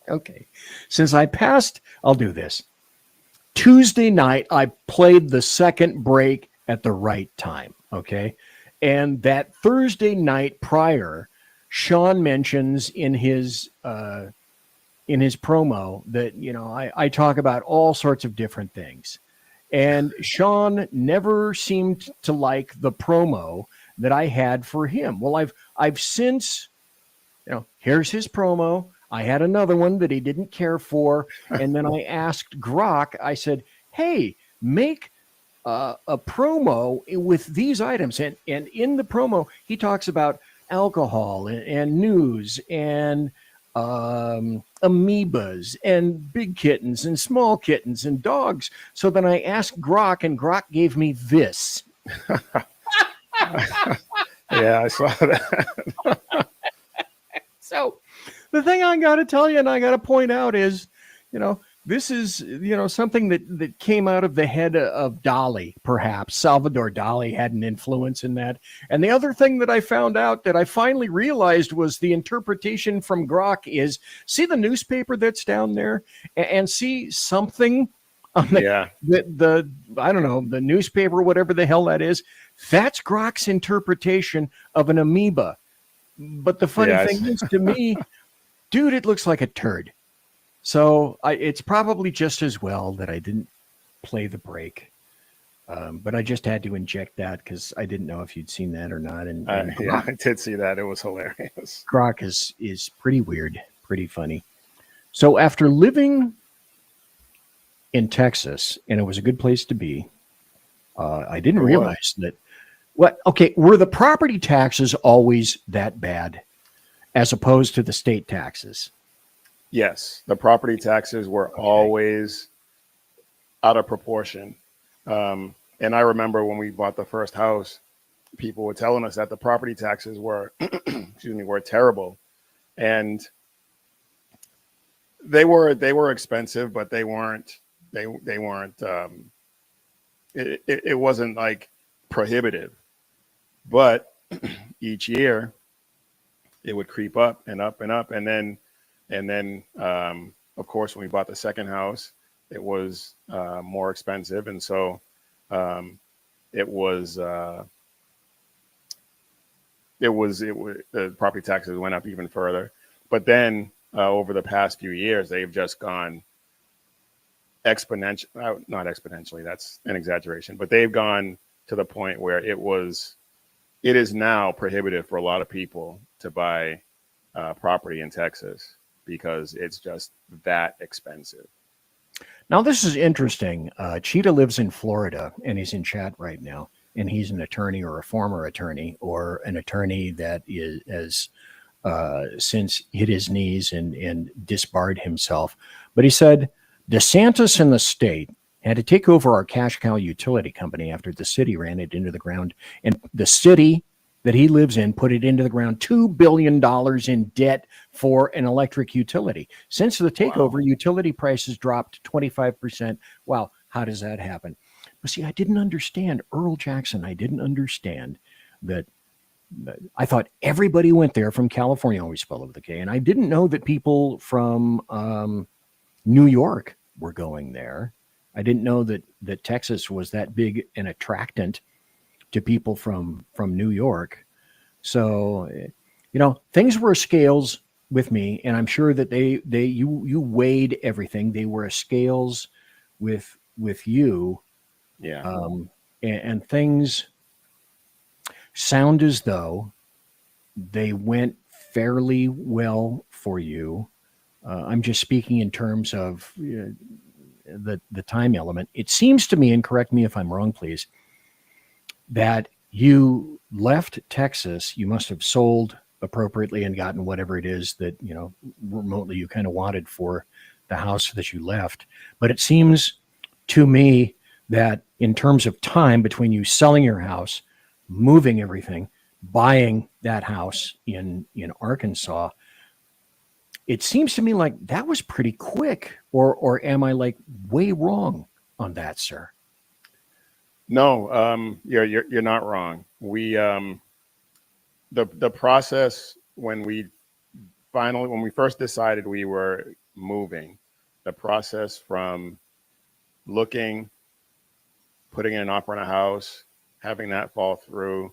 Okay. Since I passed, I'll do this. Tuesday night, I played the second break at the right time. Okay. And that Thursday night prior, Sean mentions in his promo that, I talk about all sorts of different things. And Sean never seemed to like the promo that I had for him. Well, I've since, here's his promo. I had another one that he didn't care for. And then I asked Grok, I said, hey, make a promo with these items. And in the promo, he talks about alcohol and news and amoebas and big kittens and small kittens and dogs. So then I asked Grok, and Grok gave me this.
Yeah, I saw that.
So the thing I got to tell you and I got to point out is, this is, something that came out of the head of Dali, perhaps. Salvador Dali had an influence in that. And the other thing that I found out that I finally realized was the interpretation from Grok is, see the newspaper that's down there and see something on the I don't know, the newspaper, whatever the hell that is. That's Grok's interpretation of an amoeba. But the funny thing is, to me, dude, it looks like a turd. So it's probably just as well that I didn't play the break. But I just had to inject that because I didn't know if you'd seen that or not. And
Yeah, I did see that. It was hilarious.
Grok is pretty weird, pretty funny. So after living in Texas, and it was a good place to be, I didn't realize that. Were the property taxes always that bad as opposed to the state taxes?
Yes, the property taxes were always out of proportion. And I remember when we bought the first house, people were telling us that the property taxes were, were terrible. And they were expensive, but they weren't, it wasn't like prohibitive. But each year it would creep up and up and up. And then, of course, when we bought the second house, it was more expensive. And so the property taxes went up even further. But then over the past few years, they've just gone not exponentially, that's an exaggeration, but they've gone to the point where it is now prohibitive for a lot of people to buy property in Texas because it's just that expensive.
Now, this is interesting. Cheetah lives in Florida, and he's in chat right now. And he's an attorney or a former attorney or an attorney that has since hit his knees and disbarred himself. But he said, DeSantis and the state had to take over our cash cow utility company after the city ran it into the ground. And the city that he lives in put it into the ground, $2 billion in debt for an electric utility. Since the takeover, utility prices dropped 25%. Wow, how does that happen? But see, I didn't understand, Earl Jackson, I didn't understand that. I thought everybody went there from California, always spelled with a K, and I didn't know that people from New York were going there. I didn't know that Texas was that big an attractant to people from New York. So, things were scales with me, and I'm sure that you weighed everything. They were scales with you.
Yeah.
And things sound as though they went fairly well for you. I'm just speaking in terms of the time element. It seems to me, and correct me if I'm wrong, please, that you left Texas. You must have sold appropriately and gotten whatever it is that, remotely you kind of wanted for the house that you left. But it seems to me that in terms of time between you selling your house, moving everything, buying that house in Arkansas, it seems to me like that was pretty quick. Or am I like way wrong on that, sir?
No, you're not wrong. We the process when we first decided we were moving, the process from looking, putting in an offer on a house, having that fall through,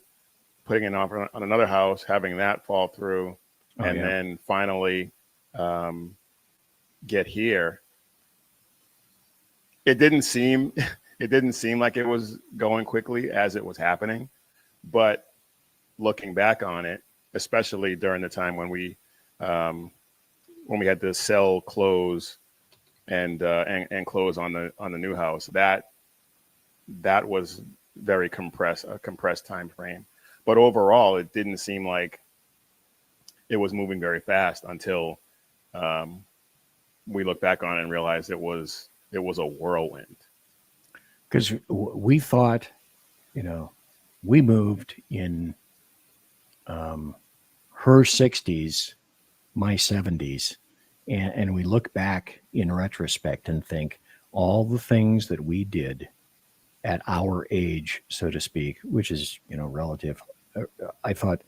putting in an offer on another house, having that fall through, then finally get here. It didn't seem like it was going quickly as it was happening, but looking back on it, especially during the time when we had to sell, close, and close on the new house, that was very compressed time frame. But overall, it didn't seem like it was moving very fast until we looked back on it and realized it was a whirlwind.
Because we thought, we moved in her 60s, my 70s, and we look back in retrospect and think all the things that we did at our age, so to speak, which is, relative. I thought,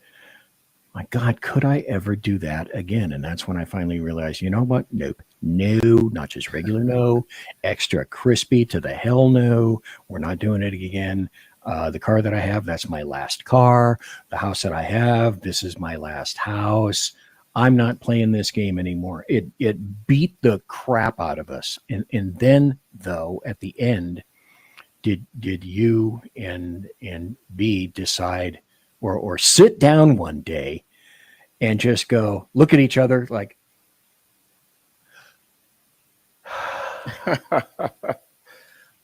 my God, could I ever do that again? And that's when I finally realized, you know what? Nope. No, not just regular no, extra crispy to the hell no. We're not doing it again. The car that I have, that's my last car. The house that I have, this is my last house. I'm not playing this game anymore. It beat the crap out of us. And then, though, at the end, did you and B decide or sit down one day and just go look at each other like,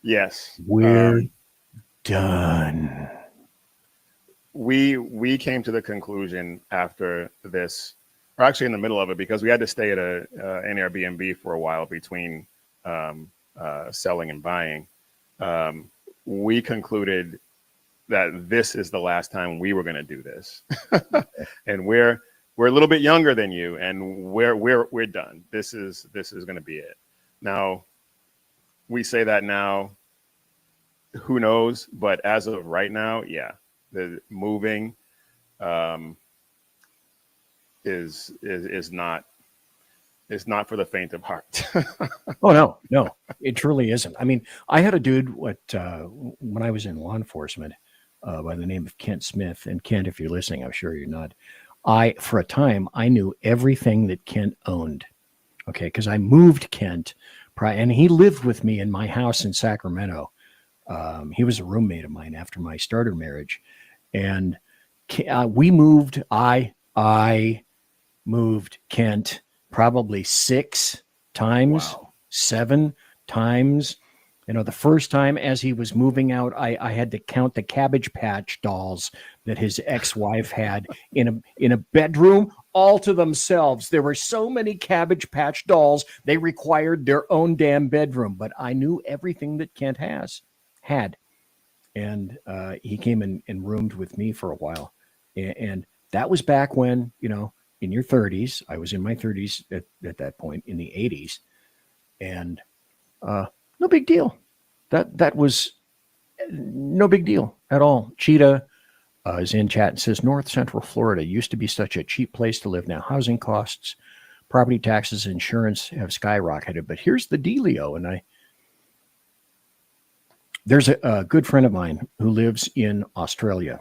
Yes,
we're done?
We came to the conclusion after this, or actually in the middle of it, because we had to stay at an Airbnb for a while between selling and buying. We concluded that this is the last time we were going to do this, and we're a little bit younger than you, and we're done. This is going to be it. Now, we say that now. Who knows? But as of right now, yeah, the moving is not. It's not for the faint of heart.
Oh no, it truly isn't. I mean, I had a dude when I was in law enforcement by the name of Kent Smith. And Kent, if you're listening, I'm sure you're not. For a time, I knew everything that Kent owned. Okay, because I moved Kent, and he lived with me in my house in Sacramento. He was a roommate of mine after my starter marriage, and we moved. I moved Kent probably 6 times, 7 times. You know, the first time as he was moving out, I had to count the Cabbage Patch dolls that his ex-wife had in a bedroom all to themselves. There were so many Cabbage Patch dolls, they required their own damn bedroom. But I knew everything that Kent had. And he came and roomed with me for a while. And that was back when, you know, in your 30s. I was in my 30s at that point, in the 80s. And no big deal. That was no big deal at all. Cheetah is in chat and says, North Central Florida used to be such a cheap place to live. Now housing costs, property taxes, insurance have skyrocketed. But here's the dealio. And there's a good friend of mine who lives in Australia.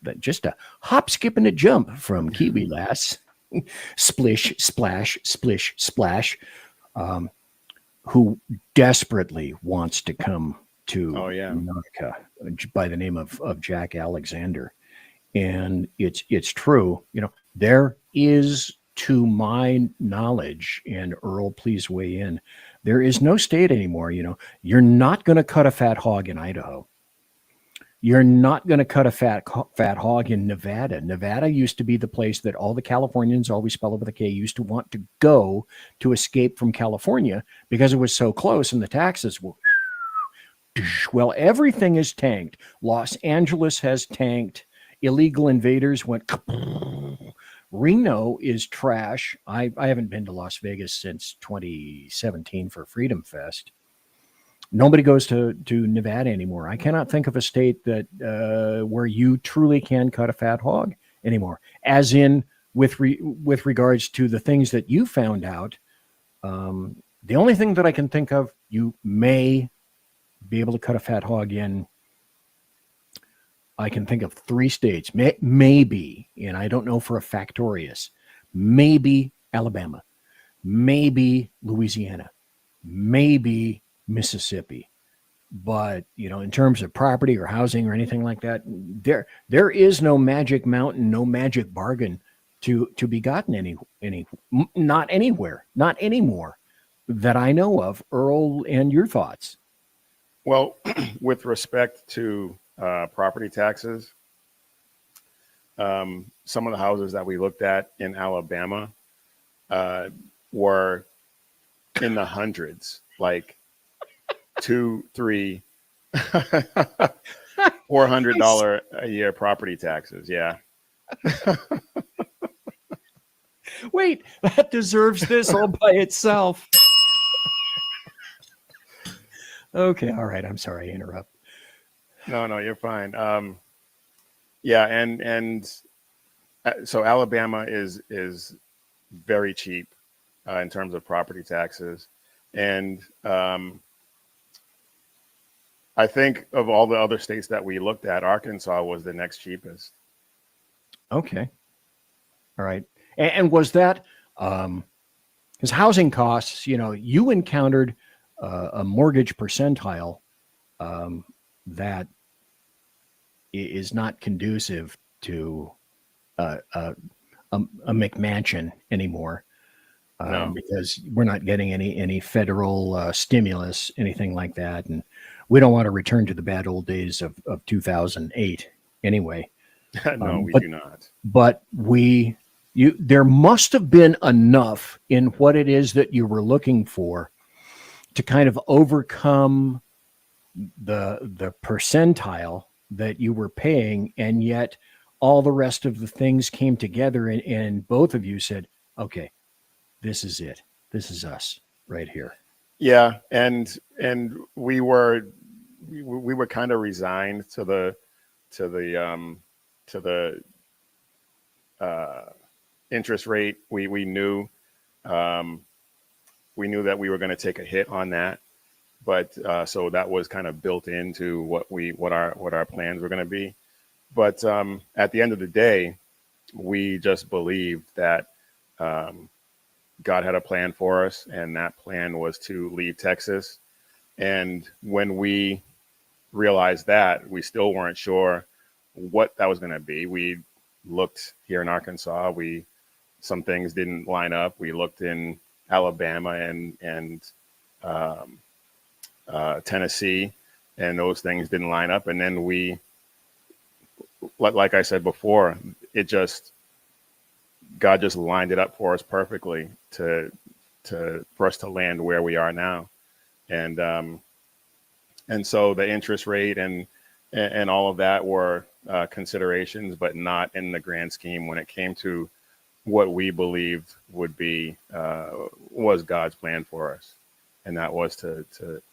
That just a hop, skip, and a jump from Kiwi Lass, splish, splash, splish, splash, who desperately wants to come to America by the name of Jack Alexander. And it's true. You know, there is, to my knowledge, and Earl, please weigh in, there is no state anymore. You know, you're not going to cut a fat hog in Idaho. You're not going to cut a fat hog in Nevada. Nevada used to be the place that all the Californians, always spelled it with a K, used to want to go to escape from California because it was so close and the taxes were. Well, everything is tanked. Los Angeles has tanked. Illegal invaders went. Reno is trash. I haven't been to Las Vegas since 2017 for Freedom Fest. Nobody goes to Nevada anymore. I cannot think of a state that where you truly can cut a fat hog anymore. As in, with regards to the things that you found out, the only thing that I can think of you may be able to cut a fat hog in, I can think of 3 states, maybe, and I don't know for a factorious, maybe Alabama, maybe Louisiana, maybe Mississippi. But, you know, in terms of property or housing or anything like that, there is no magic mountain, no magic bargain to be gotten not anywhere, not anymore that I know of. Earl, and your thoughts?
Well, with respect to property taxes, some of the houses that we looked at in Alabama were in the hundreds, like $200, $300, $400 a year property taxes. Yeah.
Wait, that deserves this all by itself. Okay, all right. I'm sorry to interrupt.
No, you're fine. Yeah, and so Alabama is very cheap in terms of property taxes, and I think of all the other states that we looked at, Arkansas was the next cheapest.
Okay, all right. And was that because housing costs? You know, you encountered a mortgage percentile that is not conducive to a McMansion anymore.
No.
Because we're not getting any federal stimulus, anything like that. And we don't want to return to the bad old days of 2008 anyway.
No, we do not.
But there must have been enough in what it is that you were looking for to kind of overcome the percentile that you were paying. And yet all the rest of the things came together and both of you said, okay, this is it. This is us right here.
Yeah, and we were kind of resigned to the interest rate. We knew that we were going to take a hit on that, but so that was kind of built into what our plans were going to be. But at the end of the day, we just believed that God had a plan for us, and that plan was to leave Texas. And when we realized that, we still weren't sure what that was going to be. We looked here in Arkansas. Some things didn't line up. We looked in Alabama and Tennessee, and those things didn't line up. And then like I said before, God just lined it up for us perfectly for us to land where we are now. And so the interest rate and all of that were considerations, but not in the grand scheme when it came to what we believed was God's plan for us. And that was to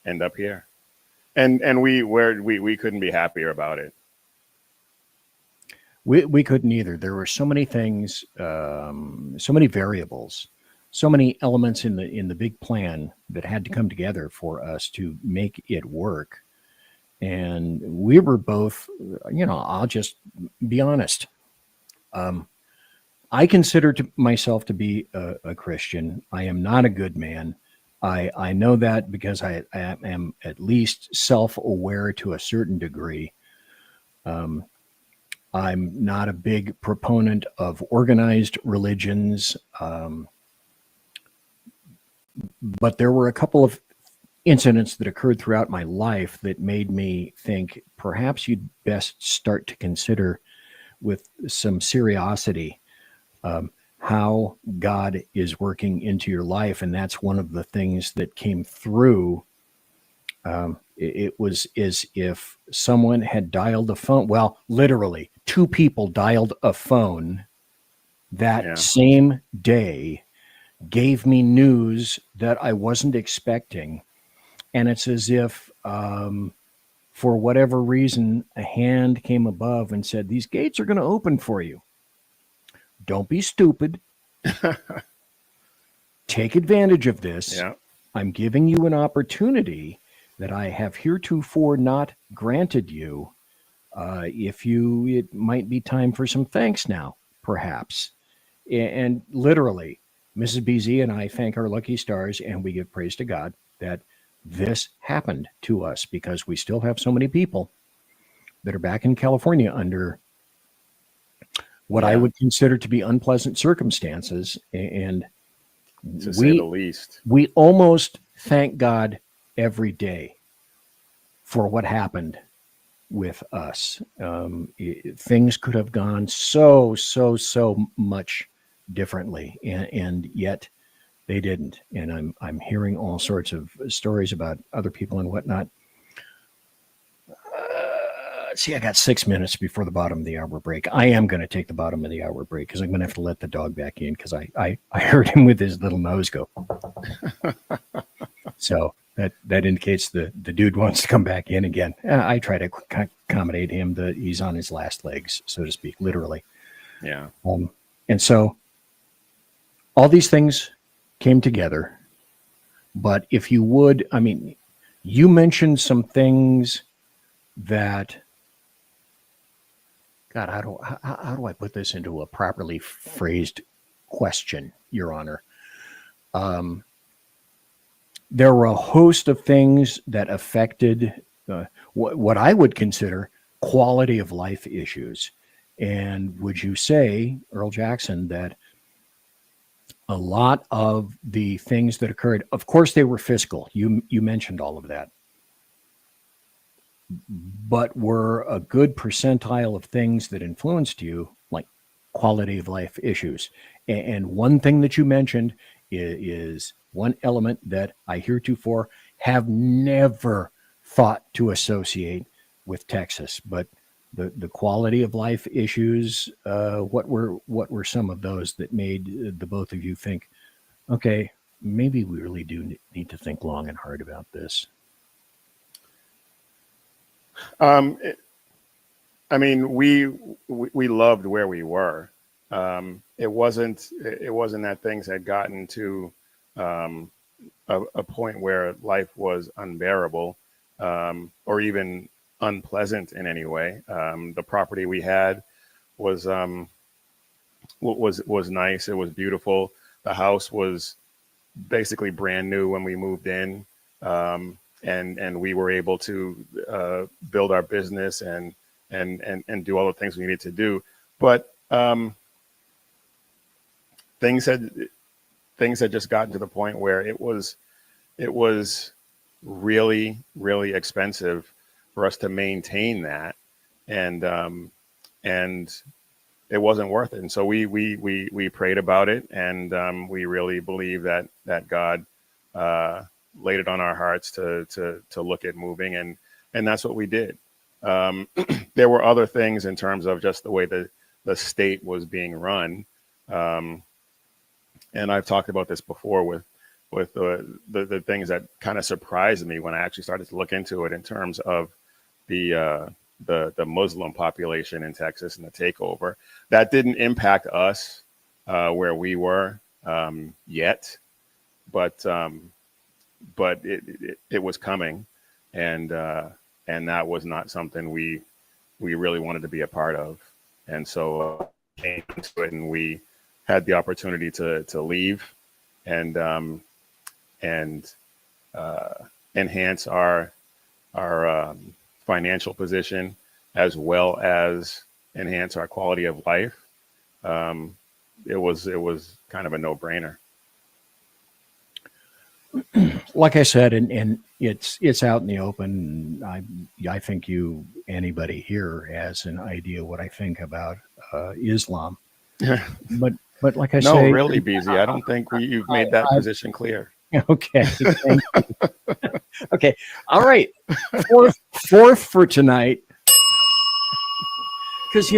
end up here. And we couldn't be happier about it.
We couldn't either. There were so many things, so many variables, so many elements in the big plan that had to come together for us to make it work. And we were both, I'll just be honest. I consider myself to be a Christian. I am not a good man. I know that because I am at least self-aware to a certain degree. I'm not a big proponent of organized religions, but there were a couple of incidents that occurred throughout my life that made me think perhaps you'd best start to consider with some seriosity how God is working into your life. And that's one of the things that came through. It was as if someone had dialed a phone. Well, literally, two people dialed a phone that same day, gave me news that I wasn't expecting. And it's as if, for whatever reason, a hand came above and said, these gates are going to open for you. Don't be stupid. Take advantage of this.
Yeah.
I'm giving you an opportunity that I have heretofore not granted you. It might be time for some thanks now, perhaps. And literally, Mrs. BZ and I thank our lucky stars, and we give praise to God that this happened to us, because we still have so many people that are back in California under what I would consider to be unpleasant circumstances. And
to say the least,
we almost thank God every day for what happened with us. Things could have gone so much differently, and yet they didn't. And I'm hearing all sorts of stories about other people and whatnot. See, I got 6 minutes before the bottom of the hour break. I am going to take the bottom of the hour break because I'm going to have to let the dog back in, because I heard him with his little nose go. So that indicates the dude wants to come back in again. I try to accommodate him. He's on his last legs, so to speak, literally.
Yeah.
And so all these things came together. But if you would, you mentioned some things that, God, how do I put this into a properly phrased question, Your Honor? there were a host of things that affected what I would consider quality of life issues. And would you say, Earl Jackson, that a lot of the things that occurred, of course, they were fiscal. You mentioned all of that. But were a good percentile of things that influenced you, like quality of life issues. And one thing that you mentioned is one element that I heretofore have never thought to associate with Texas, but the quality of life issues. What were some of those that made the both of you think, okay, maybe we really do need to think long and hard about this?
I mean, we loved where we were. It wasn't that things had gotten to a point where life was unbearable or even unpleasant in any way. The property we had was nice. It was beautiful. The house was basically brand new when we moved in, and we were able to build our business and do all the things we needed to do. But things had just gotten to the point where it was really, really expensive for us to maintain that, and it wasn't worth it. And so we prayed about it, and we really believe that God laid it on our hearts to look at moving, and that's what we did. There were other things in terms of just the way the state was being run, and I've talked about this before with the things that kind of surprised me when I actually started to look into it in terms of the Muslim population in Texas and the takeover. That didn't impact us where we were yet, but it was coming, and that was not something we really wanted to be a part of. And so came into it, and we had the opportunity to leave and enhance our financial position, as well as enhance our quality of life. It was kind of a no-brainer.
Like I said, and it's out in the open. I think anybody here has an idea what I think about Islam. But like I say,
no, really, BZ, I don't think you've made that position clear.
Okay. Thank you. Okay. All right. Fourth for tonight. Because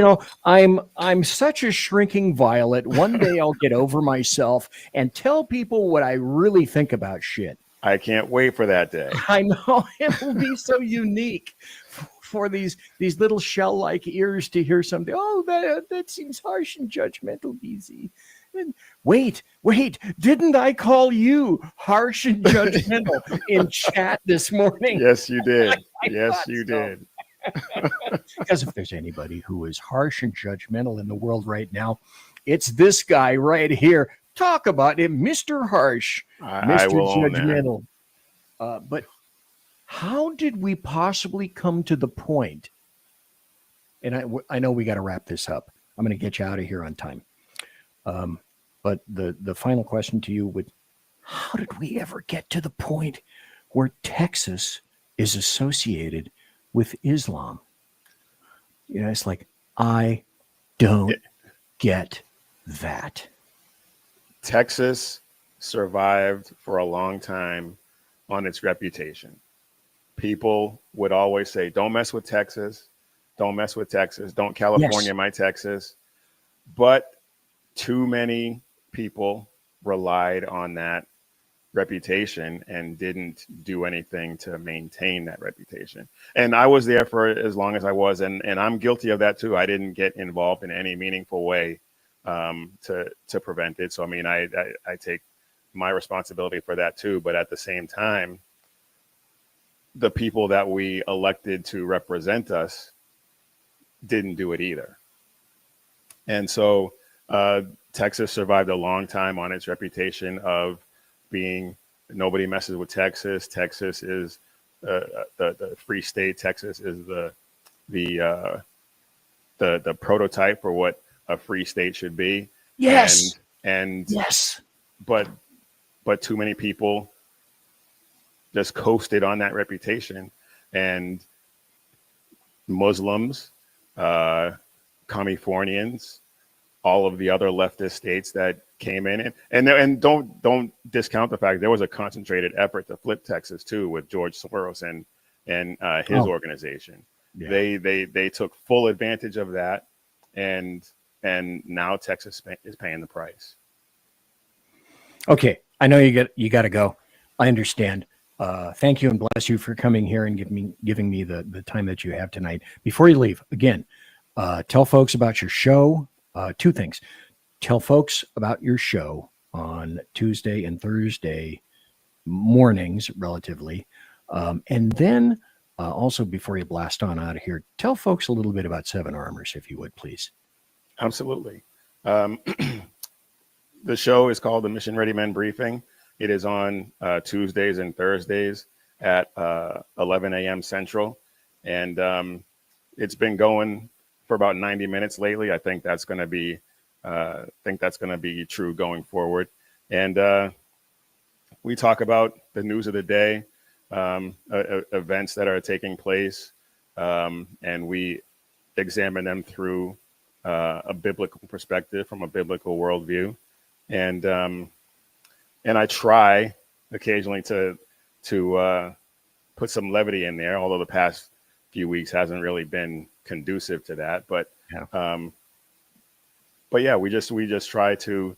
I'm such a shrinking violet. One day I'll get over myself and tell people what I really think about shit.
I can't wait for that day.
I know, it will be so unique for these little shell-like ears to hear something. Oh, that seems harsh and judgmental, BZ. And wait, didn't I call you harsh and judgmental in chat this morning?
Yes, you did. Yes, you did.
Because if there's anybody who is harsh and judgmental in the world right now, it's this guy right here. Talk about him, Mr. Harsh, Mr. Judgmental. But how did we possibly come to the point? And I know we got to wrap this up. I'm going to get you out of here on time. But the final question to you would, how did we ever get to the point where Texas is associated with Islam? It's like, I don't get that.
Texas survived for a long time on its reputation. People would always say, don't mess with Texas. Don't mess with Texas. Don't California my Texas. But too many people relied on that reputation and didn't do anything to maintain that reputation. And I was there for as long as I was, and I'm guilty of that too. I didn't get involved in any meaningful way to prevent it. So I mean, I take my responsibility for that too. But at the same time, the people that we elected to represent us didn't do it either. And so Texas survived a long time on its reputation of being Nobody messes with Texas. Texas is the free state. Texas is the prototype for what a free state should be.
Yes.
And
yes.
But too many people just coasted on that reputation, and Muslims, Californians, all of the other leftist states that came in, and don't discount the fact there was a concentrated effort to flip Texas too with George Soros and his organization.
Yeah.
They took full advantage of that, and now Texas is paying the price.
Okay, I know you got to go. I understand. Thank you and bless you for coming here and giving me the time that you have tonight. Before you leave, again, tell folks about your show. Two things. Tell folks about your show on Tuesday and Thursday mornings, relatively. And then also, before you blast on out of here, tell folks a little bit about Seven Armors, if you would, please.
Absolutely. The show is called the Mission Ready Men Briefing. It is on Tuesdays and Thursdays at 11 a.m. Central. And it's been going for about 90 minutes lately. I think that's going to be true going forward. And we talk about the news of the day, events that are taking place, and we examine them through a biblical perspective, from a biblical worldview. And I try occasionally to put some levity in there, although the past few weeks hasn't really been conducive to that. But yeah, we just try to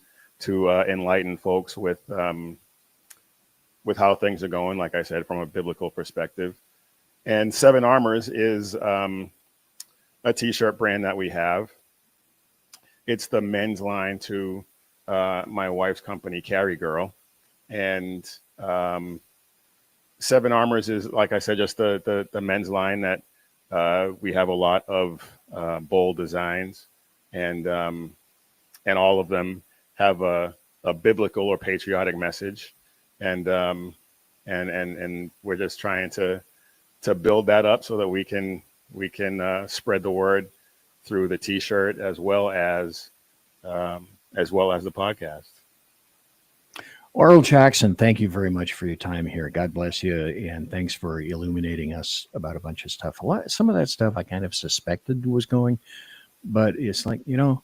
enlighten folks with how things are going, like I said, from a biblical perspective. And Seven Armors is a t-shirt brand that we have. It's the men's line to my wife's company, Carry Girl. And Seven Armors is, like I said, just the men's line that we have a lot of bold designs, and all of them have a biblical or patriotic message. And we're just trying to build that up so that we can spread the word through the t-shirt as well as the podcast.
Earl Jackson, thank you very much for your time here. God bless you, and thanks for illuminating us about a bunch of stuff. Some of that stuff I kind of suspected was going, but it's like,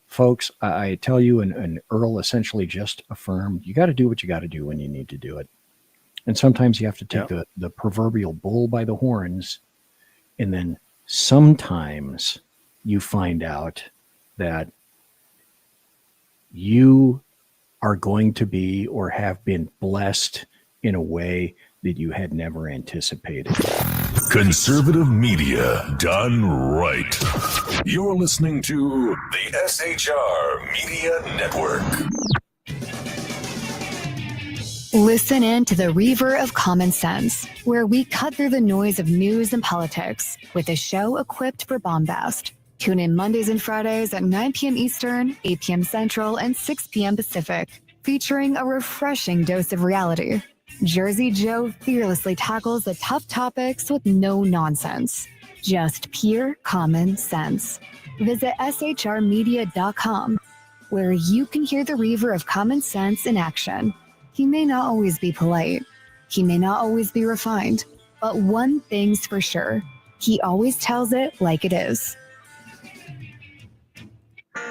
folks, I tell you, and Earl essentially just affirmed, you got to do what you got to do when you need to do it. And sometimes you have to take the proverbial bull by the horns, and then sometimes you find out that you are going to be or have been blessed in a way that you had never anticipated.
Conservative media done right. You're listening to the SHR Media Network.
Listen in to the Reaver of Common Sense, where we cut through the noise of news and politics with a show equipped for bombast. Tune in Mondays and Fridays at 9 p.m. Eastern, 8 p.m. Central, and 6 p.m. Pacific, featuring a refreshing dose of reality. Jersey Joe fearlessly tackles the tough topics with no nonsense. Just pure common sense. Visit shrmedia.com, where you can hear the Reaver of Common Sense in action. He may not always be polite. He may not always be refined. But one thing's for sure. He always tells it like it is.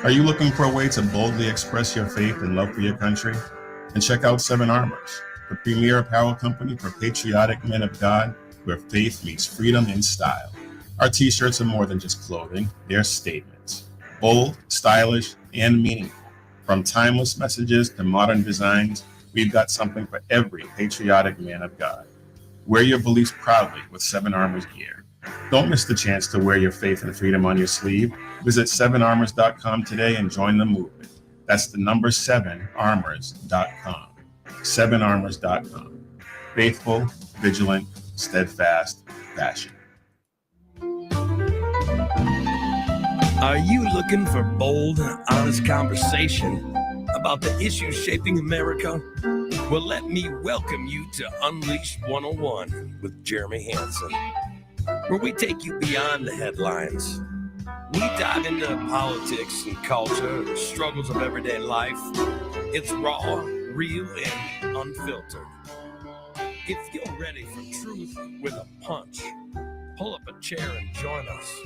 Are you looking for a way to boldly express your faith and love for your country? Then check out Seven Armors, the premier apparel company for patriotic men of God, where faith meets freedom in style. Our t-shirts are more than just clothing, they're statements. Bold, stylish, and meaningful. From timeless messages to modern designs, we've got something for every patriotic man of God. Wear your beliefs proudly with Seven Armors gear. Don't miss the chance to wear your faith and freedom on your sleeve. Visit 7armors.com today and join the movement. That's the number 7armors.com. 7armors.com. Faithful, vigilant, steadfast, passion.
Are you looking for bold, honest conversation about the issues shaping America? Well, let me welcome you to Unleashed 101 with Jeremy Hansen, where we take you beyond the headlines. We dive into politics and culture, struggles of everyday life. It's raw, real, and unfiltered. If you're ready for truth with a punch, pull up a chair and join us.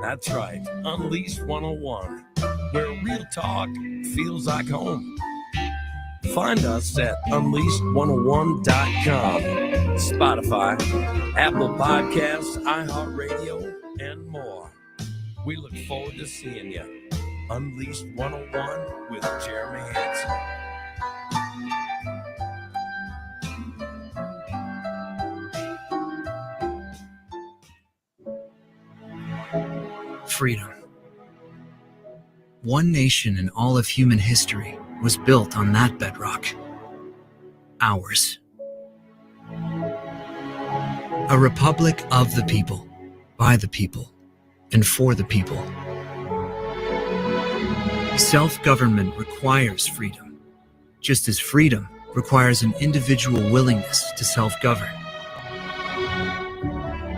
That's right, Unleashed 101, where real talk feels like home. Find us at unleashed101.com, Spotify, Apple Podcasts, iHeartRadio, and more. We look forward to seeing you. Unleashed 101 with Jeremy Hansen.
Freedom. One nation in all of human history was built on that bedrock. Ours. A republic of the people, by the people, and for the people. Self-government requires freedom, just as freedom requires an individual willingness to self-govern.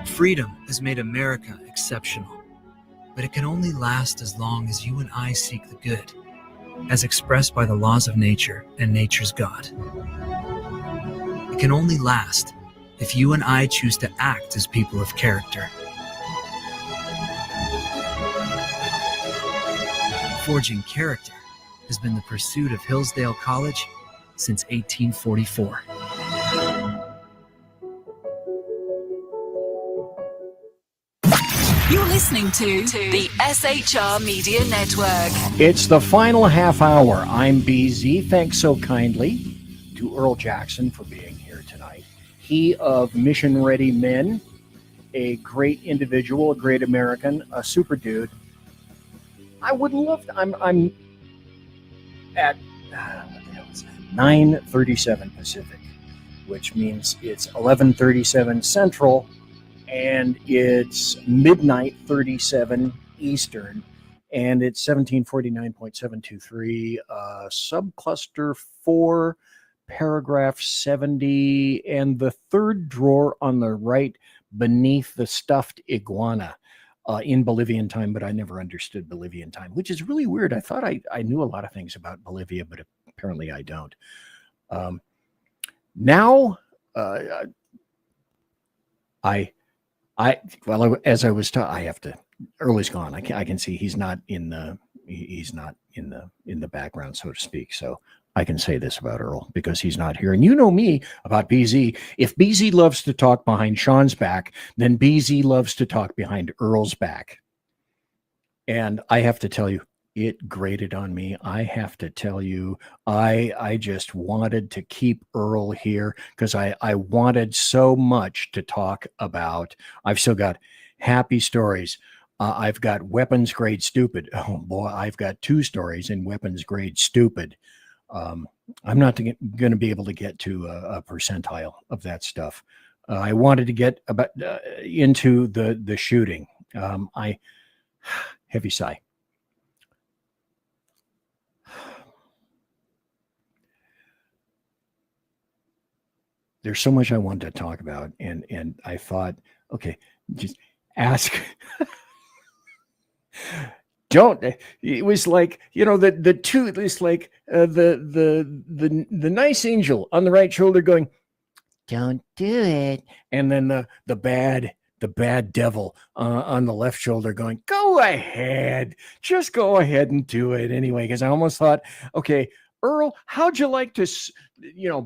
Freedom has made America exceptional, but it can only last as long as you and I seek the good, as expressed by the laws of nature and nature's God. It can only last if you and I choose to act as people of character. Forging character has been the pursuit of Hillsdale College since 1844.
You're listening to the SHR Media Network.
It's the final half hour. I'm BZ. Thanks so kindly to Earl Jackson for being here tonight. He of Mission Ready Men, a great individual, a great American, a super dude. I would love to, I'm at 9:37 Pacific, which means it's 11:37 Central, and it's midnight 37 Eastern, and it's 1749.723, subcluster 4, paragraph 70, and the third drawer on the right beneath the stuffed iguana. In Bolivian time, but I never understood Bolivian time, which is really weird. I thought I knew a lot of things about Bolivia, but apparently I don't. Now, well, as I was I have to. Early's gone. I can see he's not in the background, so to speak. So I can say this about Earl because he's not here. And you know me about BZ. If BZ loves to talk behind Sean's back, then BZ loves to talk behind Earl's back. And I have to tell you, it grated on me. I have to tell you, I just wanted to keep Earl here because I wanted so much to talk about. I've still got happy stories. I've got weapons grade stupid. Oh boy, I've got 2 stories in weapons grade stupid. I'm not going to be able to get to a percentile of that stuff. I wanted to get into the shooting. Heavy sigh. There's so much I wanted to talk about, and I thought, okay, just ask. Don't. It was like, the two. It's like the nice angel on the right shoulder going, "Don't do it," and then the bad devil on the left shoulder going, "Go ahead, just go ahead and do it anyway." Because I almost thought, okay, Earl, how'd you like to,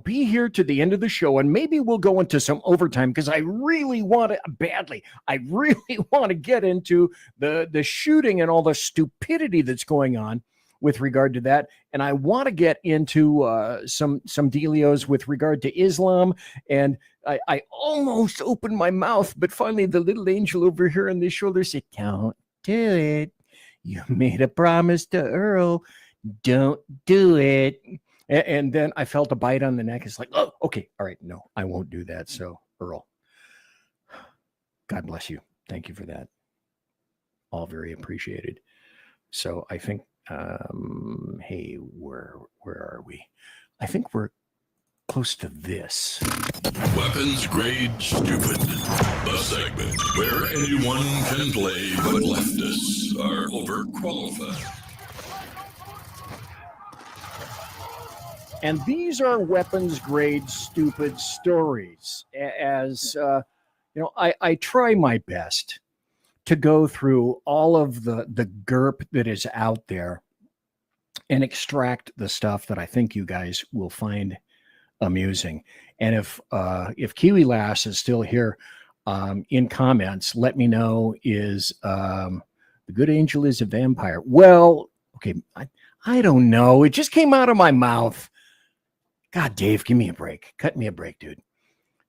be here to the end of the show, and maybe we'll go into some overtime because I really want to badly. I really want to get into the shooting and all the stupidity that's going on with regard to that, and I want to get into some dealios with regard to Islam. And I almost opened my mouth, but finally the little angel over here on the shoulder said, "Don't do it. You made a promise to Earl. Don't do it." And then I felt a bite on the neck. It's like, oh, okay, all right, no, I won't do that. So, Earl, God bless you. Thank you for that. All very appreciated. So I think, hey, where are we? I think we're close to this.
Weapons Grade Stupid, the segment where anyone can play, but leftists are overqualified.
And these are weapons grade stupid stories. As I try my best to go through all of the GURP that is out there and extract the stuff that I think you guys will find amusing. And if Kiwi Lass is still here in comments, let me know, is the good angel is a vampire? Well, okay, I don't know. It just came out of my mouth. God, Dave, give me a break. Cut me a break, dude.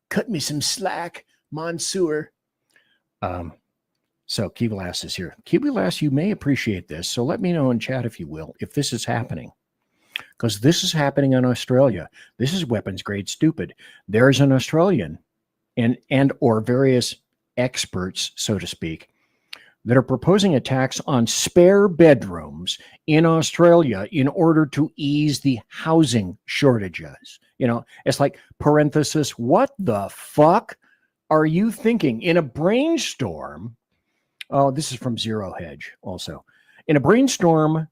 Cut me some slack, Monsieur. So Kiwi Lass is here. Kiwi Lass, you may appreciate this. So let me know in chat, if you will, if this is happening. Because this is happening in Australia. This is weapons grade stupid. There's an Australian and or various experts, so to speak, that are proposing a tax on spare bedrooms in Australia in order to ease the housing shortages. It's like parenthesis, what the fuck are you thinking? In a brainstorm, oh, this is from Zero Hedge also. In a brainstorm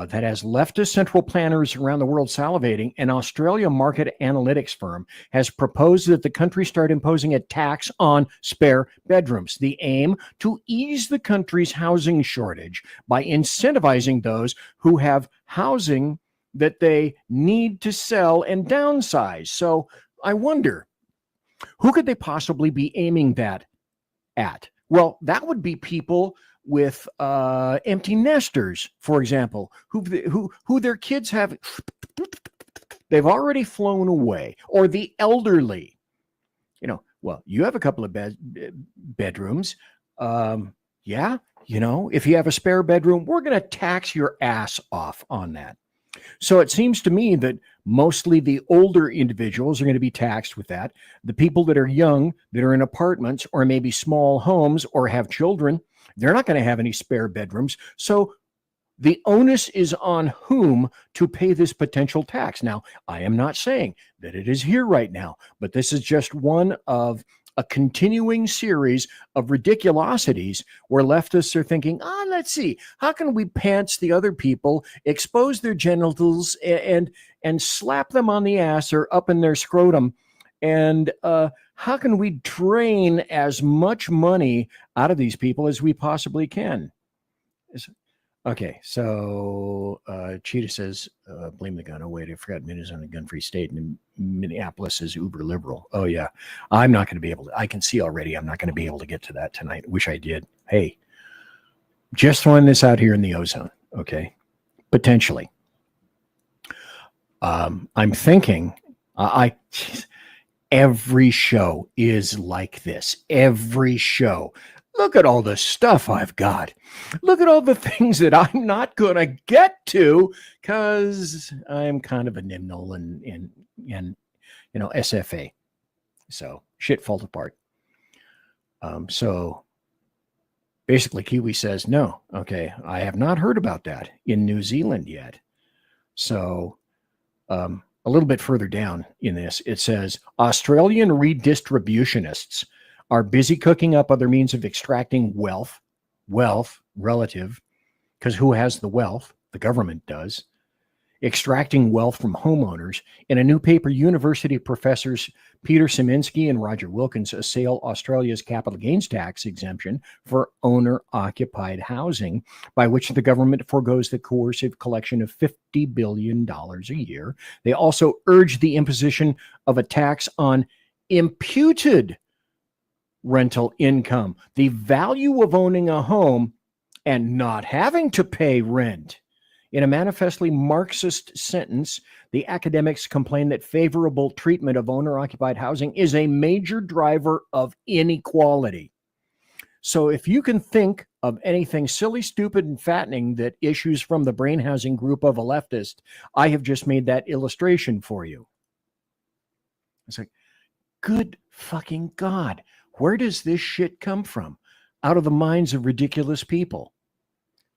that has leftist central planners around the world salivating, an Australia market analytics firm has proposed that the country start imposing a tax on spare bedrooms. The aim, to ease the country's housing shortage by incentivizing those who have housing that they need to sell and downsize. So I wonder, who could they possibly be aiming that at? Well, that would be people with empty nesters, for example, who their kids have, they've already flown away, or the elderly. Well, you have a couple of bedrooms. Yeah, if you have a spare bedroom, we're going to tax your ass off on that. So it seems to me that mostly the older individuals are going to be taxed with that. The people that are young, that are in apartments or maybe small homes or have children, they're not going to have any spare bedrooms. So the onus is on whom to pay this potential tax. Now, I am not saying that it is here right now, but this is just one of a continuing series of ridiculosities where leftists are thinking, let's see, how can we pants the other people, expose their genitals and slap them on the ass or up in their scrotum, and how can we drain as much money out of these people as we possibly can? Okay, so Cheetah says, blame the gun. Oh, wait, I forgot Minnesota gun-free state, and Minneapolis is uber liberal. Oh, yeah. I'm not going to be able to. I can see already I'm not going to be able to get to that tonight. Wish I did. Hey, just throwing this out here in the ozone, okay? Potentially. I'm thinking, every show is like this. Every show. Look at all the stuff I've got. Look at all the things that I'm not going to get to because I'm kind of a nimnal and SFA. So shit falls apart. So basically Kiwi says, no, okay, I have not heard about that in New Zealand yet. So a little bit further down in this, it says Australian redistributionists are busy cooking up other means of extracting wealth relative, because who has the wealth? The government does. Extracting wealth from homeowners. In a new paper, university professors Peter Szymanski and Roger Wilkins assail Australia's capital gains tax exemption for owner-occupied housing, by which the government forgoes the coercive collection of $50 billion a year. They also urge the imposition of a tax on imputed rental income, the value of owning a home and not having to pay rent. In a manifestly Marxist sentence, the academics complain that favorable treatment of owner-occupied housing is a major driver of inequality. So if you can think of anything silly, stupid, and fattening that issues from the brain housing group of a leftist, I have just made that illustration for you. It's like, good fucking God. Where does this shit come from? Out of the minds of ridiculous people.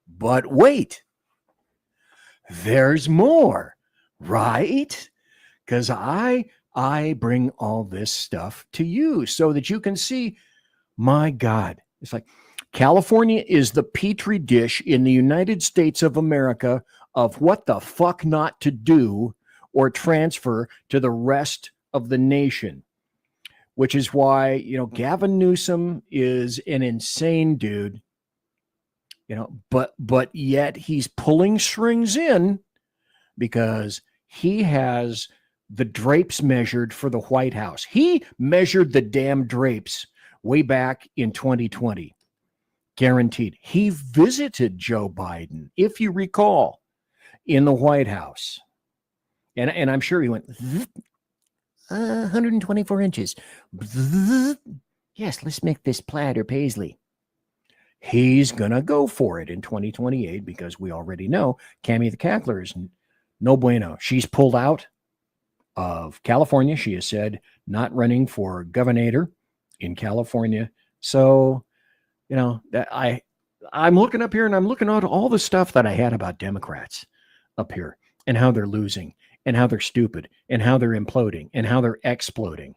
But wait, there's more, right? Because I I bring all this stuff to you so that you can see, my God, it's like California is the petri dish in the United States of America of what the fuck not to do or transfer to the rest of the nation, which is why, you know, Gavin Newsom is an insane dude, you know, but yet he's pulling strings in because he has the drapes measured for the White House. He measured the damn drapes way back in 2020. Guaranteed. He visited Joe Biden, if you recall, in the White House. And I'm sure he went, 124 inches. Yes, let's make this plaid or paisley. He's going to go for it in 2028 because we already know Cammie the Cackler is no bueno. She's pulled out of California. She has said not running for governor in California. So, you know, that I'm looking up here and I'm looking at all the stuff that I had about Democrats up here and how they're losing and how they're stupid and how they're imploding and how they're exploding.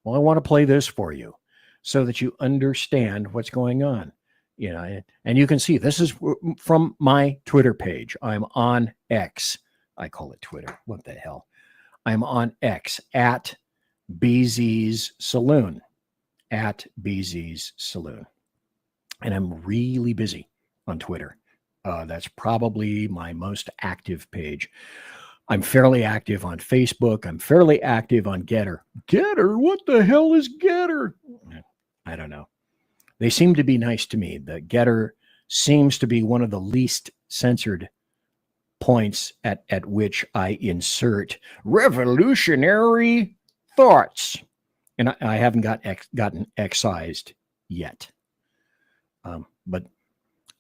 Well, I want to play this for you so that you understand what's going on. You know, and you can see this is from my Twitter page. I'm on X. I call it Twitter. What the hell? I'm on X at BZ's Saloon. At BZ's Saloon. And I'm really busy on Twitter. That's probably my most active page. I'm fairly active on Facebook. I'm fairly active on Getter. Getter? What the hell is Getter? I don't know. They seem to be nice to me. The Getter seems to be one of the least censored points at which I insert revolutionary thoughts. And I haven't gotten excised yet. But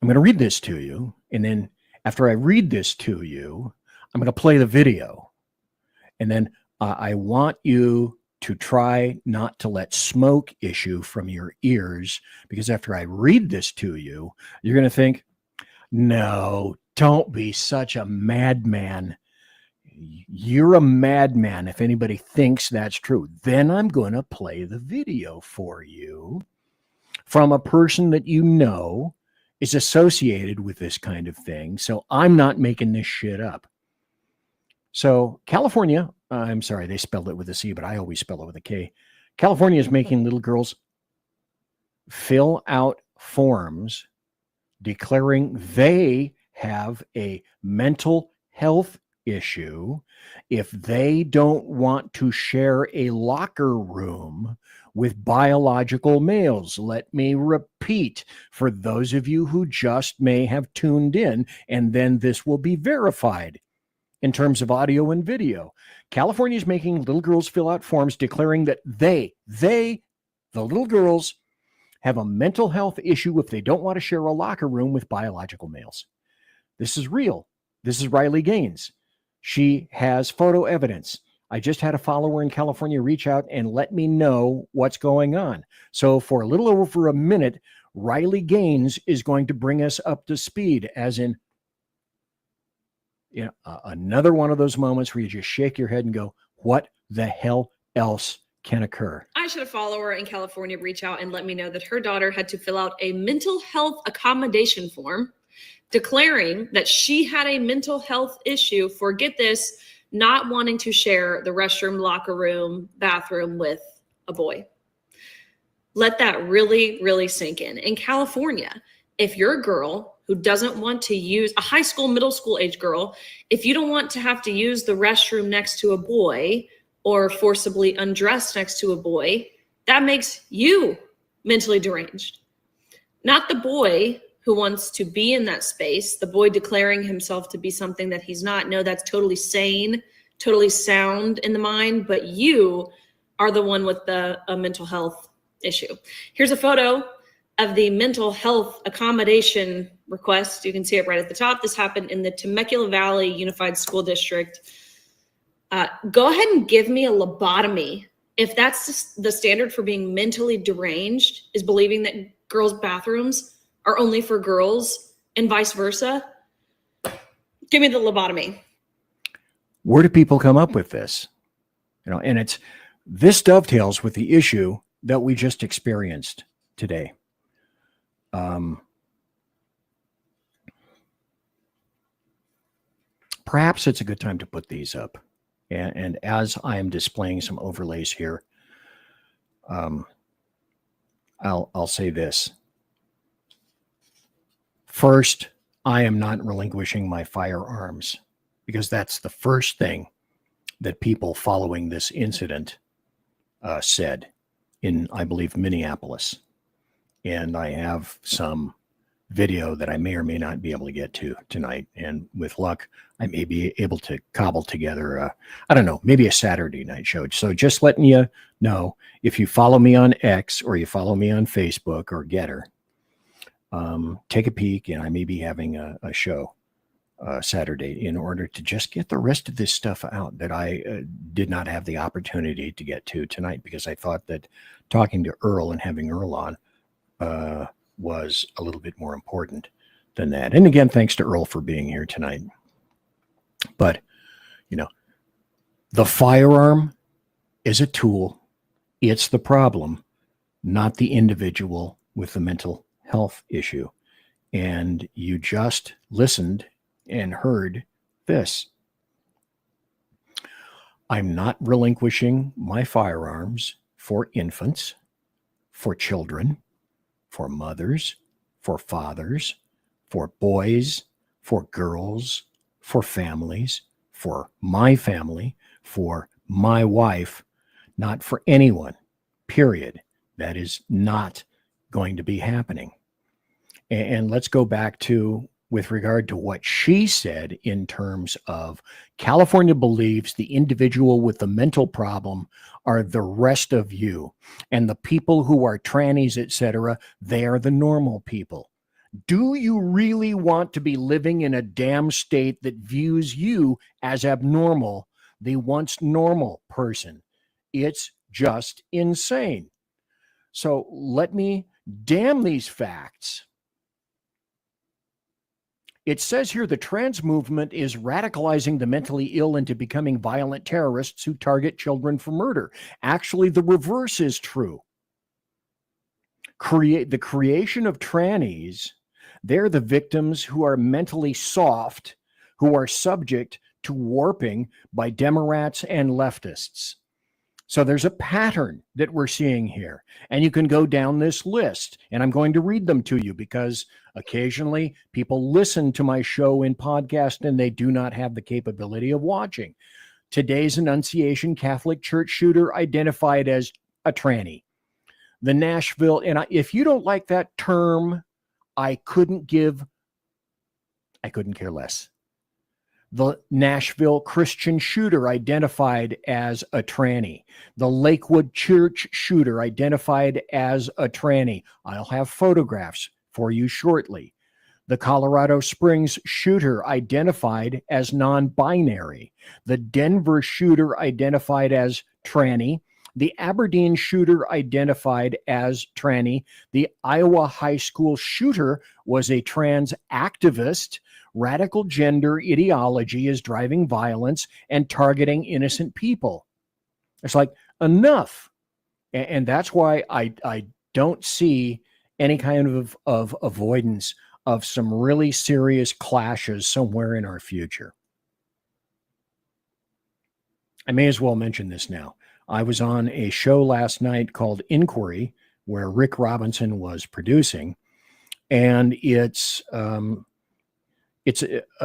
I'm going to read this to you. And then after I read this to you, I'm going to play the video. And then I want you to try not to let smoke issue from your ears, because after I read this to you, you're going to think, no, don't be such a madman. You're a madman if anybody thinks that's true. Then I'm going to play the video for you from a person that you know is associated with this kind of thing. So I'm not making this shit up. So California, I'm sorry, they spelled it with a C, but I always spell it with a K. California is making little girls fill out forms declaring they have a mental health issue if they don't want to share a locker room with biological males. Let me repeat for those of you who just may have tuned in, and then this will be verified in terms of audio and video. California is making little girls fill out forms declaring that the little girls, have a mental health issue if they don't want to share a locker room with biological males. This is real. This is Riley Gaines. She has photo evidence. I just had a follower in California reach out and let me know what's going on. So for a little over a minute, Riley Gaines is going to bring us up to speed, as in, you know, another one of those moments where you just shake your head and go, what the hell else can occur?
I should have follower in California reach out and let me know that her daughter had to fill out a mental health accommodation form declaring that she had a mental health issue for, get this, not wanting to share the restroom, locker room, bathroom with a boy. Let that really, really sink in. In California, if you're a girl who doesn't want to use, a high school, middle school age girl, if you don't want to have to use the restroom next to a boy or forcibly undress next to a boy, that makes you mentally deranged. Not the boy who wants to be in that space, the boy declaring himself to be something that he's not. No, that's totally sane, totally sound in the mind, but you are the one with a mental health issue. Here's a photo of the mental health accommodation request. You can see it right at the top. This happened in the Temecula Valley Unified School District. Go ahead and give me a lobotomy. If that's the standard for being mentally deranged, is believing that girls' bathrooms are only for girls and vice versa, give me the lobotomy.
Where do people come up with this? And this dovetails with the issue that we just experienced today. Perhaps it's a good time to put these up. And as I am displaying some overlays here, I'll say this. First, I am not relinquishing my firearms, because that's the first thing that people following this incident said in, I believe, Minneapolis. And I have some video that I may or may not be able to get to tonight. And with luck, I may be able to cobble together, I don't know, maybe a Saturday night show. So just letting you know, if you follow me on X or you follow me on Facebook or Getter, take a peek, and I may be having a show Saturday in order to just get the rest of this stuff out that I did not have the opportunity to get to tonight, because I thought that talking to Earl and having Earl on was a little bit more important than that. And again, thanks to Earl for being here tonight. But, the firearm is a tool. It's the problem, not the individual with the mental health issue. And you just listened and heard this. I'm not relinquishing my firearms for infants, for children, for mothers, for fathers, for boys, for girls, for families, for my family, for my wife, not for anyone, period. That is not going to be happening. And let's go back to, with regard to what she said in terms of California believes the individual with the mental problem are the rest of you, and the people who are trannies, etc., they are the normal people. Do you really want to be living in a damn state that views you as abnormal, the once normal person? It's just insane. So let me damn these facts. It says here the trans movement is radicalizing the mentally ill into becoming violent terrorists who target children for murder. Actually, the reverse is true. The creation of trannies, they're the victims who are mentally soft, who are subject to warping by Democrats and leftists. So there's a pattern that we're seeing here, and you can go down this list, and I'm going to read them to you because occasionally people listen to my show in podcast and they do not have the capability of watching. Today's Annunciation Catholic Church shooter identified as a tranny. The Nashville, and if you don't like that term, I couldn't care less. The Nashville Christian shooter identified as a tranny. The Lakewood Church shooter identified as a tranny. I'll have photographs for you shortly. The Colorado Springs shooter identified as non-binary. The Denver shooter identified as tranny. The Aberdeen shooter identified as tranny. The Iowa high school shooter was a trans activist. Radical gender ideology is driving violence and targeting innocent people. It's like, enough. And that's why I don't see any kind of avoidance of some really serious clashes somewhere in our future. I may as well mention this now. I was on a show last night called Inquiry, where Rick Robinson was producing, and it's a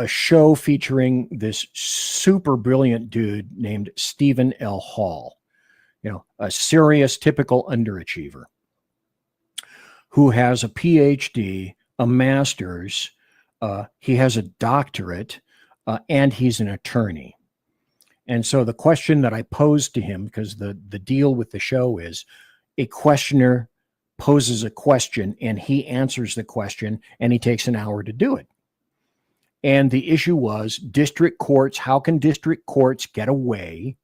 show featuring this super brilliant dude named Stephen L. Hall, a serious, typical underachiever who has a PhD, a master's, he has a doctorate, and he's an attorney. And so the question that I posed to him, because the deal with the show is a questioner poses a question and he answers the question and he takes an hour to do it. And the issue was district courts. How can district courts get away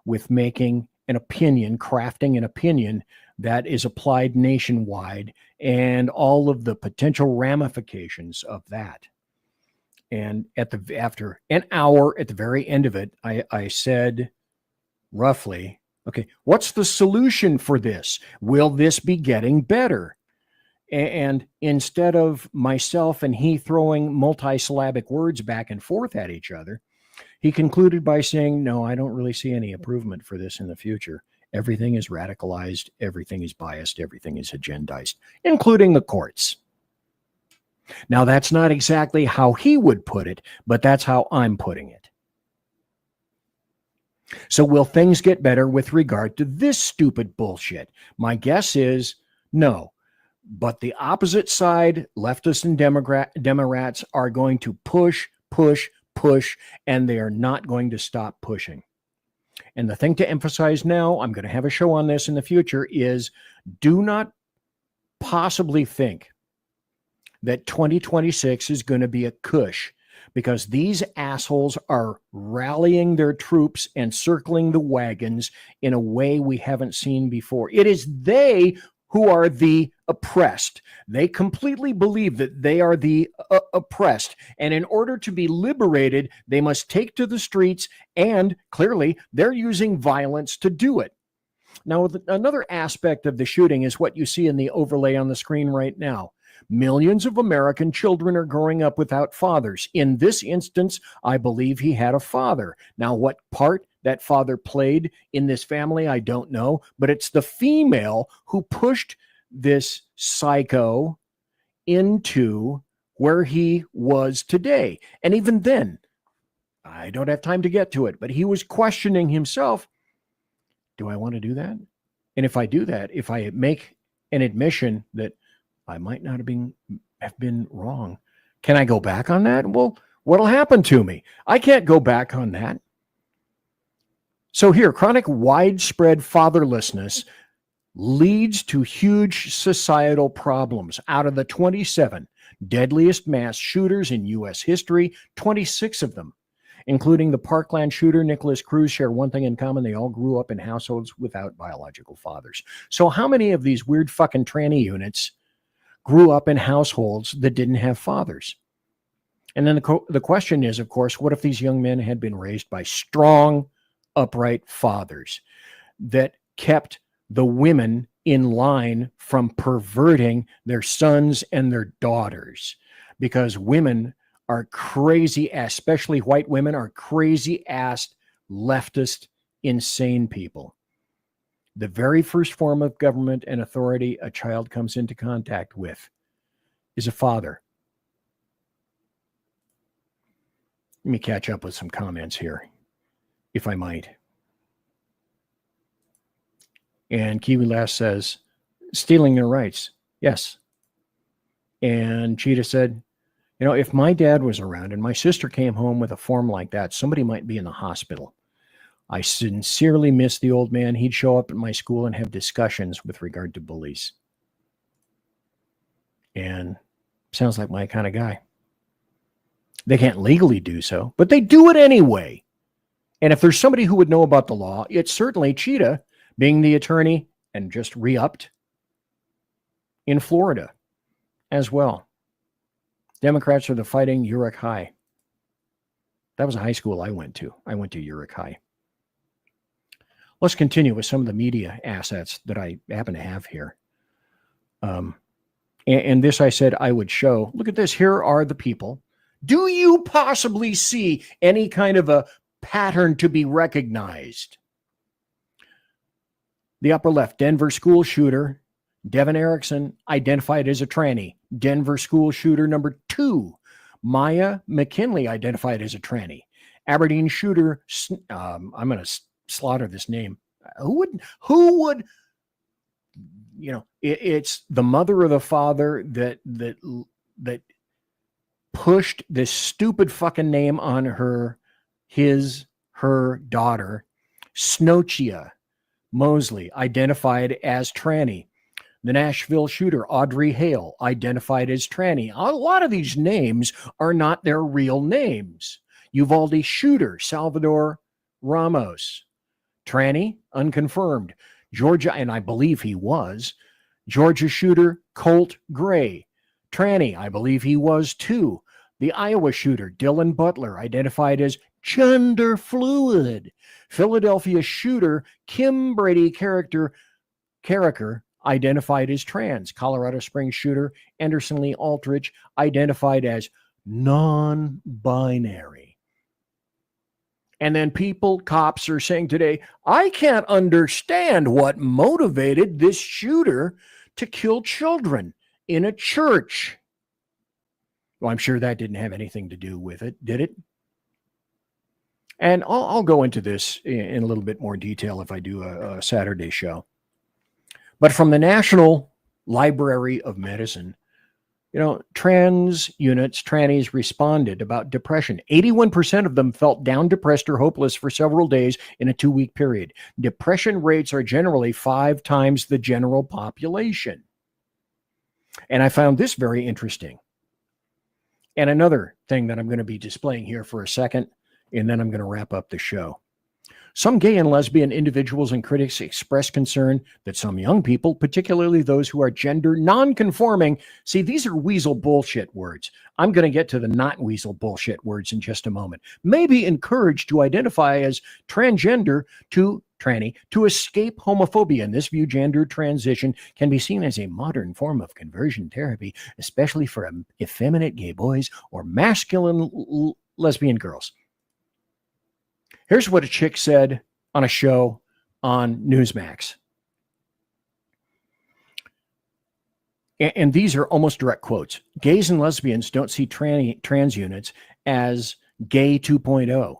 with making an opinion, crafting an opinion that is applied nationwide, and all of the potential ramifications of that? And after an hour, at the very end of it, I said, roughly. Okay, what's the solution for this? Will this be getting better? And instead of myself and he throwing multisyllabic words back and forth at each other, he concluded by saying, no, I don't really see any improvement for this in the future. Everything is radicalized, everything is biased, everything is agendized, including the courts. Now, that's not exactly how he would put it, but that's how I'm putting it. So will things get better with regard to this stupid bullshit? My guess is no. But the opposite side, leftists and Democrats, are going to push, and they are not going to stop pushing. And the thing to emphasize now, I'm going to have a show on this in the future, is do not possibly think that 2026 is going to be a cush, because these assholes are rallying their troops and circling the wagons in a way we haven't seen before. It is they who are the oppressed. They completely believe that they are the oppressed. And in order to be liberated, they must take to the streets, and clearly they're using violence to do it. Now, another aspect of the shooting is what you see in the overlay on the screen right now. Millions of American children are growing up without fathers. In this instance, I believe he had a father. Now, what part that father played in this family, I don't know, but it's the female who pushed this psycho into where he was today. And even then, I don't have time to get to it, but he was questioning himself. Do I want to do that? And if I do that, if I make an admission that I might not have been wrong, can I go back on that? Well, what'll happen to me? I can't go back on that. So here, chronic widespread fatherlessness leads to huge societal problems. Out of the 27 deadliest mass shooters in U.S. history, 26 of them, including the Parkland shooter Nicholas Cruz, share one thing in common. They all grew up in households without biological fathers. So how many of these weird fucking tranny units grew up in households that didn't have fathers? And then the question is, of course, what if these young men had been raised by strong, upright fathers that kept the women in line from perverting their sons and their daughters? Because women are crazy, especially white women, are crazy-ass, leftist, insane people. The very first form of government and authority a child comes into contact with is a father. Let me catch up with some comments here, if I might. And Kiwi Lass says, stealing their rights. Yes. And Cheetah said, you know, if my dad was around and my sister came home with a form like that, somebody might be in the hospital. I sincerely miss the old man. He'd show up at my school and have discussions with regard to bullies. And sounds like my kind of guy. They can't legally do so, but they do it anyway. And if there's somebody who would know about the law, it's certainly Cheetah, being the attorney and just re-upped in Florida as well. Democrats are the Fighting Urich High. That was a high school I went to. I went to Urich High. Let's continue with some of the media assets that I happen to have here. And this I said I would show. Look at this. Here are the people. Do you possibly see any kind of a pattern to be recognized? The upper left, Denver school shooter, Devin Erickson, identified as a tranny. Denver school shooter number 2, Maya McKinley, identified as a tranny. Aberdeen shooter, I'm going to slaughter this name. Who would, you know, it's the mother or the father that pushed this stupid fucking name on her daughter, Snowchia Mosley, identified as tranny. The Nashville shooter, Audrey Hale, identified as tranny. A lot of these names are not their real names. Uvalde shooter, Salvador Ramos, tranny, unconfirmed. Georgia, and I believe he was. Georgia shooter, Colt Gray, tranny, I believe he was too. The Iowa shooter, Dylan Butler, identified as gender fluid. Philadelphia shooter Kim Brady Carricker identified as trans. Colorado Springs shooter Anderson Lee Aldrich identified as non-binary. And then cops are saying today, I can't understand what motivated this shooter to kill children in a church. Well, I'm sure that didn't have anything to do with it, did it? And I'll go into this in a little bit more detail if I do a Saturday show. But from the National Library of Medicine, trannies responded about depression. 81% of them felt down, depressed, or hopeless for several days in a 2-week period. Depression rates are generally 5 times the general population. And I found this very interesting. And another thing that I'm going to be displaying here for a second, and then I'm going to wrap up the show. Some gay and lesbian individuals and critics express concern that some young people, particularly those who are gender non-conforming, see, these are weasel bullshit words. I'm going to get to the not weasel bullshit words in just a moment. May be encouraged to identify as transgender to tranny to escape homophobia. In this view, gender transition can be seen as a modern form of conversion therapy, especially for effeminate gay boys or masculine lesbian girls. Here's what a chick said on a show on Newsmax. And these are almost direct quotes. Gays and lesbians don't see trans units as gay 2.0.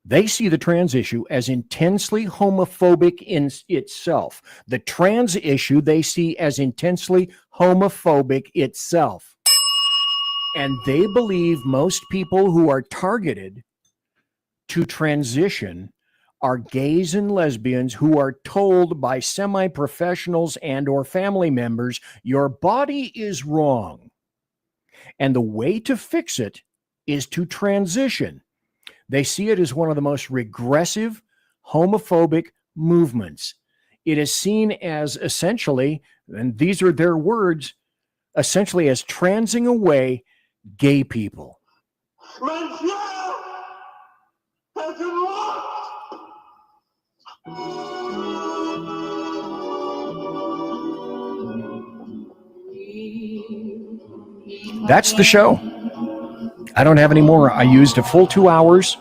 They see the trans issue as intensely homophobic in itself. The trans issue they see as intensely homophobic itself. And they believe most people who are targeted to transition are gays and lesbians who are told by semi-professionals and or family members, your body is wrong. And the way to fix it is to transition. They see it as one of the most regressive, homophobic movements. It is seen as essentially, and these are their words, essentially as transing away gay people. That's the show. I don't have any more. I used a full 2 hours.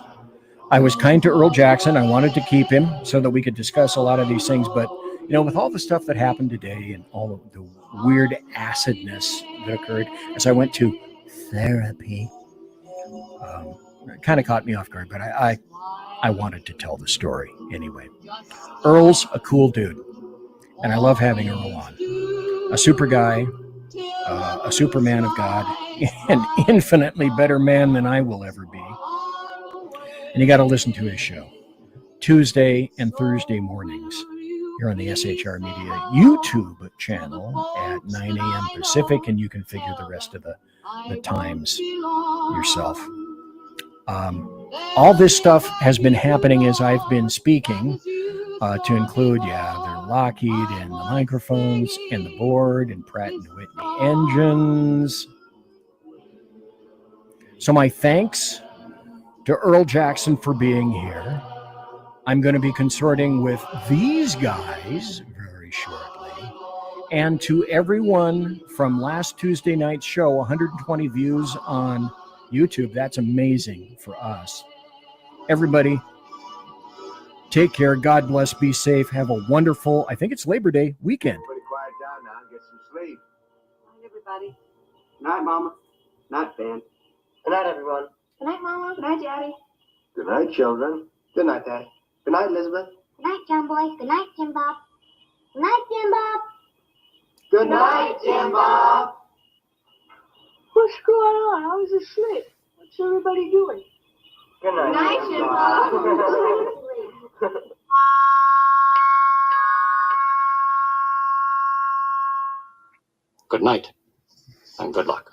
I was kind to Earl Jackson. I wanted to keep him so that we could discuss a lot of these things. But, with all the stuff that happened today and all of the weird acidness that occurred as I went to therapy, it kind of caught me off guard. But I wanted to tell the story anyway. Earl's a cool dude. And I love having Earl on. A super guy, a superman of God, an infinitely better man than I will ever be. And you got to listen to his show Tuesday and Thursday mornings here on the SHR Media YouTube channel at 9 a.m. Pacific, and you can figure the rest of the times yourself. All this stuff has been happening as I've been speaking, to include, the Lockheed and the microphones and the board and Pratt & Whitney engines. So my thanks to Earl Jackson for being here. I'm going to be consorting with these guys very shortly. And to everyone from last Tuesday night's show, 120 views on YouTube. That's amazing for us. Everybody, take care. God bless. Be safe. Have a wonderful, I think it's Labor Day weekend.
Everybody quiet down now and get some sleep. Good night, everybody. Good night, Mama. Good night, Ben. Good night, everyone. Good night, Mama. Good night, Daddy. Good night, children. Good night, Daddy. Good night, Elizabeth. Good night, John Boy. Good night, Tim Bob. Good night, Tim Bob. Good night, Tim Bob. What's going on? I was asleep. What's everybody doing? Good night, Tim Bob.
Good night, and good luck.